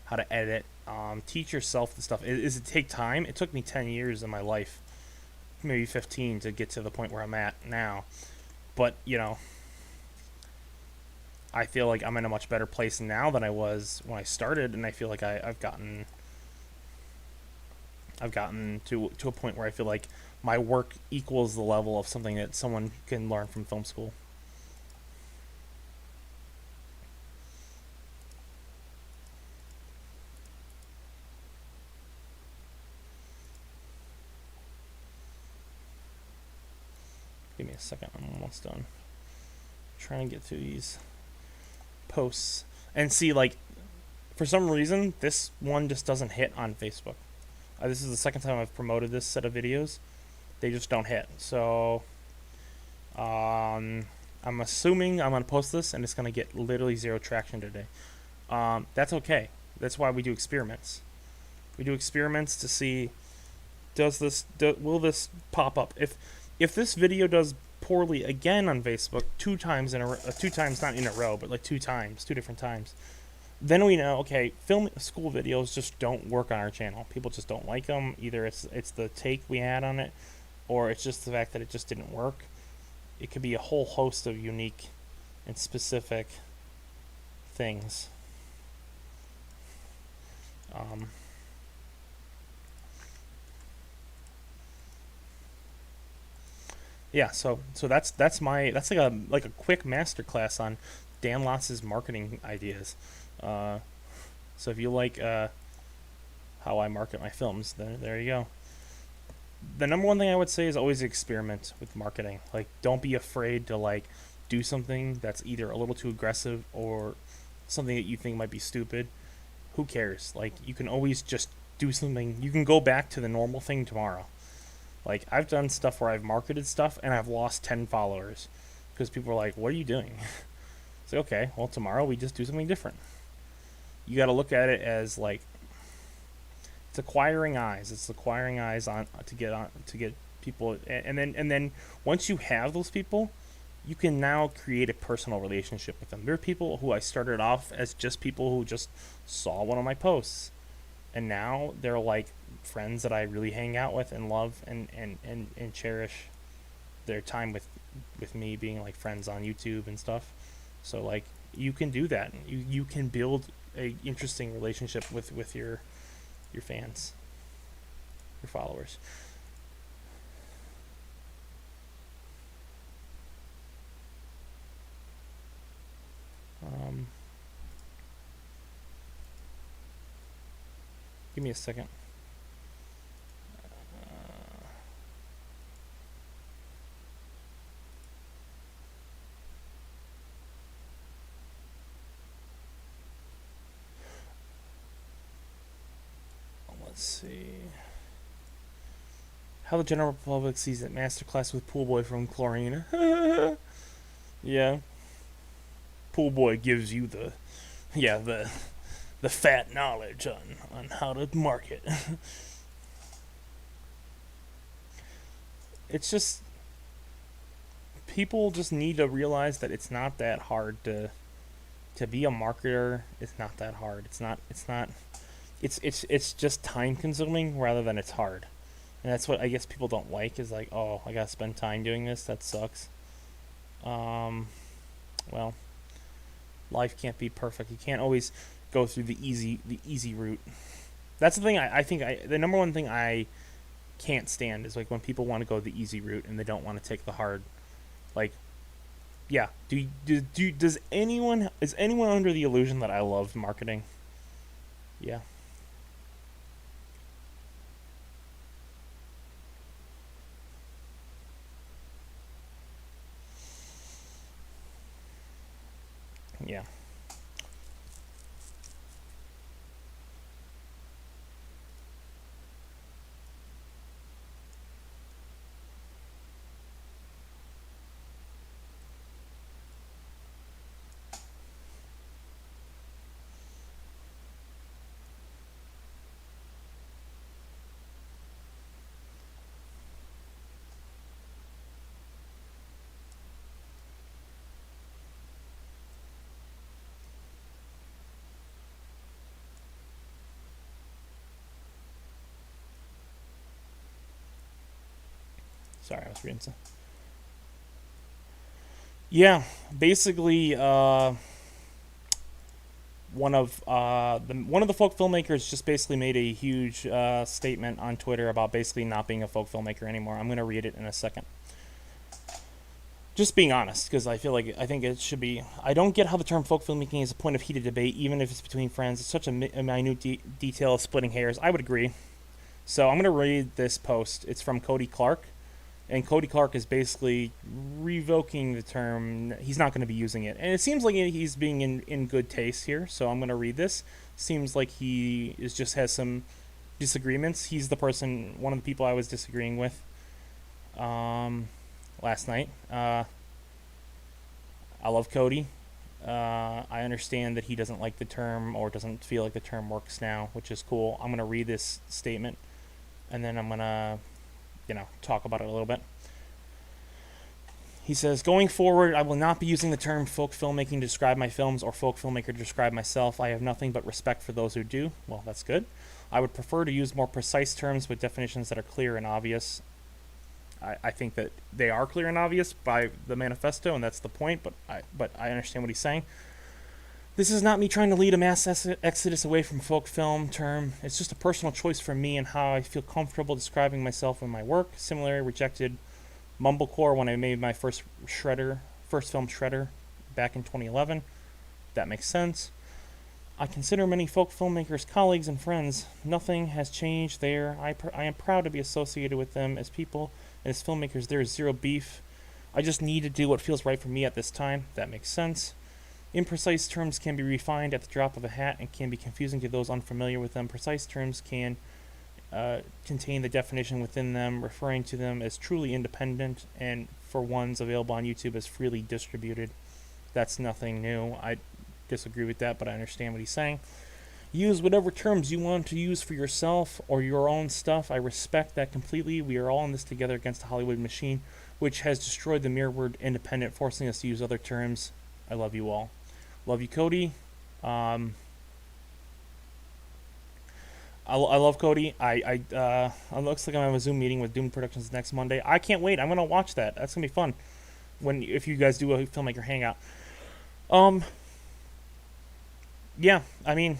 how to edit. Teach yourself the stuff. Does it take time? It took me 10 years in my life, maybe 15, to get to the point where I'm at now. But, I feel like I'm in a much better place now than I was when I started, and I feel like I've gotten to a point where I feel like my work equals the level of something that someone can learn from film school. Give me a second. I'm almost done. Trying to get through these posts and see, like, for some reason this one just doesn't hit on Facebook. This is the second time I've promoted this set of videos. They just don't hit. So I'm assuming I'm gonna post this and it's gonna get literally zero traction today. That's okay. That's why we do experiments. We do experiments to see, will this pop up? If this video does poorly again on Facebook 2 times in a 2 times, not in a row, but like 2 times, 2 different times, then we know, okay, film school videos just don't work on our channel. People just don't like them. Either it's the take we had on it, or it's just the fact that it just didn't work. It could be a whole host of unique and specific things. Um, Yeah, so that's like a quick master class on Dan Lotz's marketing ideas. Uh, so if you like how I market my films, then there you go. The number one thing I would say is always experiment with marketing. Like, don't be afraid to like do something that's either a little too aggressive or something that you think might be stupid. Who cares? Like, you can always just do something. You can go back to the normal thing tomorrow. Like, I've done stuff where I've marketed stuff and I've lost 10 followers because people are like, "What are you doing?" It's like, okay, well, tomorrow we just do something different. You got to look at it as like it's acquiring eyes. It's acquiring eyes to get people, and then once you have those people, you can now create a personal relationship with them. There are people who I started off as just people who just saw one of my posts, and now they're like friends that I really hang out with and love and cherish their time with me being like friends on YouTube and stuff. So like you can do that. You can build a interesting relationship with your fans, your followers. Um, Give me a second. Let's see. How the general public sees it. Masterclass with Pool Boy from Chlorine. Yeah. Pool Boy gives you the fat knowledge on how to market. It's just people just need to realize that it's not that hard to be a marketer. It's not that hard. It's not it's just time consuming rather than it's hard. And that's what I guess people don't like is like, oh, I gotta spend time doing this. That sucks. Um, well, life can't be perfect. You can't always go through the easy route. That's the thing. I think the number one thing I can't stand is like when people want to go the easy route and they don't want to take the hard. Like, yeah. Does anyone is anyone under the illusion that I love marketing? Yeah, yeah. Sorry, I was reading some. Yeah, basically, one of the folk filmmakers just basically made a huge statement on Twitter about basically not being a folk filmmaker anymore. I'm gonna read it in a second. Just being honest, because I think it should be. I don't get how the term folk filmmaking is a point of heated debate, even if it's between friends. It's such a minute detail of splitting hairs. I would agree. So I'm gonna read this post. It's from Cody Clark, and Cody Clark is basically revoking the term. He's not going to be using it, and it seems like he's being in good taste here. So I'm going to read this. Seems like he is just has some disagreements. He's the person, one of the people I was disagreeing with last night. I love Cody. I understand that he doesn't like the term or doesn't feel like the term works now, which is cool. I'm going to read this statement, and then I'm going to talk about it a little bit. He says, going forward, I will not be using the term folk filmmaking to describe my films or folk filmmaker to describe myself. I have nothing but respect for those who do. Well, that's good. I would prefer to use more precise terms with definitions that are clear and obvious. I think that they are clear and obvious by the manifesto, and that's the point, but I understand what he's saying. This is not me trying to lead a mass exodus away from folk film term. It's just a personal choice for me and how I feel comfortable describing myself and my work. Similarly, rejected Mumblecore when I made my first film Shredder, back in 2011. That makes sense. I consider many folk filmmakers colleagues and friends. Nothing has changed there. I am proud to be associated with them as people and as filmmakers. There is zero beef. I just need to do what feels right for me at this time. That makes sense. Imprecise terms can be refined at the drop of a hat and can be confusing to those unfamiliar with them. Precise terms can contain the definition within them, referring to them as truly independent, and for ones available on YouTube as freely distributed. That's nothing new. I disagree with that, but I understand what he's saying. Use whatever terms you want to use for yourself or your own stuff. I respect that completely. We are all in this together against the Hollywood machine, which has destroyed the mere word independent, forcing us to use other terms. I love you all. Love you, Cody. I love Cody. It looks like I'm having a Zoom meeting with Doom Productions next Monday. I can't wait. I'm gonna watch that. That's gonna be fun. If you guys do a filmmaker hangout. Yeah. I mean,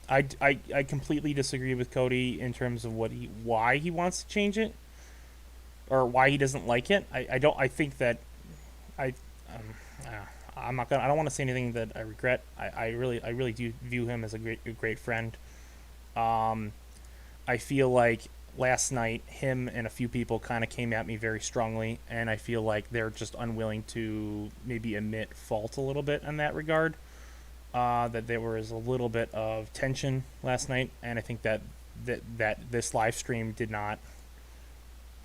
I completely disagree with Cody in terms of why he wants to change it, or why he doesn't like it. I think that I'm not gonna. I don't want to say anything that I regret. I really do view him as a great friend. I feel like last night him and a few people kind of came at me very strongly, and I feel like they're just unwilling to maybe admit fault a little bit in that regard. That there was a little bit of tension last night, and I think that this live stream did not.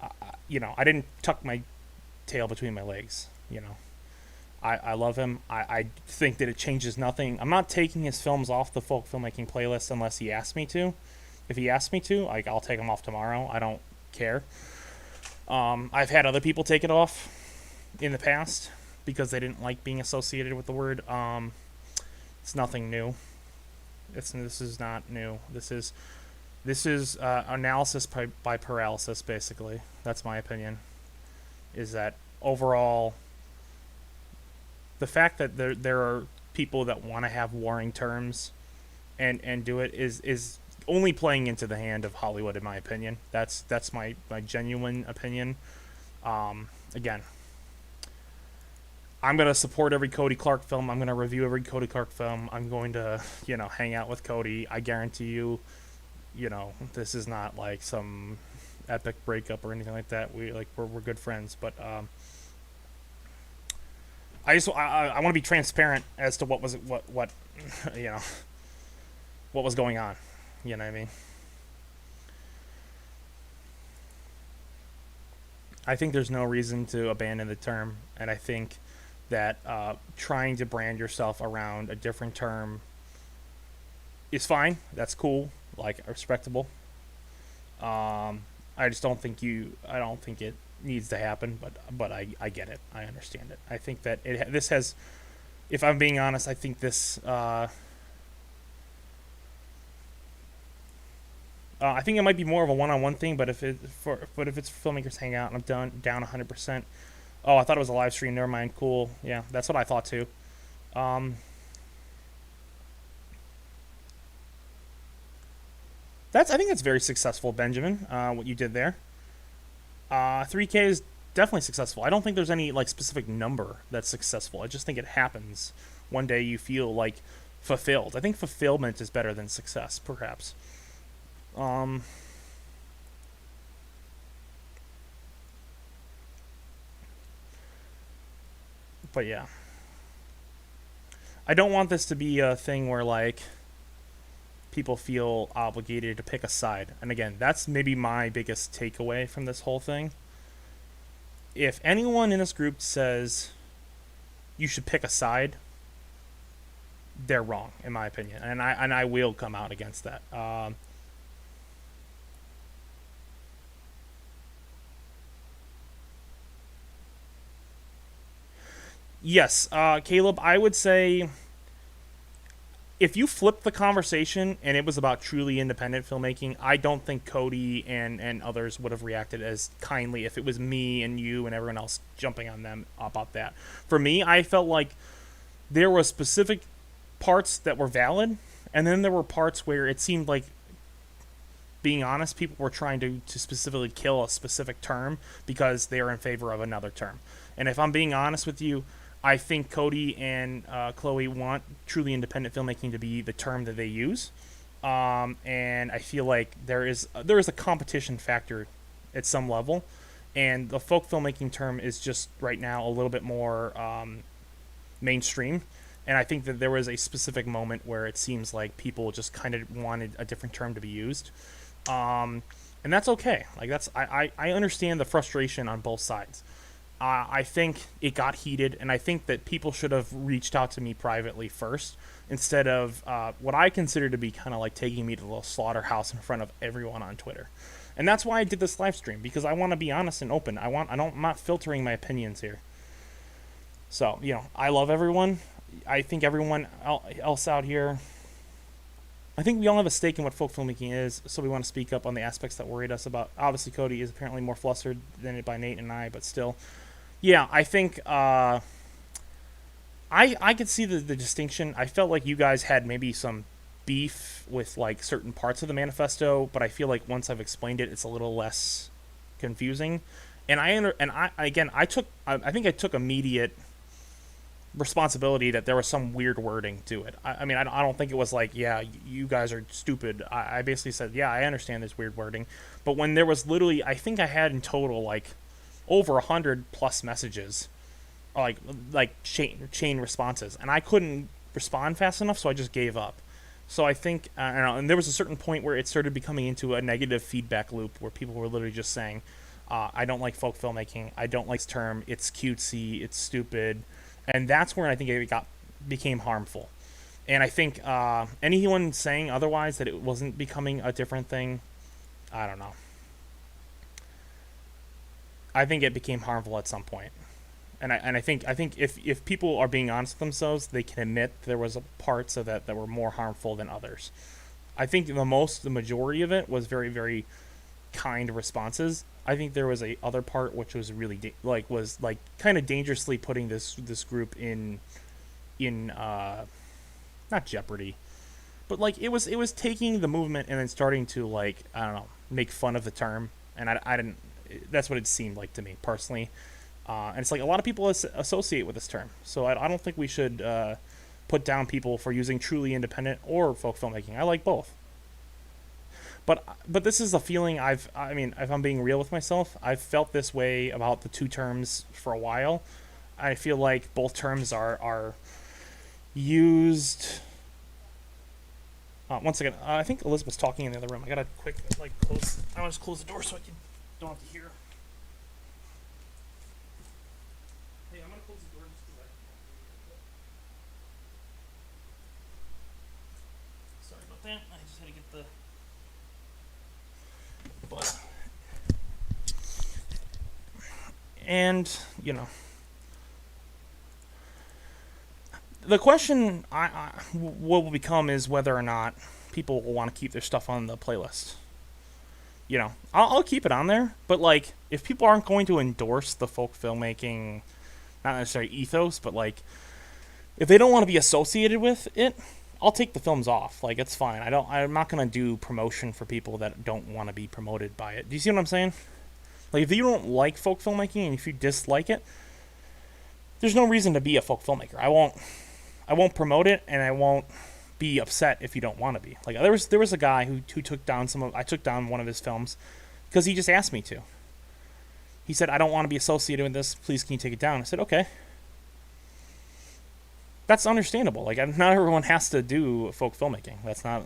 I didn't tuck my tail between my legs. I love him. I think that it changes nothing. I'm not taking his films off the folk filmmaking playlist unless he asks me to. If he asks me to, I'll take them off tomorrow. I don't care. I've had other people take it off in the past because they didn't like being associated with the word. It's nothing new. This is not new. This is analysis by paralysis, basically. That's my opinion. Is that overall, the fact that there are people that want to have warring terms and do it is only playing into the hand of Hollywood, in my opinion. That's my genuine opinion. Again, I'm going to support every Cody Clark film. I'm going to review every Cody Clark film. I'm going to, hang out with Cody. I guarantee you, this is not like some epic breakup or anything like that. We're good friends, but I want to be transparent as to what was going on. You know what I mean? I think there's no reason to abandon the term, and I think that trying to brand yourself around a different term is fine. That's cool, respectable. I just don't think I don't think it needs to happen, but I get it. I understand it. I think that this has, if I'm being honest, I think this. I think it might be more of a one-on-one thing, but if it's filmmakers hangout, and I'm down 100%. Oh, I thought it was a live stream. Never mind. Cool. Yeah, that's what I thought too. I think that's very successful, Benjamin. What you did there. 3K is definitely successful. I don't think there's any specific number that's successful. I just think it happens. One day you feel fulfilled. I think fulfillment is better than success, perhaps. But yeah, I don't want this to be a thing where people feel obligated to pick a side. And again, that's maybe my biggest takeaway from this whole thing. If anyone in this group says you should pick a side, they're wrong, in my opinion, and I will come out against that. Yes, Caleb, I would say if you flipped the conversation and it was about truly independent filmmaking, I don't think Cody and others would have reacted as kindly if it was me and you and everyone else jumping on them about that. For me, I felt like there were specific parts that were valid, and then there were parts where it seemed like being honest, people were trying to specifically kill a specific term because they are in favor of another term. And if I'm being honest with you, I think Cody and Chloe want truly independent filmmaking to be the term that they use. And I feel like there is a competition factor at some level, and the folk filmmaking term is just right now a little bit more mainstream. And I think that there was a specific moment where it seems like people just kind of wanted a different term to be used, and that's okay. Like I understand the frustration on both sides. I think it got heated, and I think that people should have reached out to me privately first instead of what I consider to be kind of like taking me to the slaughterhouse in front of everyone on Twitter. And that's why I did this live stream, because I want to be honest and open. I'm not filtering my opinions here. So, I love everyone. I think everyone else out here, I think we all have a stake in what folk filmmaking is, so we want to speak up on the aspects that worried us about. Obviously, Cody is apparently more flustered than it by Nate and I, but still. Yeah, I think I could see the distinction. I felt like you guys had maybe some beef with like certain parts of the manifesto, but I feel like once I've explained it, it's a little less confusing. And I think I took immediate responsibility that there was some weird wording to it. I mean, I don't think it was like, yeah, you guys are stupid. I basically said, yeah, I understand this weird wording. But when there was literally, I think I had in total like over 100 plus messages, like chain responses, and I couldn't respond fast enough, so I just gave up. So I think, I don't know, and there was a certain point where it started becoming into a negative feedback loop where people were literally just saying, I don't like folk filmmaking, I don't like this term, it's cutesy, it's stupid, and that's where I think it became harmful. And I think anyone saying otherwise, that it wasn't becoming a different thing, I don't know. I think it became harmful at some point. And I think if people are being honest with themselves, they can admit there was parts of that were more harmful than others. I think the majority of it was very, very kind responses. I think there was a other part which was really kind of dangerously putting this group in not jeopardy, but like it was taking the movement and then starting to like, I don't know, make fun of the term, and I didn't. That's what it seemed like to me personally. And it's like a lot of people associate with this term. So I don't think we should put down people for using truly independent or folk filmmaking. I like both. But this is a feeling if I'm being real with myself, I've felt this way about the two terms for a while. I feel like both terms are used. Once again, I think Elizabeth's talking in the other room. I gotta quick close. I want to just close the door so I don't have to hear. Hey, I'm gonna close the door just because Sorry about that. I just had to get the. But. And the question will become is whether or not people will want to keep their stuff on the playlist. I'll keep it on there, but like if people aren't going to endorse the folk filmmaking, not necessarily ethos, but like if they don't want to be associated with it, I'll take the films off. Like it's fine. I'm not gonna do promotion for people that don't want to be promoted by it. Do you see what I'm saying? Like if you don't like folk filmmaking and if you dislike it, there's no reason to be a folk filmmaker. I won't promote it, and I won't be upset if you don't want to be. Like there was a guy who took down I took down one of his films because he just asked me to. He said, I don't want to be associated with this, please can you take it down? I said, okay. That's understandable. Like not everyone has to do folk filmmaking. That's not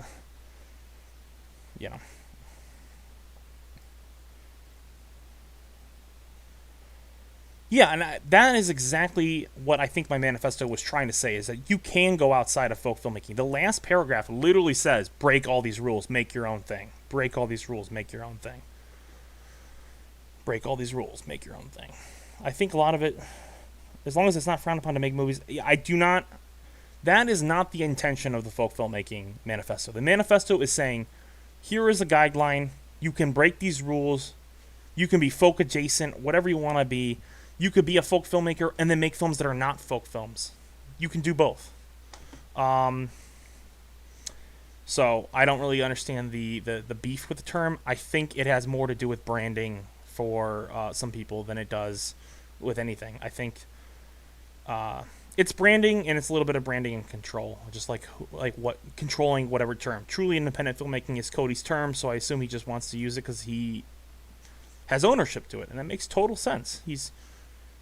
Yeah, and that is exactly what I think my manifesto was trying to say, is that you can go outside of folk filmmaking. The last paragraph literally says, break all these rules, make your own thing. Break all these rules, make your own thing. Break all these rules, make your own thing. I think a lot of it, as long as it's not frowned upon to make movies, that is not the intention of the folk filmmaking manifesto. The manifesto is saying, here is a guideline, you can break these rules, you can be folk adjacent, whatever you want to be. You could be a folk filmmaker and then make films that are not folk films. You can do both. So I don't really understand the beef with the term. I think it has more to do with branding for some people than it does with anything. I think uh, it's branding, and it's a little bit of branding and control, just like what controlling whatever term. Truly independent filmmaking is Cody's term, so I assume he just wants to use it because he has ownership to it, and that makes total sense.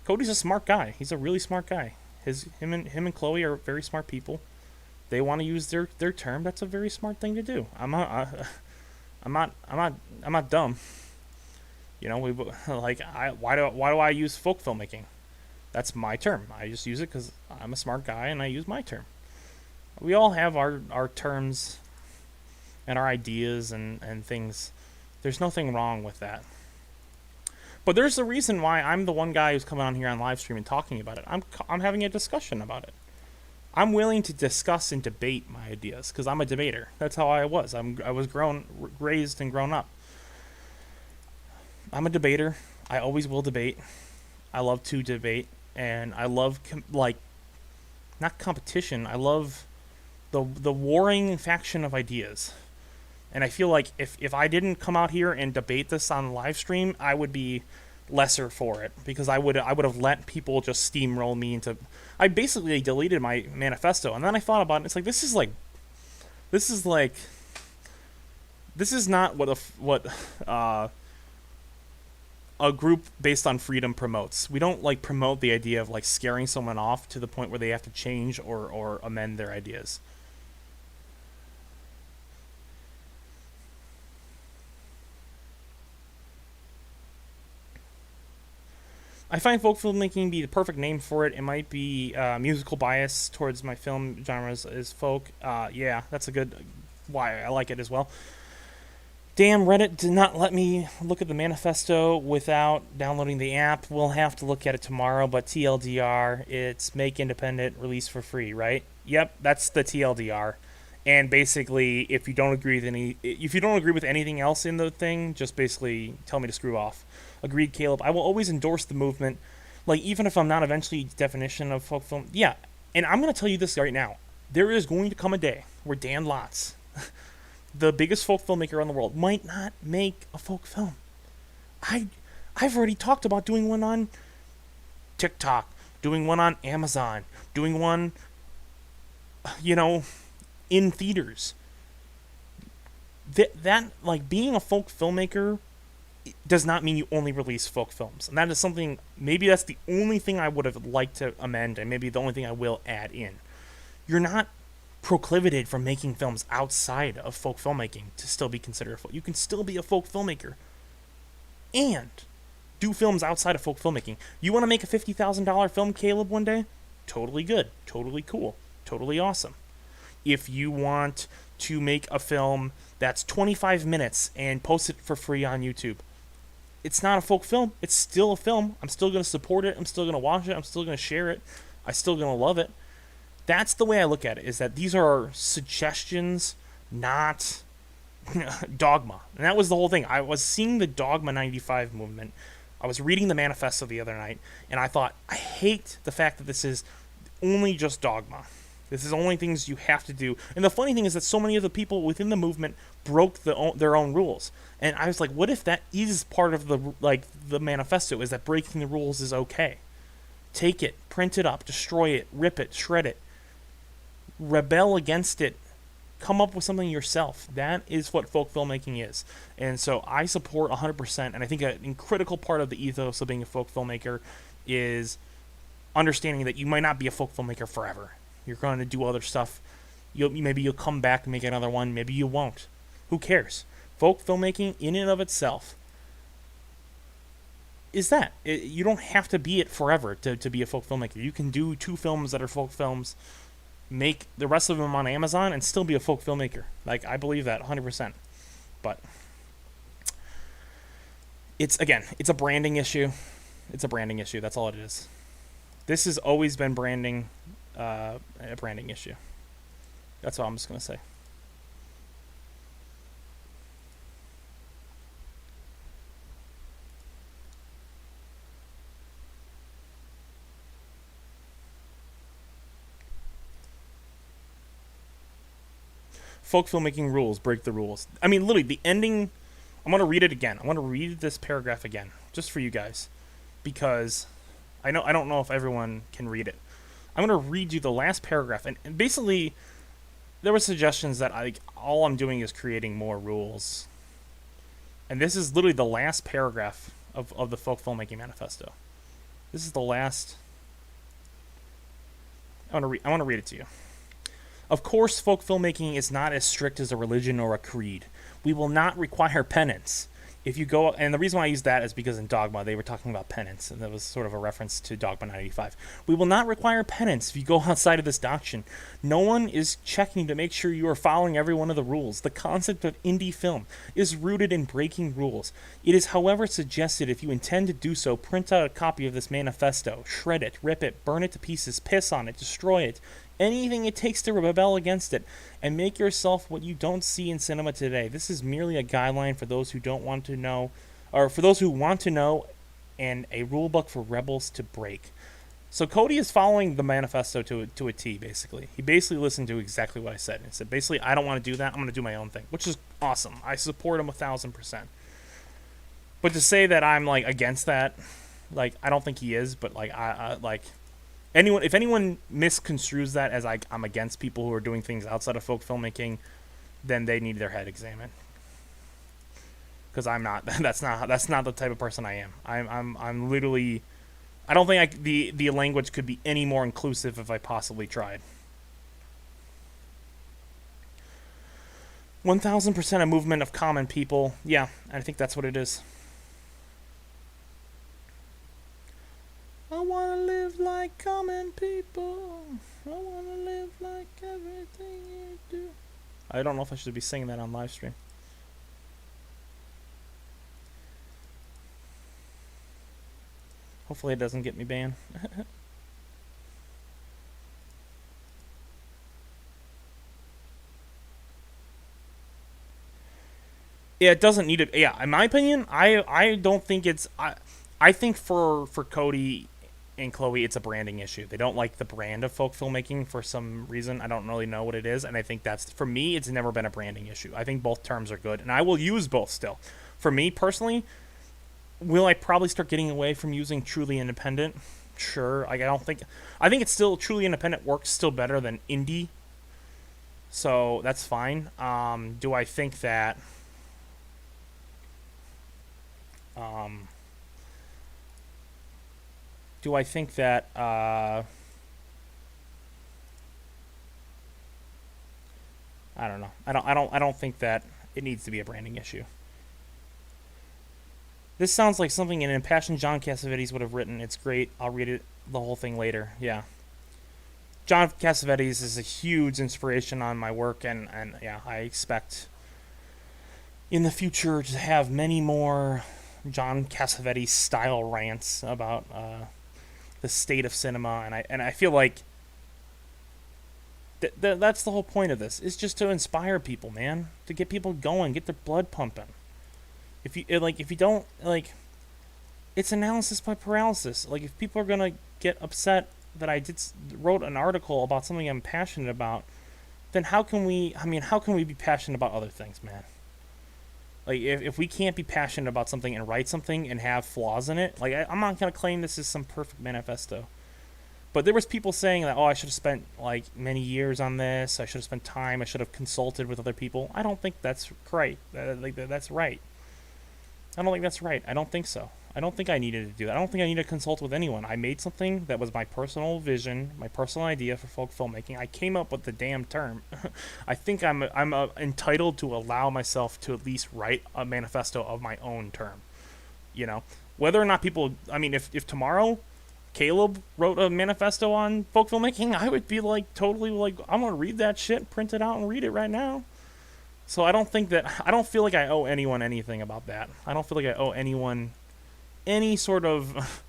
Cody's a smart guy. He's a really smart guy. Him and Chloe are very smart people. They want to use their term. That's a very smart thing to do. I'm not dumb. You know, we like I why do I use folk filmmaking? That's my term. I just use it because I'm a smart guy and I use my term. We all have our terms and our ideas and things. There's nothing wrong with that. But there's a reason why I'm the one guy who's coming on here on live stream and talking about it. I'm having a discussion about it. I'm willing to discuss and debate my ideas because I'm a debater. That's how I was. I was raised and grown up. I'm a debater. I always will debate. I love to debate, and I love like not competition. I love the warring faction of ideas. And I feel like if I didn't come out here and debate this on live stream, I would be lesser for it because I would have let people just steamroll me into. I basically deleted my manifesto, and then I thought about it. And it's like this is not what a group based on freedom promotes. We don't like promote the idea of like scaring someone off to the point where they have to change or amend their ideas. I find folk filmmaking be the perfect name for it. It might be musical bias towards my film genres is folk. Yeah, that's a good why I like it as well. Damn, Reddit did not let me look at the manifesto without downloading the app. We'll have to look at it tomorrow, but TLDR, it's make independent, release for free, right? Yep, that's the TLDR. And basically, if you don't agree with anything else in the thing, just basically tell me to screw off. Agreed, Caleb. I will always endorse the movement, like even if I'm not eventually definition of folk film. Yeah, and I'm gonna tell you this right now. There is going to come a day where Dan Lotz, the biggest folk filmmaker in the world, might not make a folk film. I I've already talked about doing one on TikTok, doing one on Amazon, doing one, you know, in theaters. That like being a folk filmmaker does not mean you only release folk films. And that is something, maybe that's the only thing I would have liked to amend, and maybe the only thing I will add in. You're not proclivited from making films outside of folk filmmaking to still be considered a folk. You can still be a folk filmmaker and do films outside of folk filmmaking. You want to make a $50,000 film, Caleb, one day? Totally good. Totally cool. Totally awesome. If you want to make a film that's 25 minutes and post it for free on YouTube, it's not a folk film. It's still a film. I'm still going to support it. I'm still going to watch it. I'm still going to share it. I'm still going to love it. That's the way I look at it, is that these are suggestions, not dogma. And that was the whole thing. I was seeing the Dogma 95 movement. I was reading the manifesto the other night, and I thought, I hate the fact that this is only just dogma. This is only things you have to do. And the funny thing is that so many of the people within the movement broke their own rules. And I was like, what if that is part of the manifesto, is that breaking the rules is okay? Take it, print it up, destroy it, rip it, shred it, rebel against it, come up with something yourself. That is what folk filmmaking is. And so I support 100%, and I think a critical part of the ethos of being a folk filmmaker is understanding that you might not be a folk filmmaker forever. You're going to do other stuff. Maybe you'll come back and make another one. Maybe you won't. Who cares? Folk filmmaking, in and of itself, is that. You don't have to be it forever to be a folk filmmaker. You can do 2 films that are folk films, make the rest of them on Amazon, and still be a folk filmmaker. Like, I believe that 100%. But it's a branding issue. It's a branding issue. That's all it is. This has always been a branding issue. That's all I'm just going to say. folk filmmaking rules break the rules. I mean, literally, the ending. I'm gonna read it again. I want to read this paragraph again, just for you guys, because I don't know if everyone can read it. I'm gonna read you the last paragraph, and basically, there were suggestions that all I'm doing is creating more rules, and this is literally the last paragraph of the Folk Filmmaking Manifesto. This is the last. I want to read it to you. Of course, folk filmmaking is not as strict as a religion or a creed. We will not require penance. If you go, and the reason why I use that is because in Dogma they were talking about penance, and that was sort of a reference to Dogma 95. We will not require penance if you go outside of this doctrine. No one is checking to make sure you are following every one of the rules. The concept of indie film is rooted in breaking rules. It is, however, suggested if you intend to do so, print out a copy of this manifesto, shred it, rip it, burn it to pieces, piss on it, destroy it, anything it takes to rebel against it, and make yourself what you don't see in cinema today. This is merely a guideline for those who don't want to know, or for those who want to know, and a rule book for rebels to break. So Cody is following the manifesto to a T, basically. He basically listened to exactly what I said. And said, basically, I don't want to do that. I'm going to do my own thing, which is awesome. I support him 1,000%. But to say that I'm, against that, I don't think he is, but, if anyone misconstrues that as I'm against people who are doing things outside of folk filmmaking, then they need their head examined. Because I'm not. That's not the type of person I am. I'm literally. I don't think the language could be any more inclusive if I possibly tried. 1,000% a movement of common people. Yeah, I think that's what it is. I want to live like common people. I want to live like everything you do. I don't know if I should be singing that on live stream. Hopefully it doesn't get me banned. Yeah, it doesn't need it. Yeah, in my opinion, I don't think it's. I think for Cody and Chloe, it's a branding issue. They don't like the brand of folk filmmaking for some reason. I don't really know what it is, and I think that's, for me, it's never been a branding issue. I think both terms are good, and I will use both still. For me, personally, will I probably start getting away from using truly independent? Sure. I think it's still truly independent works still better than indie, so that's fine. Do I think that... Do I think that I don't know. I don't think that it needs to be a branding issue. This sounds like something an impassioned John Cassavetes would have written. It's great. I'll read it the whole thing later. Yeah. John Cassavetes is a huge inspiration on my work, and yeah, I expect in the future to have many more John Cassavetes style rants about the state of cinema, and I feel like that's the whole point of this. Is just to inspire people, man, to get people going, get their blood pumping. If you don't it's analysis by paralysis. If people are gonna get upset that I wrote an article about something I'm passionate about, then how can we be passionate about other things, man? If we can't be passionate about something and write something and have flaws in it, I'm not going to claim this is some perfect manifesto. But there was people saying that, I should have spent, many years on this. I should have spent time. I should have consulted with other people. I don't think that's right. That's right. I don't think that's right. I don't think so. I don't think I needed to do that. I don't think I need to consult with anyone. I made something that was my personal vision, my personal idea for folk filmmaking. I came up with the damn term. I think I'm entitled to allow myself to at least write a manifesto of my own term. Whether or not people, if tomorrow Caleb wrote a manifesto on folk filmmaking, I would be totally I'm going to read that shit, print it out and read it right now. So I don't feel like I owe anyone anything about that. I don't feel like I owe anyone any sort of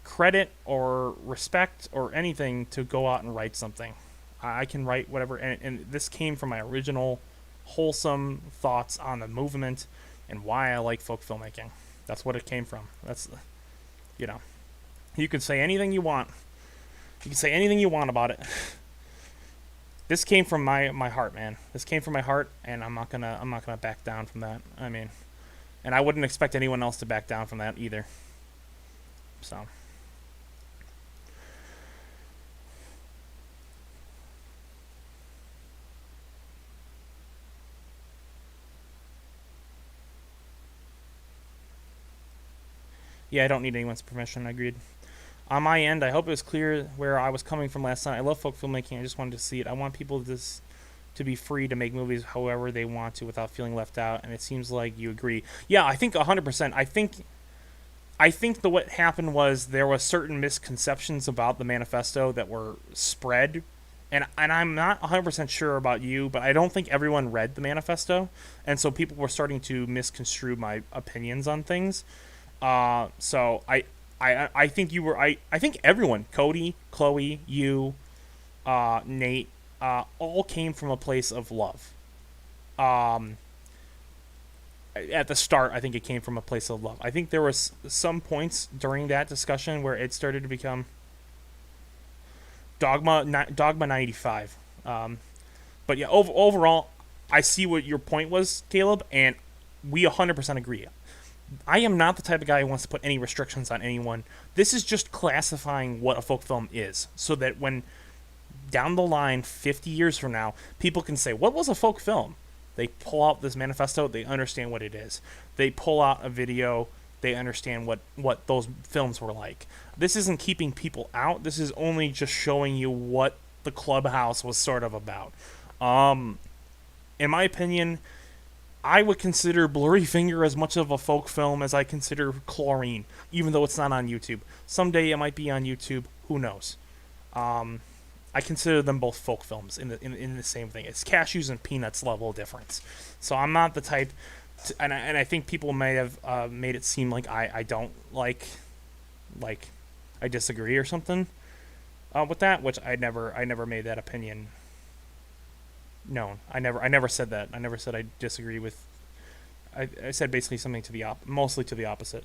credit or respect or anything to go out and write something. I can write whatever, and this came from my original wholesome thoughts on the movement and why I like folk filmmaking. That's what it came from. That's, you can say anything you want. You can say anything you want about it. This came from my heart, man. This came from my heart, and I'm not gonna back down from that. I mean, and I wouldn't expect anyone else to back down from that either. So. Yeah, I don't need anyone's permission. I agreed. On my end, I hope it was clear where I was coming from last night. I love folk filmmaking. I just wanted to see it. I want people to be free to make movies however they want to without feeling left out. And it seems like you agree. Yeah, I think 100%. I think what happened was there was certain misconceptions about the manifesto that were spread, and I'm not 100% sure about you, but I don't think everyone read the manifesto, and so people were starting to misconstrue my opinions on things. So I think you were I think everyone, Cody, Chloe, you, Nate, all came from a place of love. Um, at the start, I think it came from a place of love. I think there was some points during that discussion where it started to become Dogma 95. But yeah, overall, I see what your point was, Caleb, and we 100% agree. I am not the type of guy who wants to put any restrictions on anyone. This is just classifying what a folk film is, so that when down the line, 50 years from now, people can say, "What was a folk film?" They pull out this manifesto, they understand what it is. They pull out a video, they understand what those films were like. This isn't keeping people out. This is only just showing you what the Clubhouse was sort of about. Um, in my opinion, I would consider Blurry Finger as much of a folk film as I consider Chlorine, even though it's not on YouTube. Someday it might be on YouTube. Who knows? Um, I consider them both folk films in the same thing. It's cashews and peanuts level difference. So I'm not the type, and I think people may have made it seem like I don't like I disagree or something with that, which I never made that opinion known. I never said that. I never said I disagree with. I said basically something to the mostly to the opposite.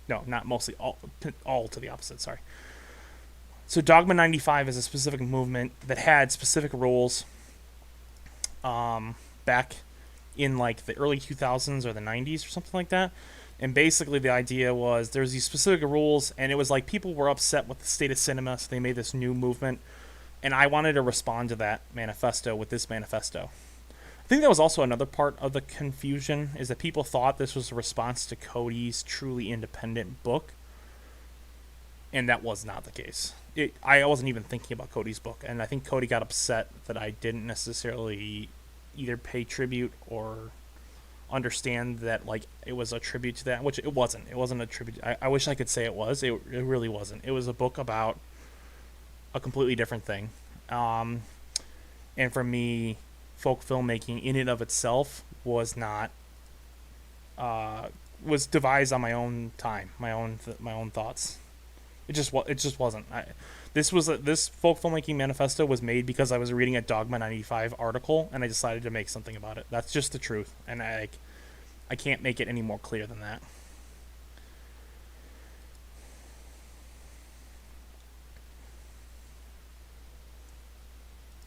No, not mostly, all to the opposite. Sorry. So Dogma 95 is a specific movement that had specific rules back in like the early 2000s or the 90s or something like that. And basically the idea was there's these specific rules, and it was like people were upset with the state of cinema, so they made this new movement. And I wanted to respond to that manifesto with this manifesto. I think that was also another part of the confusion, is that people thought this was a response to Cody's truly independent book, and that was not the case. I wasn't even thinking about Cody's book, and I think Cody got upset that I didn't necessarily either pay tribute or understand that like it was a tribute to that, which it wasn't. It wasn't a tribute. I wish I could say it was. It really wasn't. It was a book about a completely different thing. And for me, folk filmmaking in and of itself was not was devised on my own time, my own thoughts. It just wasn't. This folk filmmaking manifesto was made because I was reading a Dogma 95 article and I decided to make something about it. That's just the truth, and I can't make it any more clear than that.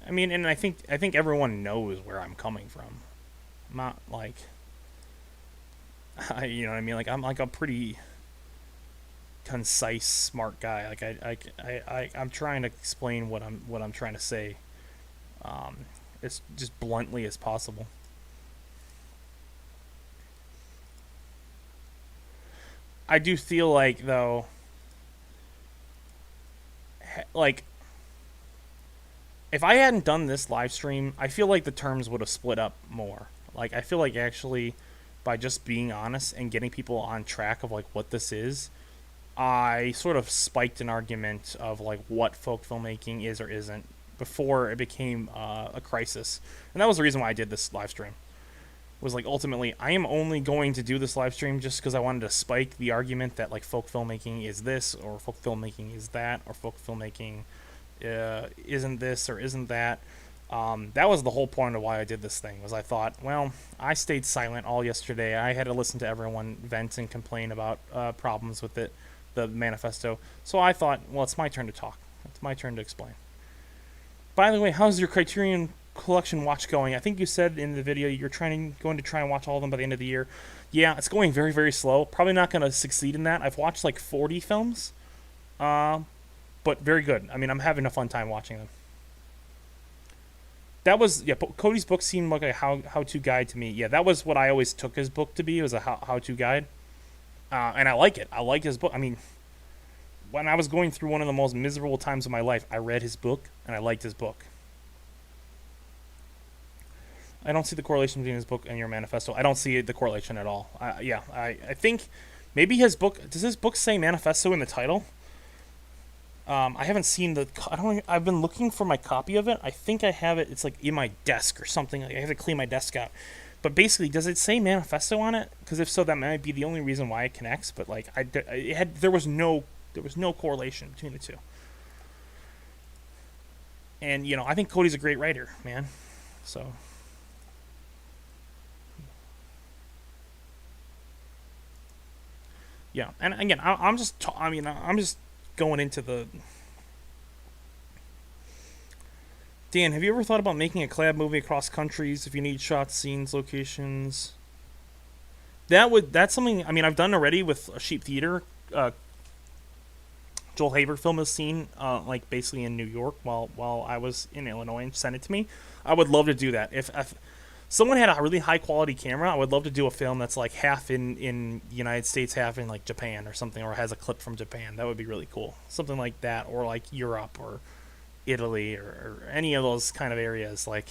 I mean, and I think everyone knows where I'm coming from. I'm not like you know what I mean. Like I'm like a pretty concise, smart guy. Like I'm trying to explain what I'm trying to say, um, as just bluntly as possible. I do feel like though, like if I hadn't done this live stream, I feel like the terms would have split up more. Like I feel like actually by just being honest and getting people on track of like what this is, I sort of spiked an argument of like what folk filmmaking is or isn't before it became a crisis, and that was the reason why I did this live stream. Was like ultimately I am only going to do this live stream just because I wanted to spike the argument that like folk filmmaking is this or folk filmmaking is that or folk filmmaking isn't this or isn't that. That was the whole point of why I did this thing. Was I thought, well, I stayed silent all yesterday. I had to listen to everyone vent and complain about problems with it, the manifesto. So I thought, well, it's my turn to talk. It's my turn to explain. By the way, how's your Criterion Collection watch going? I think you said in the video you're going to try and watch all of them by the end of the year. Yeah, it's going very, very slow. Probably not going to succeed in that. I've watched like 40 films, uh, but very good. I mean, I'm having a fun time watching them. That was, yeah. Cody's book seemed like a how to guide to me. Yeah, that was what I always took his book to be. It was a how to guide, and I like it. I like his book. I mean, when I was going through one of the most miserable times of my life, I read his book and I liked his book. I don't see the correlation between his book and your manifesto. I don't see the correlation at all. Yeah, I think maybe his book, does his book say manifesto in the title? I haven't seen the. I don't. I've been looking for my copy of it. I think I have it. It's like in my desk or something. Like I have to clean my desk out. But basically, does it say manifesto on it? Because if so, that might be the only reason why it connects. But like, there was no correlation between the two. And I think Cody's a great writer, man. So yeah, and again, I'm just. I mean, I'm just going into the. Dan, have you ever thought about making a collab movie across countries if you need shots, scenes, locations? That's something. I mean, I've done already with a Sheep Theater. Joel Haver filmed a scene, like basically in New York while I was in Illinois and sent it to me. I would love to do that. If someone had a really high quality camera, I would love to do a film that's like half in the United States, half in like Japan or something, or has a clip from Japan. That would be really cool. Something like that, or like Europe or Italy or any of those kind of areas. Like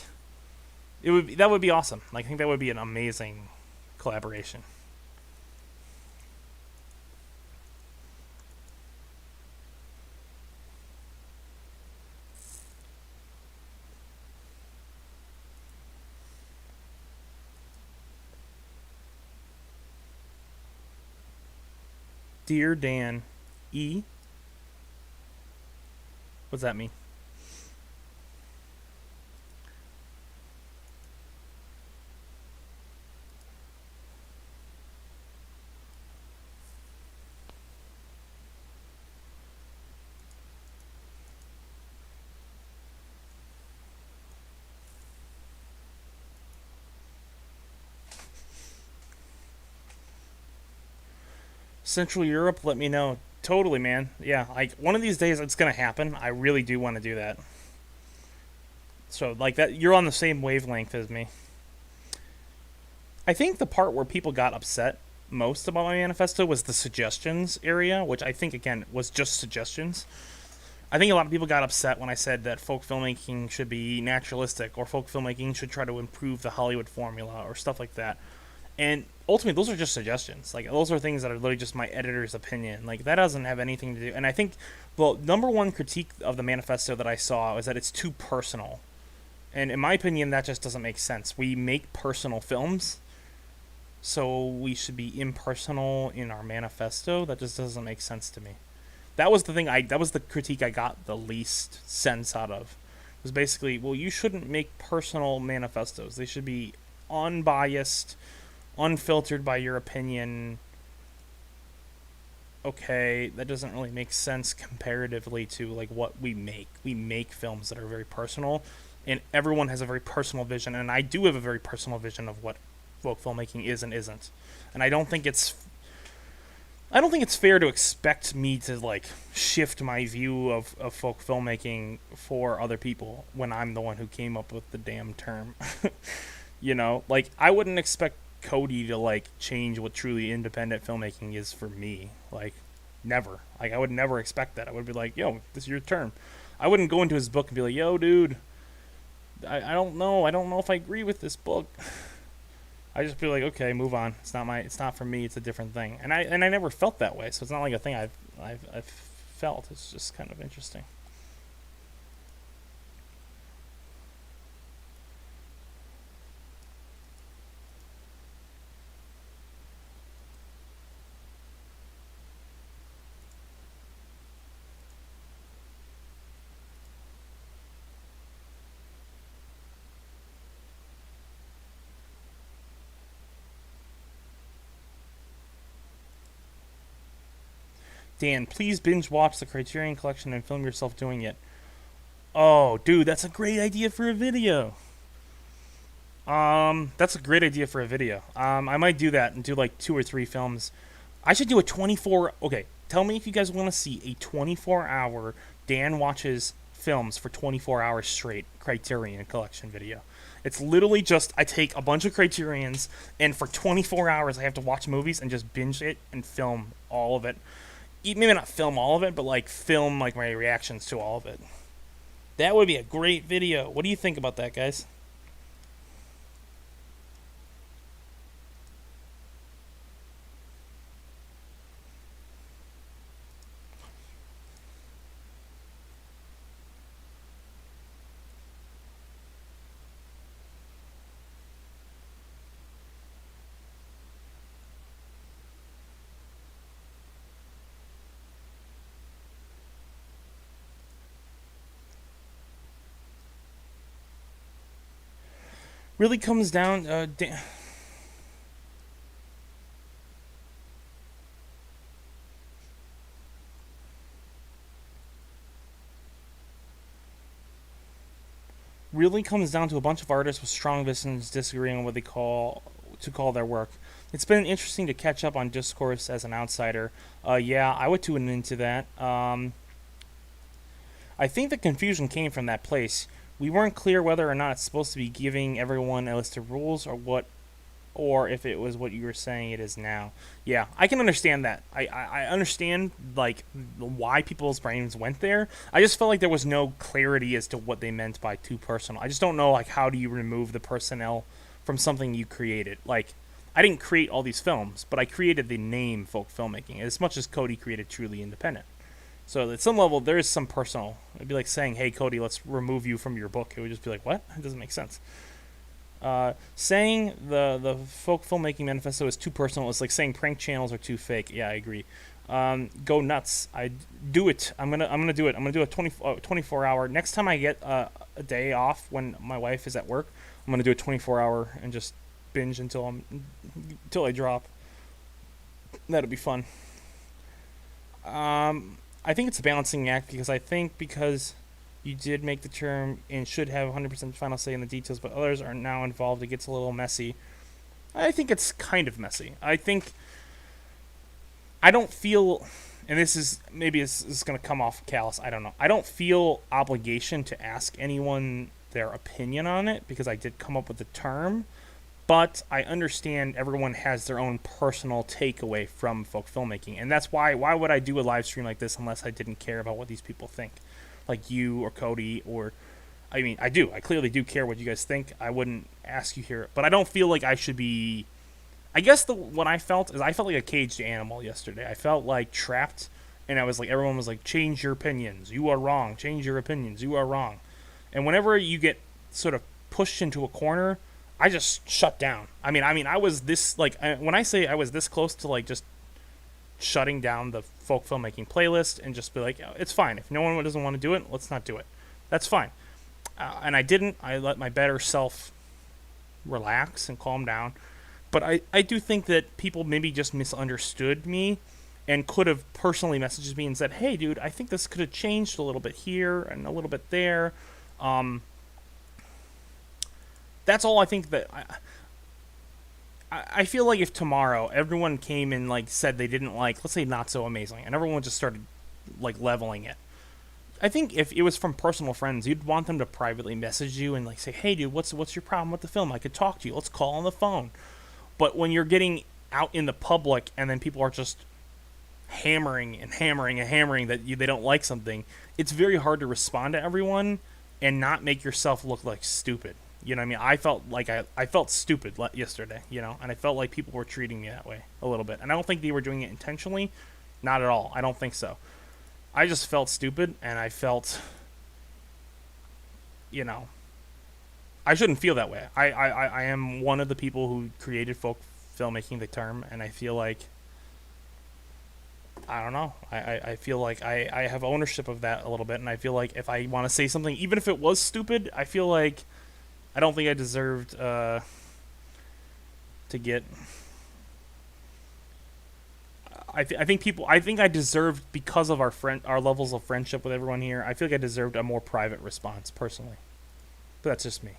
that would be awesome. Like, I think that would be an amazing collaboration. Dear Dan, E. What's that mean? Central Europe, let me know. Totally, man. Yeah, like one of these days it's gonna happen. I really do want to do that. So like that, you're on the same wavelength as me. I think the part where people got upset most about my manifesto was the suggestions area, which I think again was just suggestions. I think a lot of people got upset when I said that folk filmmaking should be naturalistic or folk filmmaking should try to improve the Hollywood formula or stuff like that. And ultimately, those are just suggestions. Like, those are things that are literally just my editor's opinion. Like, that doesn't have anything to do. And I think, well, number one critique of the manifesto that I saw was that it's too personal. And in my opinion, that just doesn't make sense. We make personal films, so we should be impersonal in our manifesto. That just doesn't make sense to me. That was the thing. That was the critique I got the least sense out of. It was basically, well, you shouldn't make personal manifestos. They should be unbiased, unfiltered by your opinion. Okay, that doesn't really make sense comparatively to like what we make. We make films that are very personal, and everyone has a very personal vision, and I do have a very personal vision of what folk filmmaking is and isn't. And I don't think it's fair to expect me to like shift my view of folk filmmaking for other people when I'm the one who came up with the damn term. Like I wouldn't expect Cody to like change what truly independent filmmaking is for me. Like never. Like I would never expect that. I would be like, yo, this is your term. I wouldn't go into his book and be like, yo, dude, I don't know. I don't know if I agree with this book. I just be like, okay, move on. It's not for me. It's a different thing. And I never felt that way. So it's not like a thing I've felt. It's just kind of interesting. Dan, please binge watch the Criterion Collection and film yourself doing it. Oh, dude, that's a great idea for a video. That's a great idea for a video. I might do that and do like 2 or 3 films. I should do a 24. Okay, tell me if you guys want to see a 24-hour Dan watches films for 24 hours straight Criterion collection video. It's literally just I take a bunch of Criterions and for 24 hours I have to watch movies and just binge it and film all of it. Maybe not film all of it, but like film like my reactions to all of it. That would be a great video. What do you think about that, guys? Really comes down. Really comes down to a bunch of artists with strong visions disagreeing on what they call their work. It's been interesting to catch up on discourse as an outsider. Yeah, I would tune into that. I think the confusion came from that place. We weren't clear whether or not it's supposed to be giving everyone a list of rules or if it was what you were saying it is now. Yeah, I can understand that. I understand like why people's brains went there. I just felt like there was no clarity as to what they meant by too personal. I just don't know like how do you remove the personnel from something you created. Like I didn't create all these films, but I created the name folk filmmaking as much as Cody created Truly Independent. So at some level there is some personal. It'd be like saying, "Hey Cody, let's remove you from your book." It would just be like, "What? It doesn't make sense." Saying the folk filmmaking manifesto is too personal is like saying prank channels are too fake. Yeah, I agree. Go nuts. I do it. I'm gonna do it. I'm gonna do a 24 hour. Next time I get a day off when my wife is at work, I'm gonna do a 24 hour and just binge until I drop. That'll be fun. I think it's a balancing act because you did make the term and should have 100% final say in the details, but others are now involved. It gets a little messy. I think it's kind of messy. I don't feel, and this is maybe it's going to come off callous. I don't know. I don't feel obligation to ask anyone their opinion on it because I did come up with the term, but I understand everyone has their own personal takeaway from folk filmmaking, and that's why would I do a live stream like this unless I didn't care about what these people think, like you or Cody or I mean I do I clearly do care what you guys think. I wouldn't ask you here, but I don't feel like I should be. I guess what I felt is I felt like a caged animal yesterday. I felt like trapped, and I was like everyone was like change your opinions, you are wrong, change your opinions, you are wrong, and whenever you get sort of pushed into a corner, I just shut down. I mean, I was this like when I say I was this close to like just shutting down the folk filmmaking playlist and just be like, oh, it's fine. If no one doesn't want to do it, let's not do it. That's fine. And I didn't. I let my better self relax and calm down. But I do think that people maybe just misunderstood me and could have personally messaged me and said, hey, dude, I think this could have changed a little bit here and a little bit there. Um, that's all I think that I feel like if tomorrow everyone came and like said they didn't like, let's say not so amazing, and everyone just started like leveling it. I think if it was from personal friends, you'd want them to privately message you and like say, "Hey, dude, what's your problem with the film? I could talk to you. Let's call on the phone." But when you're getting out in the public and then people are just hammering and hammering and hammering that they don't like something, it's very hard to respond to everyone and not make yourself look like stupid. You know what I mean? I felt like I felt stupid yesterday, you know, and I felt like people were treating me that way a little bit. And I don't think they were doing it intentionally. Not at all. I don't think so. I just felt stupid and I felt, you know, I shouldn't feel that way. I am one of the people who created folk filmmaking, the term, and I feel like, I don't know. I feel like I have ownership of that a little bit, and I feel like if I want to say something, even if it was stupid, I feel like I don't think I deserved to get. I think people. I think I deserved, because of our levels of friendship with everyone here. I feel like I deserved a more private response personally. But that's just me.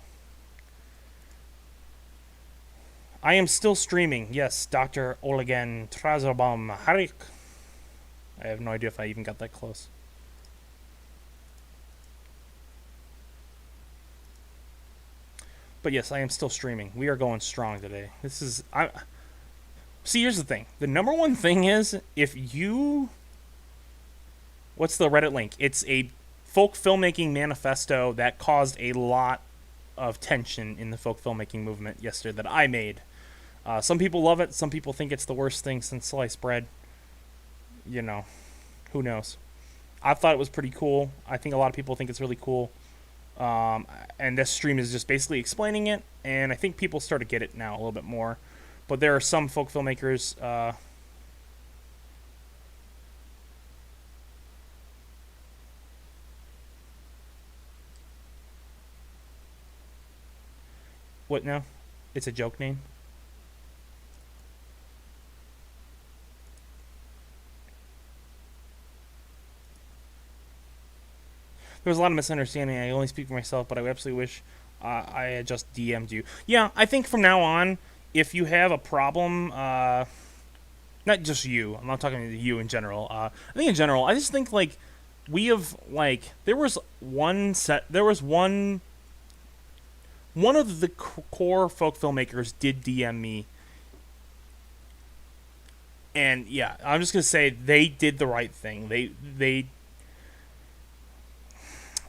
I am still streaming. Yes, Dr. Olegan Trazobam Harik. I have no idea if I even got that close. But yes, I am still streaming. We are going strong today. This is I See, here's the thing. The number one thing is, if you what's the Reddit link? It's a folk filmmaking manifesto that caused a lot of tension in the folk filmmaking movement yesterday that I made. Some people love it. Some people think it's the worst thing since sliced bread. You know, who knows? I thought it was pretty cool. I think a lot of people think it's really cool. And this stream is just basically explaining it, and I think people start to get it now a little bit more. But there are some folk filmmakers. What now? It's a joke name? There was a lot of misunderstanding. I only speak for myself, but I absolutely wish I had just DM'd you. Yeah, I think from now on, if you have a problem, not just you, I'm not talking to you in general. I think in general, I just think like we have like there was one of the core folk filmmakers did DM me, and yeah, I'm just gonna say they did the right thing. They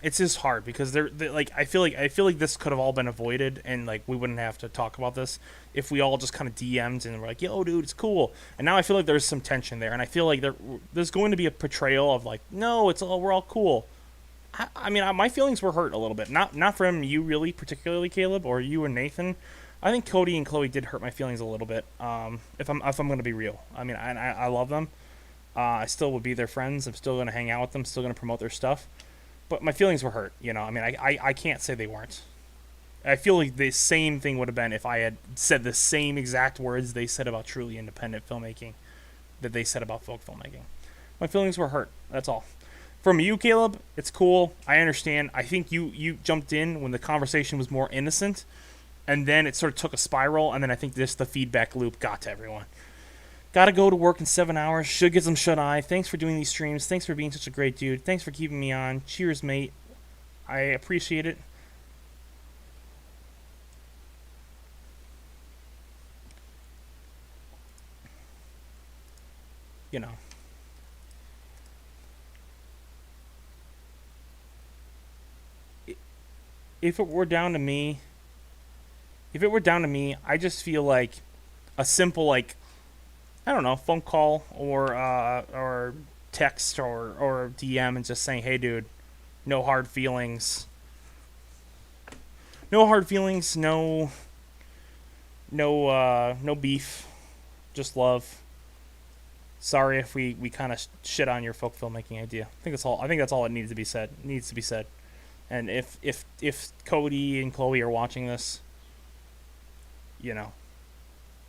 it's just hard because they're like I feel like this could have all been avoided, and like we wouldn't have to talk about this if we all just kind of DM'd and we're like, yo dude, it's cool. And now I feel like there's some tension there, and I feel like there's going to be a portrayal of like, no, we're all cool. I mean, my feelings were hurt a little bit, not from you really particularly, Caleb, or you and Nathan. I think Cody and Chloe did hurt my feelings a little bit. If I'm going to be real, I mean, I love them. I still would be their friends. I'm still going to hang out with them. Still going to promote their stuff. But my feelings were hurt, you know. I mean, I can't say they weren't. I feel like the same thing would have been if I had said the same exact words they said about truly independent filmmaking that they said about folk filmmaking. My feelings were hurt. That's all. From you, Caleb, it's cool. I understand. I think you jumped in when the conversation was more innocent, and then it sort of took a spiral, and then I think the feedback loop got to everyone. Gotta go to work in 7 hours. Should get some shut-eye. Thanks for doing these streams. Thanks for being such a great dude. Thanks for keeping me on. Cheers, mate. I appreciate it. You know. If it were down to me, I just feel like a simple like I don't know, phone call or text or DM and just saying, "Hey, dude, no hard feelings, no beef, just love. Sorry if we kind of shit on your folk filmmaking idea." I think that's all it needs to be said. And if Cody and Chloe are watching this, you know,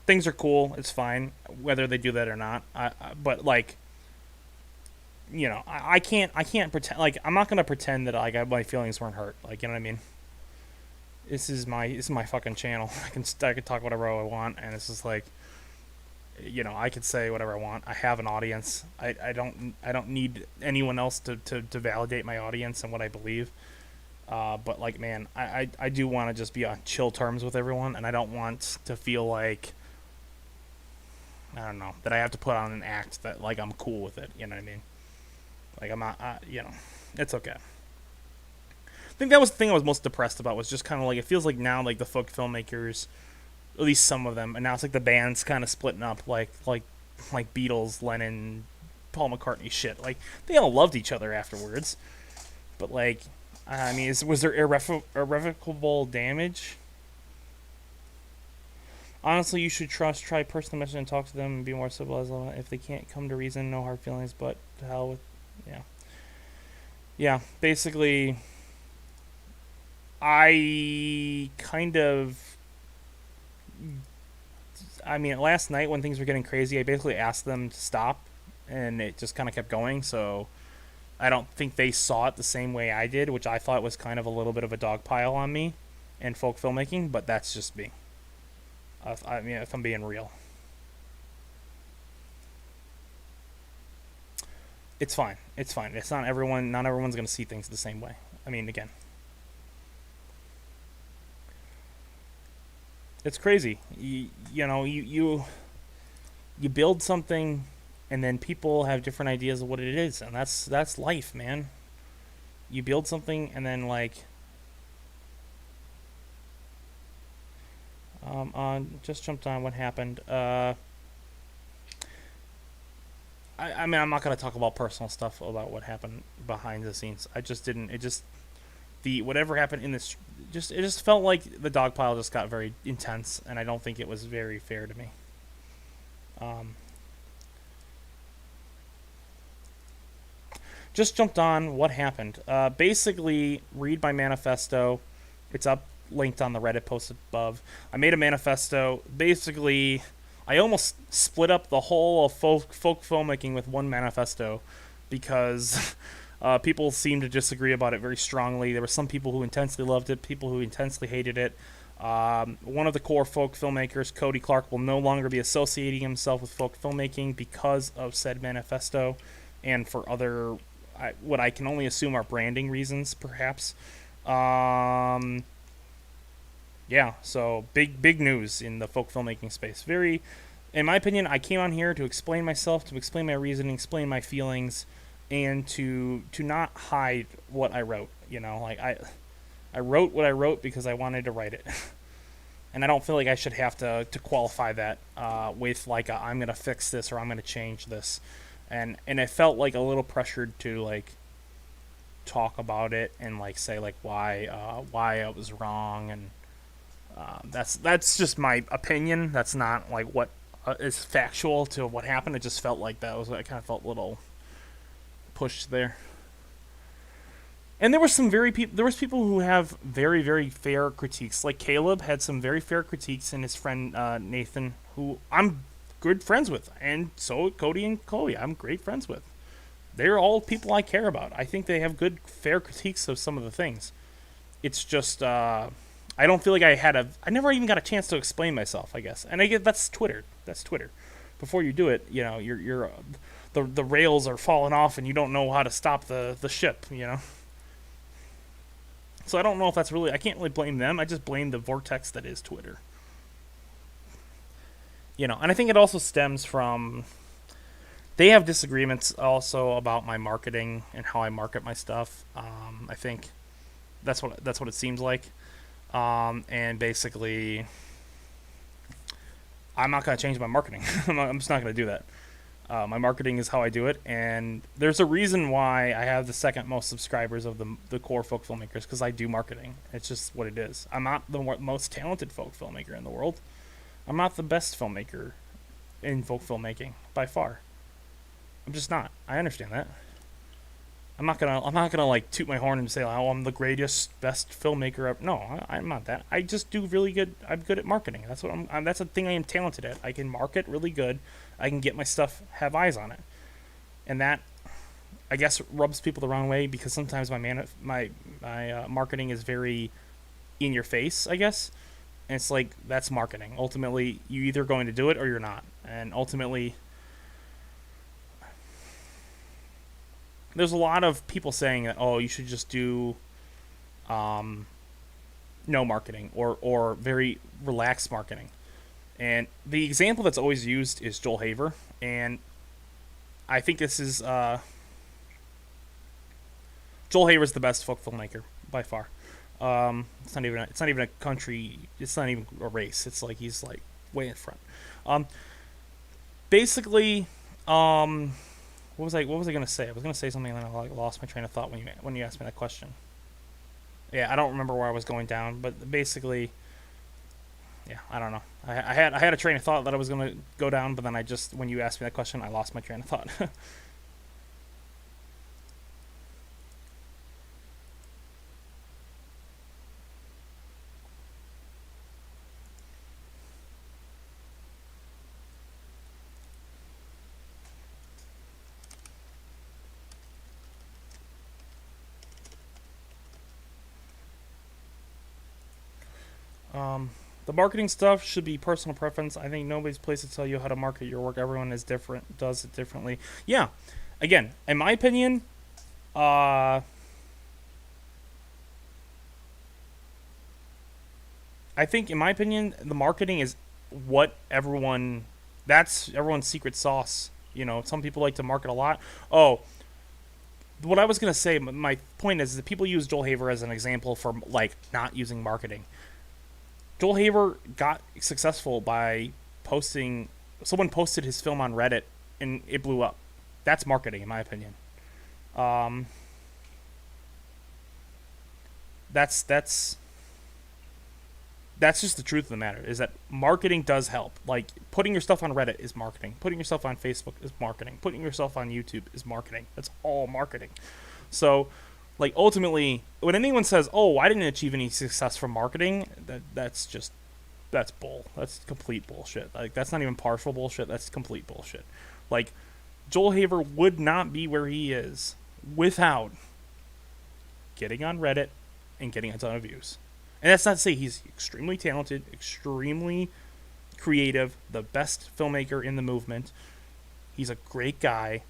things are cool. It's fine whether they do that or not. But like, you know, I can't pretend like I'm not gonna pretend that like my feelings weren't hurt. Like, you know what I mean? This is my fucking channel. I can talk whatever I want, and it's just like, you know, I could say whatever I want. I have an audience. I don't need anyone else to validate my audience and what I believe. But like, man, I do want to just be on chill terms with everyone, and I don't want to feel like, I don't know, that I have to put on an act that like I'm cool with it. You know what I mean? Like I'm not, you know, it's okay. I think that was the thing I was most depressed about, was just kind of like, it feels like now like the folk filmmakers, at least some of them, and now it's like the band's kind of splitting up, like Beatles, Lennon, Paul McCartney shit. Like they all loved each other afterwards, but like, I mean, was there irrevocable damage? Honestly, you should try personal message and talk to them and be more civilized. If they can't come to reason, no hard feelings, but to hell with, yeah. Basically, I mean, last night when things were getting crazy, I basically asked them to stop and it just kind of kept going. So I don't think they saw it the same way I did, which I thought was kind of a little bit of a dog pile on me in folk filmmaking. But that's just me. I mean, if I'm being real, it's fine. It's fine. It's not everyone. Not everyone's gonna see things the same way. I mean, again, it's crazy. You build something, and then people have different ideas of what it is, and that's life, man. You build something, and then like, just jumped on what happened. I mean, I'm not gonna talk about personal stuff about what happened behind the scenes. I just didn't. It just the whatever happened in this, just it just felt like the dog pile just got very intense, and I don't think it was very fair to me. Um, just jumped on what happened. Basically, read my manifesto. It's up linked on the Reddit post above. I made a manifesto. Basically, I almost split up the whole of folk filmmaking with one manifesto because people seemed to disagree about it very strongly. There were some people who intensely loved it, people who intensely hated it. One of the core folk filmmakers, Cody Clark, will no longer be associating himself with folk filmmaking because of said manifesto and for other, what I can only assume are branding reasons, perhaps. Um, yeah, so big news in the folk filmmaking space. Very, in my opinion, I came on here to explain myself, to explain my reasoning, explain my feelings, and to not hide what I wrote. Like I wrote what I wrote because I wanted to write it, and I don't feel like I should have to qualify that with like I'm gonna fix this or I'm gonna change this, and I felt like a little pressured to like talk about it and like say like why I was wrong, and that's just my opinion. That's not like what is factual to what happened. It just felt like that was, I kind of felt a little pushed there. And there were some there was people who have very fair critiques. Like Caleb had some very fair critiques, and his friend Nathan, who I'm good friends with, and so Cody and Chloe, I'm great friends with. They're all people I care about. I think they have good fair critiques of some of the things. It's just I don't feel like I never even got a chance to explain myself, I guess. And I get that's Twitter. That's Twitter. Before you do it, you're the rails are falling off and you don't know how to stop the ship. So I don't know if that's really, I can't really blame them. I just blame the vortex that is Twitter. And I think it also stems from they have disagreements also about my marketing and how I market my stuff. I think that's what it seems like. And basically, I'm not going to change my marketing. I'm just not going to do that. My marketing is how I do it, and there's a reason why I have the second most subscribers of the core folk filmmakers, because I do marketing. It's just what it is. I'm not the most talented folk filmmaker in the world. I'm not the best filmmaker in folk filmmaking by far. I'm just not. I understand that. I'm not gonna like toot my horn and say, oh, I'm the greatest, best filmmaker ever. No, I'm not that. I just do really good. I'm good at marketing. That's what that's a thing I am talented at. I can market really good. I can get my stuff, have eyes on it, and that, I guess, rubs people the wrong way because sometimes my marketing is very in your face, I guess. And it's like, that's marketing. Ultimately, you either going to do it or you're not. And ultimately, there's a lot of people saying that, oh, you should just do no marketing or very relaxed marketing. And the example that's always used is Joel Haver. And I think this is Joel Haver's the best folk filmmaker by far. It's not even a country. It's not even a race. It's like he's like way in front. Um, basically, what was I gonna say? I was gonna say something and then I lost my train of thought when you asked me that question. Yeah, I don't remember where I was going down, but basically, yeah, I don't know. I had a train of thought that I was gonna go down, but then when you asked me that question, I lost my train of thought. The marketing stuff should be personal preference. I think nobody's place to tell you how to market your work. Everyone is different, does it differently. Yeah, again, in my opinion, uh, I think in my opinion, the marketing is what everyone. That's everyone's secret sauce. You know, some people like to market a lot. Oh, what I was gonna say, my point is that people use Joel Haver as an example for like not using marketing. Joel Haver got successful by posting. Someone posted his film on Reddit and it blew up. That's marketing, in my opinion. Um, that's that's just the truth of the matter. Is that marketing does help. Like putting your stuff on Reddit is marketing. Putting yourself on Facebook is marketing. Putting yourself on YouTube is marketing. That's all marketing. So, like ultimately, when anyone says, "Oh, I didn't achieve any success from marketing," that's just that's bull. That's complete bullshit. Like that's not even partial bullshit. That's complete bullshit. Like Joel Haver would not be where he is without getting on Reddit and getting a ton of views. And that's not to say he's extremely talented, extremely creative, the best filmmaker in the movement. He's a great guy.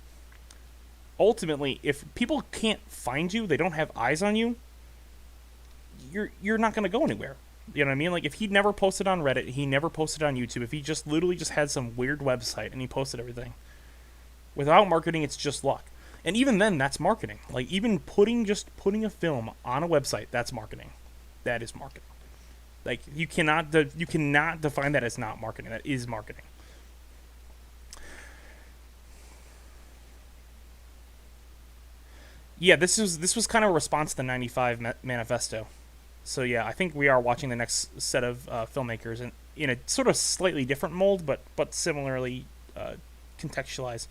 Ultimately, if people can't find you, they don't have eyes on you, you're not going to go anywhere. You know what I mean? Like if he never posted on Reddit, he never posted on YouTube, if he just literally just had some weird website and he posted everything. Without marketing, it's just luck. And even then, that's marketing. Like even putting a film on a website, that's marketing. That is marketing. Like you cannot define that as not marketing. That is marketing. Yeah, this was kind of a response to the '95 manifesto. So yeah, I think we are watching the next set of filmmakers in a sort of slightly different mold, but similarly contextualized.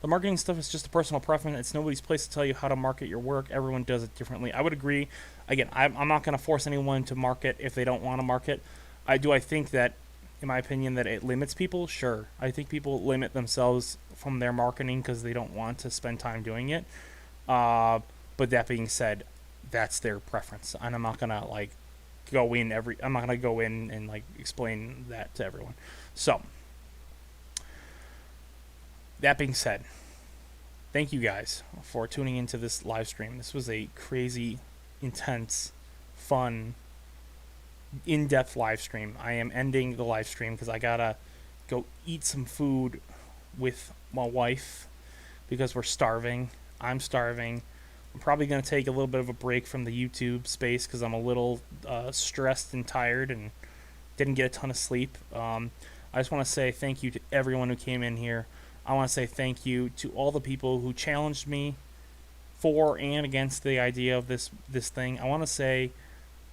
The marketing stuff is just a personal preference. It's nobody's place to tell you how to market your work. Everyone does it differently. I would agree. Again, I'm not going to force anyone to market if they don't want to market. I think that, in my opinion, that it limits people. Sure, I think people limit themselves from their marketing because they don't want to spend time doing it. Uh, but that being said, that's their preference, and I'm not gonna like go in every. I'm not gonna go in and like explain that to everyone. So that being said, thank you guys for tuning into this live stream. This was a crazy, intense, fun, in-depth live stream. I am ending the live stream because I gotta go eat some food with my wife because we're starving. I'm starving. I'm probably going to take a little bit of a break from the YouTube space because I'm a little stressed and tired and didn't get a ton of sleep. I just want to say thank you to everyone who came in here. I want to say thank you to all the people who challenged me for and against the idea of this thing. I want to say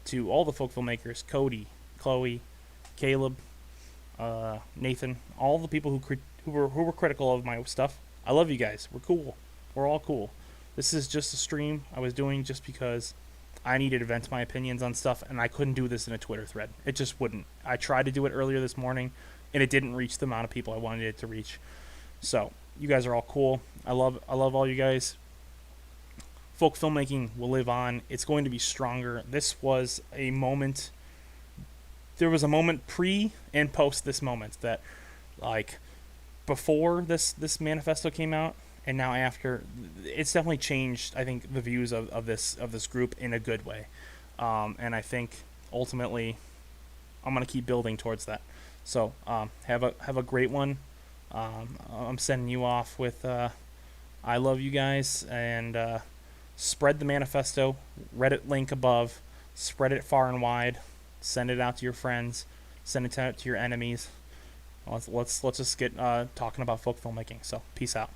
to all the folk filmmakers, Cody, Chloe, Caleb, Nathan, all the people who were critical of my stuff. I love you guys. We're cool. We're all cool. This is just a stream I was doing just because I needed to vent my opinions on stuff, and I couldn't do this in a Twitter thread. It just wouldn't. I tried to do it earlier this morning, and it didn't reach the amount of people I wanted it to reach. So you guys are all cool. I love all you guys. Folk filmmaking will live on. It's going to be stronger. This was a moment. There was a moment pre and post this moment that, like, before this manifesto came out, and now after, it's definitely changed. I think the views of this group in a good way, and I think ultimately I'm gonna keep building towards that. So have a great one. I'm sending you off with I love you guys, and spread the manifesto. Reddit link above. Spread it far and wide. Send it out to your friends. Send it out to your enemies. Let's just get talking about folk filmmaking. So peace out.